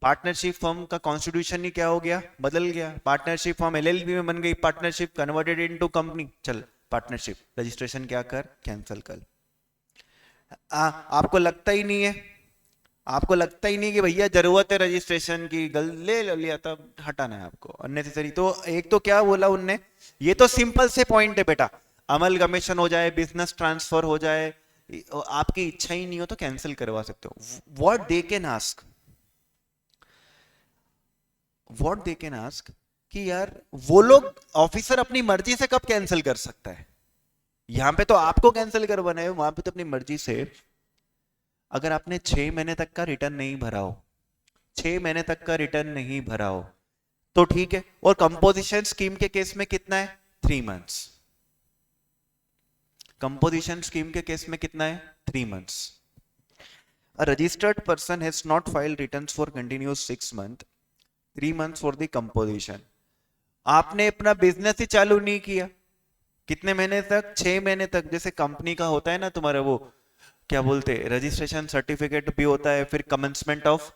पार्टनरशिप फर्म का कॉन्स्टिट्यूशन ही क्या हो गया? बदल गया। पार्टनरशिप फर्म LLP में बन गई, पार्टनरशिप कन्वर्टेड इनटू कंपनी, चल पार्टनरशिप रजिस्ट्रेशन क्या कर? कैंसिल कर। आपको लगता ही नहीं है, आपको लगता ही नहीं कि भैया जरूरत है रजिस्ट्रेशन की, गल ले लिया, तब हटाना है आपको अननेसेसरी। तो एक तो क्या बोला उनने, ये तो सिंपल से पॉइंट है बेटा, अमलगमेशन हो जाए, बिजनेस ट्रांसफर हो जाए, आपकी इच्छा ही नहीं हो तो कैंसिल करवा सकते हो। What they can ask, what they can ask कि यार वो लोग, ऑफिसर अपनी मर्जी से कब कैंसिल कर सकता है? यहां पे तो आपको कैंसिल करवाना है, वहां पे तो अपनी मर्जी से। अगर आपने 6 महीने तक का रिटर्न नहीं भरा हो, 6 महीने तक का रिटर्न नहीं भरा हो, तो ठीक है। और कंपोजिशन स्कीम के केस में कितना है? 3 मंथ्स। कंपोजिशन स्कीम के केस में कितना है? 3 months. A registered person has not filed returns for continuous 6 months, 3 months for the composition. आपने अपना बिजनेस ही चालू नहीं किया, कितने महीने तक? 6 महीने तक। जैसे कंपनी का होता है ना तुम्हारा, वो क्या बोलते हैं, रजिस्ट्रेशन सर्टिफिकेट भी होता है, फिर कमेंसमेंट ऑफ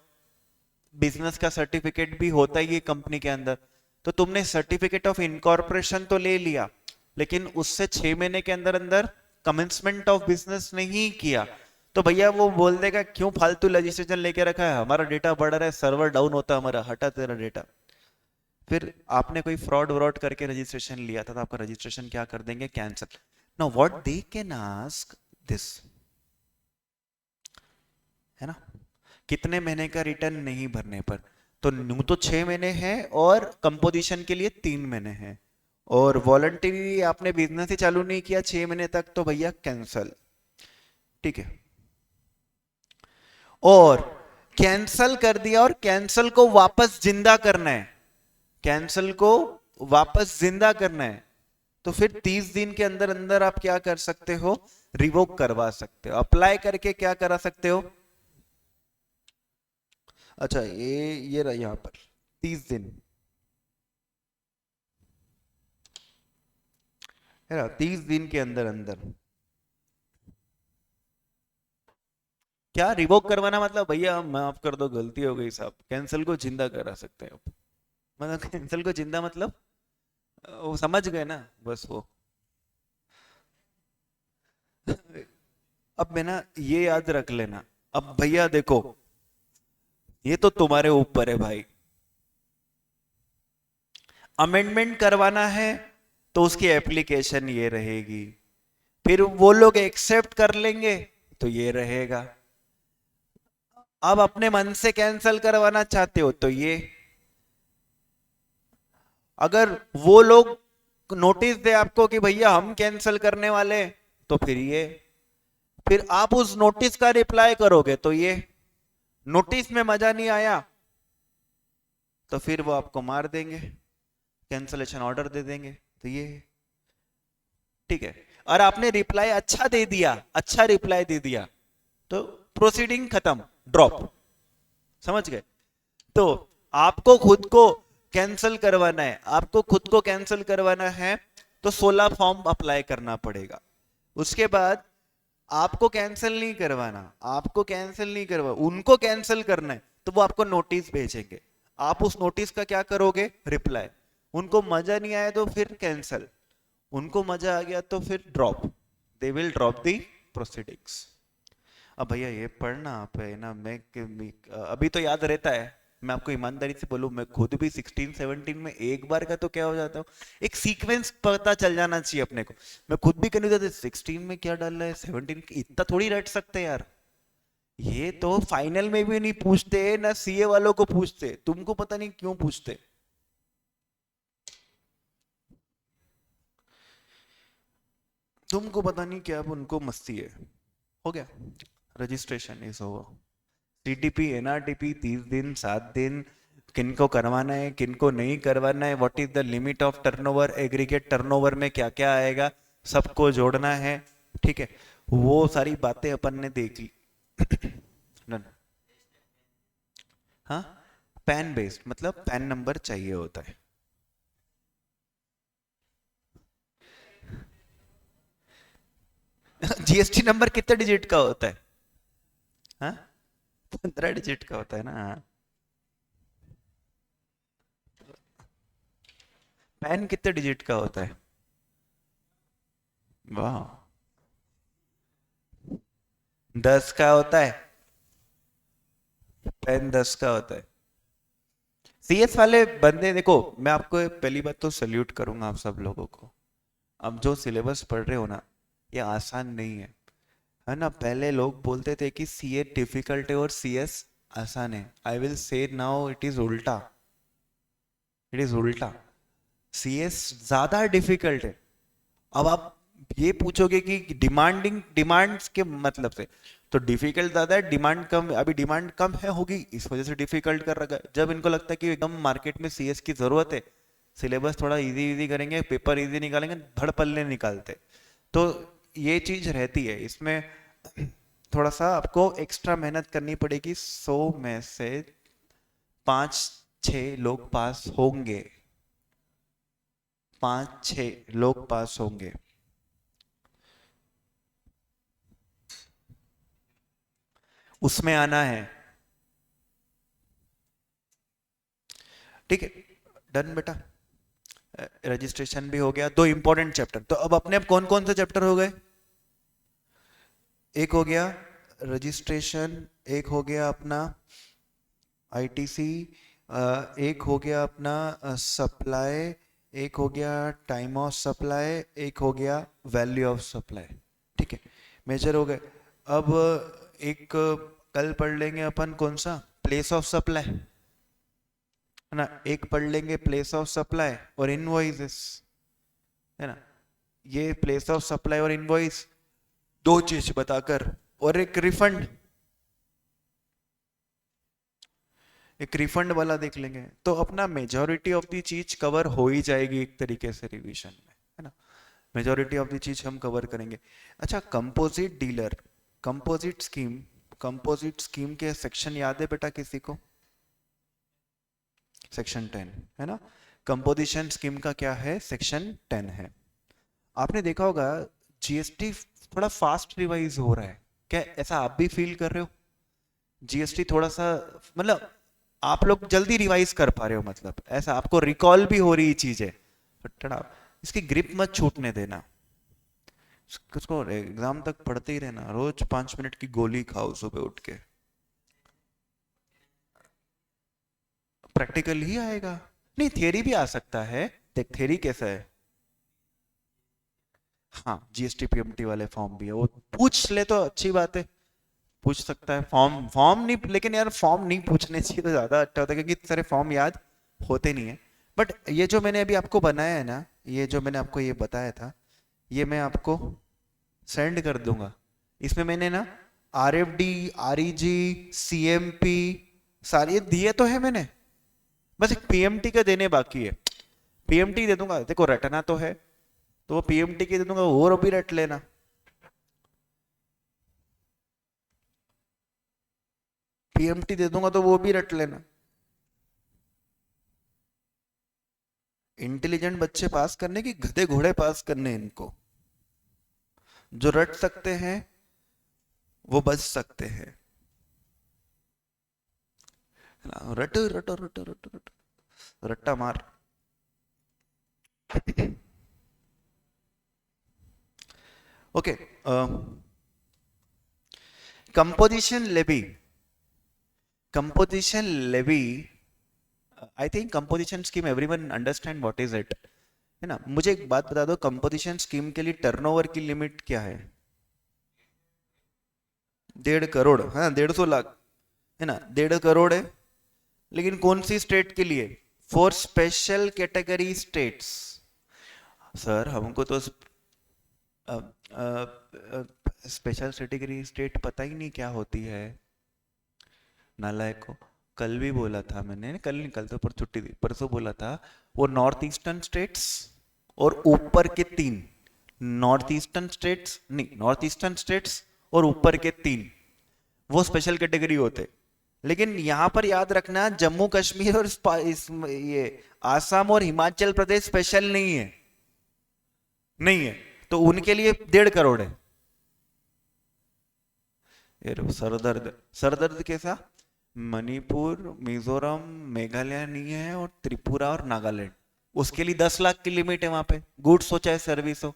बिजनेस का सर्टिफिकेट भी होता ही है कंपनी के अंदर। तो तुमने सर्टिफिकेट ऑफ इनकॉर्पोरेशन तो ले लिया, लेकिन उससे 6 महीने के अंदर अंदर कमेंसमेंट ऑफ बिजनेस नहीं किया, तो भैया वो बोल देगा क्यों फालतू रजिस्ट्रेशन लेके रखा है, हमारा डेटा बढ़ रहा है, सर्वर डाउन होता है हमारा, हटा तेरा डेटा। फिर आपने कोई फ्रॉड व्रॉड करके रजिस्ट्रेशन लिया था, तो आपका रजिस्ट्रेशन क्या कर देंगे? Cancel. Now what they can ask this, है ना, कितने महीने का रिटर्न नहीं भरने पर? तो न्यू तो 6 महीने हैं, और कंपोजिशन के लिए 3 महीने हैं, और वॉलंटरी आपने बिजनेस ही चालू नहीं किया 6 महीने तक, तो भैया कैंसल। ठीक है। और कैंसल कर दिया, और कैंसल को वापस जिंदा करना है, कैंसल को वापस जिंदा करना है, तो फिर 30 दिन के अंदर अंदर आप क्या कर सकते हो? रिवोक करवा सकते हो, अप्लाई करके क्या करा सकते हो? अच्छा, ये रहा यहां पर 30 दिन, है ना? 30 दिन के अंदर अंदर क्या रिवोक करवाना मतलब भैया माफ कर दो गलती हो गई साहब, कैंसिल को जिंदा करा सकते हैं आप। मतलब कैंसिल को जिंदा मतलब वो समझ गए ना, बस वो। अब मैं ना ये याद रख लेना। अब भैया देखो, ये तो तुम्हारे ऊपर है भाई। अमेंडमेंट करवाना है तो उसकी एप्लीकेशन ये रहेगी, फिर वो लोग एक्सेप्ट कर लेंगे तो ये रहेगा। अब अपने मन से कैंसिल करवाना चाहते हो तो ये, अगर वो लोग नोटिस दे आपको कि भैया हम कैंसिल करने वाले हैं, तो फिर ये, फिर आप उस नोटिस का रिप्लाई करोगे तो ये, नोटिस में मजा नहीं आया तो फिर वो आपको मार देंगे, कैंसलेशन ऑर्डर दे देंगे, तो ये ठीक है। और आपने रिप्लाई अच्छा दे दिया, अच्छा रिप्लाई दे दिया तो प्रोसीडिंग खत्म, ड्रॉप। समझ गए? तो आपको खुद को कैंसिल करवाना है, आपको खुद को कैंसिल करवाना है तो 16 फॉर्म अप्लाई करना पड़ेगा। उसके बाद आपको कैंसिल नहीं करवाना, आपको कैंसिल नहीं करवा, उनको कैंसिल करना है तो वो आपको नोटिस भेजेंगे। आप उस नोटिस का क्या करोगे? रिप्लाई। उनको मजा नहीं आया तो फिर कैंसिल, उनको मजा आ गया तो फिर drop, they will drop the proceedings. अब भैया ये पढ़ना आप है ना, अभी तो याद रहता है। मैं आपको ईमानदारी से बोलूं, मैं खुद भी 16-17 में एक बार का तो क्या हो जाता हूँ, एक सीक्वेंस पता चल जाना चाहिए अपने को। मैं खुद भी कहने जाता 16 में क्या डालना है, 17 इतना थोड़ी रट सकते यार। ये तो फाइनल में भी नहीं पूछते ना, सीए वालों को पूछते, तुमको पता नहीं क्यों पूछते। तुमको पता नहीं क्या, उनको मस्ती है। हो गया, registration is over. TTP NRTP 30 दिन 7 दिन, किनको करवाना है किनको नहीं करवाना है, what is the limit of turnover, aggregate turnover में क्या क्या आएगा, सबको जोड़ना है। ठीक है, वो सारी बातें अपन ने देख ली। डन। हाँ, पैन बेस्ड मतलब पैन नंबर चाहिए होता है। जीएसटी नंबर कितने डिजिट का होता है? हाँ, 15 डिजिट का होता है ना। पैन कितने डिजिट का होता है? वाह, 10 का होता है। पैन 10 का होता है। सीएस वाले बंदे देखो, मैं आपको पहली बात तो सल्यूट करूंगा आप सब लोगों को। अब जो सिलेबस पढ़ रहे हो ना, ये आसान नहीं है ना। पहले लोग बोलते थे कि सीए डिफिकल्ट है और सीएस आसान है। I will say now it is उल्टा, इट इज उल्टा। सीएस ज्यादा डिफिकल्ट है। अब आप ये पूछोगे कि डिमांडिंग, डिमांड्स के मतलब से, तो डिफिकल्ट ज्यादा है, डिमांड कम, अभी डिमांड कम है होगी इस वजह से डिफिकल्ट कर रखा है। जब इनको लगता है कि एकदम मार्केट में सीएस की जरूरत है, सिलेबस थोड़ा इजी इजी करेंगे, पेपर इजी निकालेंगे, धड़ पल्ले निकालते। तो ये चीज रहती है इसमें। थोड़ा सा आपको एक्स्ट्रा मेहनत करनी पड़ेगी। 100 में से 5-6 लोग पास होंगे, 5-6 लोग पास होंगे। उसमें आना है। ठीक है, डन बेटा। रजिस्ट्रेशन भी हो गया, 2 इंपॉर्टेंट चैप्टर। तो अब अपने अब कौन कौन से चैप्टर हो गए? एक हो गया रजिस्ट्रेशन, एक हो गया अपना आईटीसी, एक हो गया अपना सप्लाई, एक हो गया टाइम ऑफ सप्लाई, एक हो गया वैल्यू ऑफ सप्लाई। ठीक है, मेजर हो गए। अब एक कल पढ़ लेंगे अपन कौन सा, प्लेस ऑफ सप्लाई, है ना। एक पढ़ लेंगे प्लेस ऑफ सप्लाई और इनवॉइसेस, है ना। ये प्लेस ऑफ सप्लाई और इनवॉइस, 2 चीज बताकर, और एक रिफंड, एक रिफंड वाला देख लेंगे। तो अपना मेजोरिटी ऑफ दी चीज कवर हो ही जाएगी एक तरीके से रिवीजन में, है ना। मेजोरिटी ऑफ दी चीज हम कवर करेंगे। अच्छा, composite dealer, composite scheme, composite scheme के सेक्शन याद है बेटा किसी को? सेक्शन 10 है ना। कंपोजिशन स्कीम का क्या है, सेक्शन 10 है। आपने देखा होगा जीएसटी थोड़ा फास्ट रिवाइज हो रहा है, क्या ऐसा आप भी फील कर रहे हो? जीएसटी थोड़ा सा, मतलब आप लोग जल्दी रिवाइज कर पा रहे हो, मतलब ऐसा आपको रिकॉल भी हो रही चीज है, इसकी ग्रिप मत छूटने देना, उसको एग्जाम तक पढ़ते ही रहना, रोज 5 मिनट की गोली खाओ सुबह उठ के, प्रैक्टिकल ही आएगा। नहीं, थियरी भी आ सकता है। देख थियरी कैसा है, हाँ जीएसटी पीएमटी वाले फॉर्म भी है, वो पूछ ले तो अच्छी बात है, पूछ सकता है। फॉर्म फॉर्म नहीं, लेकिन यार फॉर्म नहीं पूछने चाहिए तो ज्यादा अच्छा होता है, क्योंकि सारे फॉर्म याद होते नहीं है। बट ये जो मैंने अभी आपको बनाया है ना, ये जो मैंने आपको ये बताया था, ये मैं आपको सेंड कर दूंगा। इसमें मैंने ना आरएफडी, आरईजी, सीएमपी सारे ये दिए तो है मैंने, बस एक पीएमटी का देने बाकी है। पीएमटी दे दूंगा, देखो रटना तो है, तो वो पीएमटी के दे दूंगा, और भी रट लेना। पीएमटी दे दूंगा तो वो भी रट लेना। इंटेलिजेंट बच्चे पास करने की, गधे घोड़े पास करने इनको, जो रट सकते हैं वो बच सकते हैं। रट रट रट रट रट, रट्टा मार। Okay, composition levy, composition levy, I think composition scheme everyone understand what is it, है ना। मुझे एक बात बता दो, कंपोजिशन स्कीम के लिए टर्नओवर की लिमिट क्या है? 1.5 करोड़, हाँ 150 लाख, है ना, 1.5 करोड़ है। लेकिन कौन सी स्टेट के लिए? For special category states. Sir हमको तो स्पेशल कैटेगरी स्टेट पता ही नहीं क्या होती है, नालायक को। कल भी बोला था मैंने, कल नहीं, कल तो पर छुट्टी थी, परसों बोला था, वो नॉर्थ ईस्टर्न स्टेट्स और ऊपर के 3, नॉर्थ ईस्टर्न स्टेट्स नहीं, नॉर्थ ईस्टर्न स्टेट्स और ऊपर के 3 वो स्पेशल कैटेगरी होते। लेकिन यहां पर याद रखना, जम्मू कश्मीर और ये आसाम और हिमाचल प्रदेश स्पेशल नहीं है, नहीं है, तो उनके लिए 1.5 करोड़ है। सरदर्द, सरदर्द कैसा? मणिपुर, मिजोरम, मेघालय नहीं है, और त्रिपुरा और नागालैंड, उसके लिए 10 लाख की लिमिट है वहां पे, गुड्स हो चाहे सर्विस हो।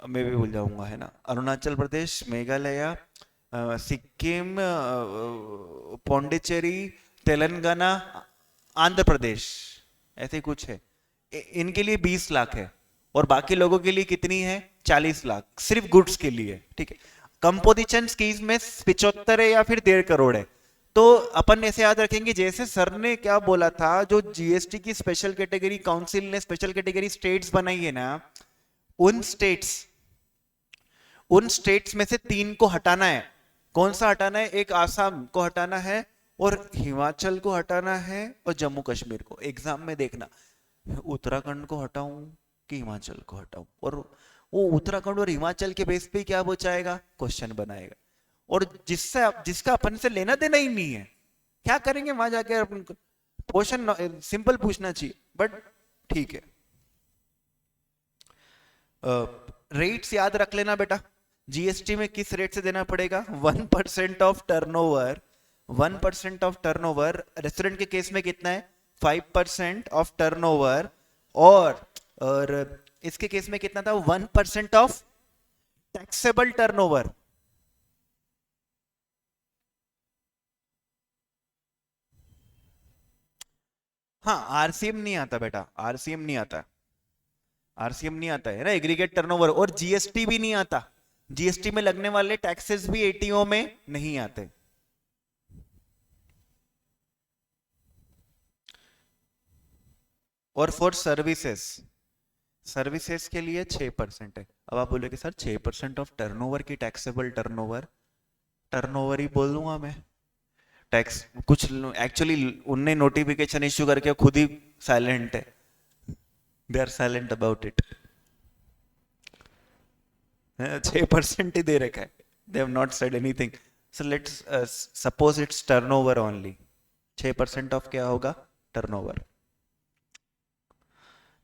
मैं भी भूल जाऊंगा, है ना। अरुणाचल प्रदेश, मेघालय, सिक्किम, पौंडीचेरी, तेलंगाना, आंध्र प्रदेश, ऐसे कुछ है। इनके लिए 20 लाख है, और बाकी लोगों के लिए कितनी है? 40 लाख, सिर्फ गुड्स के लिए, ठीक है। कंपोजिशन स्कीम में 75 है या फिर 1.5 करोड़ है। तो अपन ऐसे याद रखेंगे, जैसे सर ने क्या बोला था, जो जीएसटी की स्पेशल कैटेगरी काउंसिल ने स्पेशल कैटेगरी स्टेट्स बनाई है ना, उन स्टेट्स, उन स्टेट्स में से 3 को हटाना है। कौन सा हटाना है? एक आसाम को हटाना है, और हिमाचल को हटाना है, और जम्मू कश्मीर को। एग्जाम में देखना, उत्तराखंड को हटाऊं कि हिमाचल को हटाऊं, और वो उत्तराखंड और हिमाचल के बेस पे क्या बचाएगा, क्वेश्चन बनाएगा। और जिससे जिसका अपन से लेना देना ही नहीं है, क्या करेंगे वहां जाके? अपन क्वेश्चन सिंपल पूछना चाहिए, बट ठीक है। रेट्स याद रख लेना बेटा, जीएसटी में किस रेट से देना पड़ेगा? 1% of turnover, 1% of turnover. Restaurant के केस में कितना है? 5% ऑफ टर्नओवर। और इसके केस में कितना था? 1% ऑफ टैक्सेबल टर्नओवर। हाँ, आरसीएम नहीं आता बेटा, आरसीएम नहीं आता, आरसीएम नहीं आता है ना, एग्रीगेट टर्नओवर, और जीएसटी भी नहीं आता। जीएसटी में लगने वाले टैक्सेस भी एटीओ में नहीं आते। और फॉर सर्विसेज, सर्विसेज के लिए 6% है। अब आप बोलोगे सर 6% ऑफ टर्नओवर की टैक्सेबल टर्नओवर, टर्नओवर ही बोल दूंगा मैं। टैक्स कुछ एक्चुअली उनने नोटिफिकेशन इश्यू करके खुद ही साइलेंट है, they are silent about it. 6% ही दे रखा है, they have not said anything. So let's suppose it's turnover only, 6% of क्या होगा? टर्नओवर।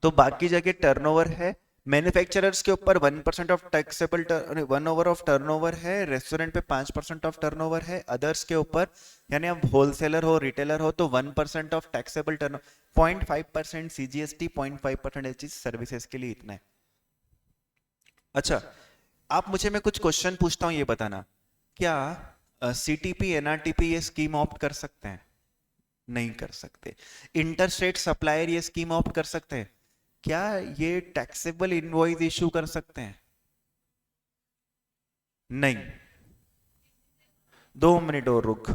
तो बाकी जगह टर्नओवर है, मैन्युफैक्चरर्स के ऊपर 1% of taxable 1 over of turnover है, रेस्टोरेंट पे 5% ऑफ टर्नओवर है, अदर्स के ऊपर यानी आप होलसेलर हो रिटेलर हो तो 1% of taxable turn 0.5% CGST 0.5% H services के लिए इतना है। अच्छा, आप मुझे मैं कुछ क्वेश्चन पूछता हूँ, ये बताना क्या सीटीपी एनआरटीपी ये स्कीम ऑप्ट कर सकते हैं? नहीं कर सकते। इंटरस्टेट सप्लायर ये स्कीम ऑप्ट कर सकते हैं? क्या ये टैक्सेबल इनवॉइस इशू कर सकते हैं? नहीं। 2 मिनट और रुक।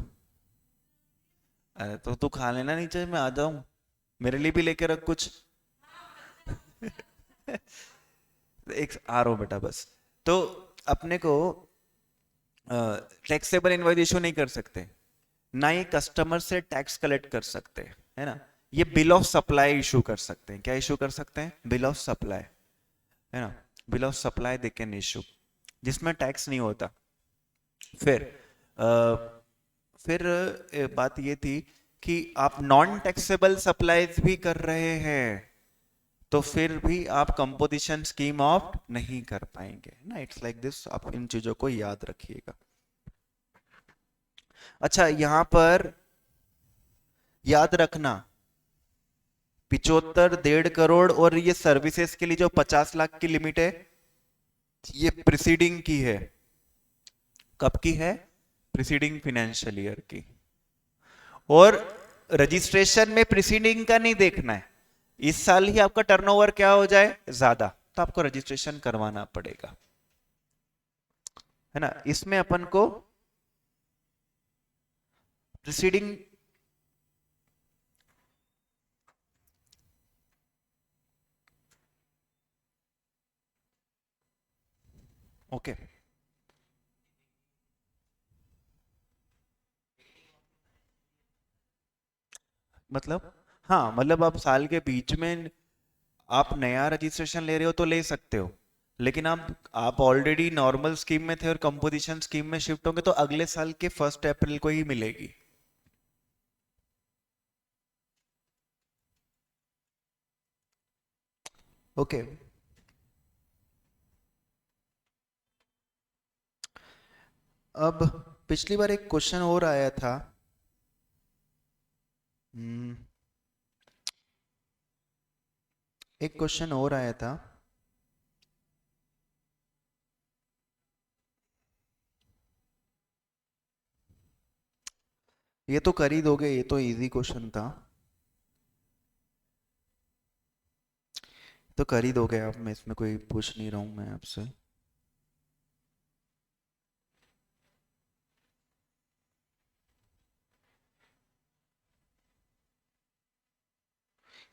अरे तो तू खा लेना नीचे, मैं आ जाऊं, मेरे लिए भी लेके रख कुछ। एक आ रहा हूं बेटा बस। तो अपने को टैक्सेबल इनवॉइस इशू नहीं कर सकते, ना ये कस्टमर से टैक्स कलेक्ट कर सकते हैं, है ना। ये बिल ऑफ सप्लाई इशू कर सकते हैं। क्या इशू कर सकते हैं? बिल ऑफ सप्लाई, है ना। Bill of supply they can issue, जिसमें टैक्स नहीं होता। फिर बात ये थी कि आप नॉन टैक्सेबल सप्लाईज भी कर रहे हैं तो फिर भी आप कंपोजिशन स्कीम ऑप्ट नहीं कर पाएंगे ना। इट्स लाइक दिस, आप इन चीजों को याद रखिएगा। अच्छा, यहां पर याद रखना 75 1.5 करोड़ और ये सर्विसेज के लिए जो 50 लाख की लिमिट है ये प्रीसीडिंग की है। कब की है? प्रीसीडिंग फाइनेंशियल ईयर की। और रजिस्ट्रेशन में प्रीसीडिंग का नहीं देखना है, इस साल ही आपका टर्नओवर क्या हो जाए ज्यादा तो आपको रजिस्ट्रेशन करवाना पड़ेगा, है ना। इसमें अपन को प्रीसीडिंग ओके मतलब, हाँ मतलब आप साल के बीच में आप नया रजिस्ट्रेशन ले रहे हो तो ले सकते हो, लेकिन आप ऑलरेडी नॉर्मल स्कीम में थे और कंपोजिशन स्कीम में शिफ्ट होंगे तो अगले साल के 1 अप्रैल को ही मिलेगी। ओके अब पिछली बार एक क्वेश्चन और आया था। हम्म, एक क्वेश्चन और आया था। ये तो कर ही दोगे, ये तो इजी क्वेश्चन था, तो कर ही दोगे आप, मैं इसमें कोई पूछ नहीं रहा हूं मैं आपसे।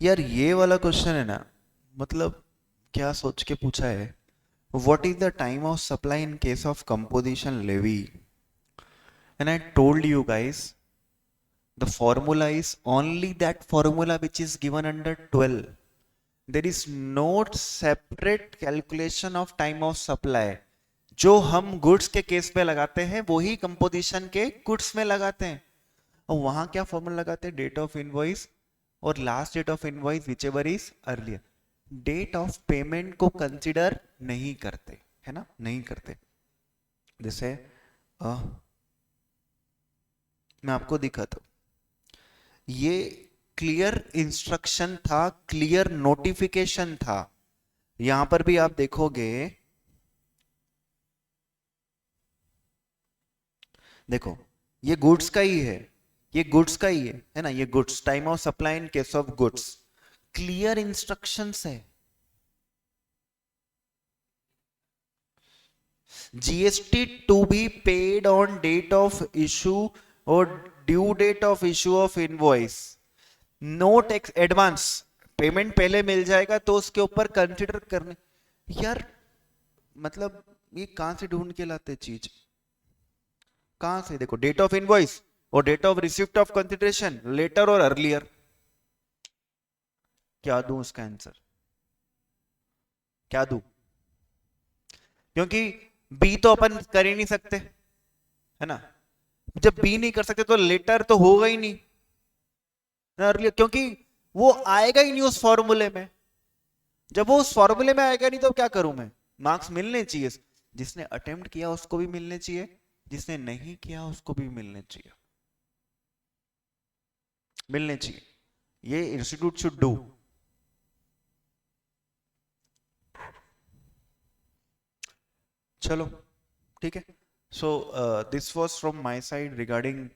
यार ये वाला क्वेश्चन है ना, मतलब क्या सोच के पूछा है। What is the time of supply in case of composition levy? And I told you guys the formula is only that formula which is given under 12. There is no separate calculation of time of supply। जो हम goods के case में लगाते हैं वही composition के goods में लगाते हैं। और वहां क्या फॉर्मूला लगाते हैं? डेट ऑफ इनवॉइस और last date of invoice whichever is earlier. Date of payment को कंसिडर नहीं करते, है ना, नहीं करते। जैसे मैं आपको दिखाता हूं, ये क्लियर इंस्ट्रक्शन था, क्लियर नोटिफिकेशन था। यहां पर भी आप देखोगे, देखो ये गुड्स का ही है, ये गुड्स का ही है ना। ये goods time of supply in case of goods, clear instructions है। GST to be paid on date of issue और due date of issue of invoice. No tax advance, payment पहले मिल जाएगा तो उसके ऊपर कंसिडर करने। यार मतलब ये कहां से ढूंढ के लाते चीज, कहां से? देखो डेट ऑफ इनवॉइस और date of receipt of consideration, later और अर्लियर। क्या दूं उसका आंसर, क्या दूं? क्योंकि बी तो अपन कर ही नहीं सकते, है ना। जब बी नहीं कर सकते तो लेटर तो होगा ही नहीं अर्लियर, क्योंकि वो आएगा ही नहीं उस फॉर्मूले में। जब वो उस फॉर्मूले में आएगा नहीं तो क्या करूं मैं, मार्क्स मिलने चाहिए, जिसने अटेम्प्ट किया उसको भी मिलने चाहिए, जिसने नहीं किया उसको भी मिलने चाहिए, मिलने चाहिए, ये इंस्टीट्यूट शुड डू। चलो ठीक है, so this was from my side regarding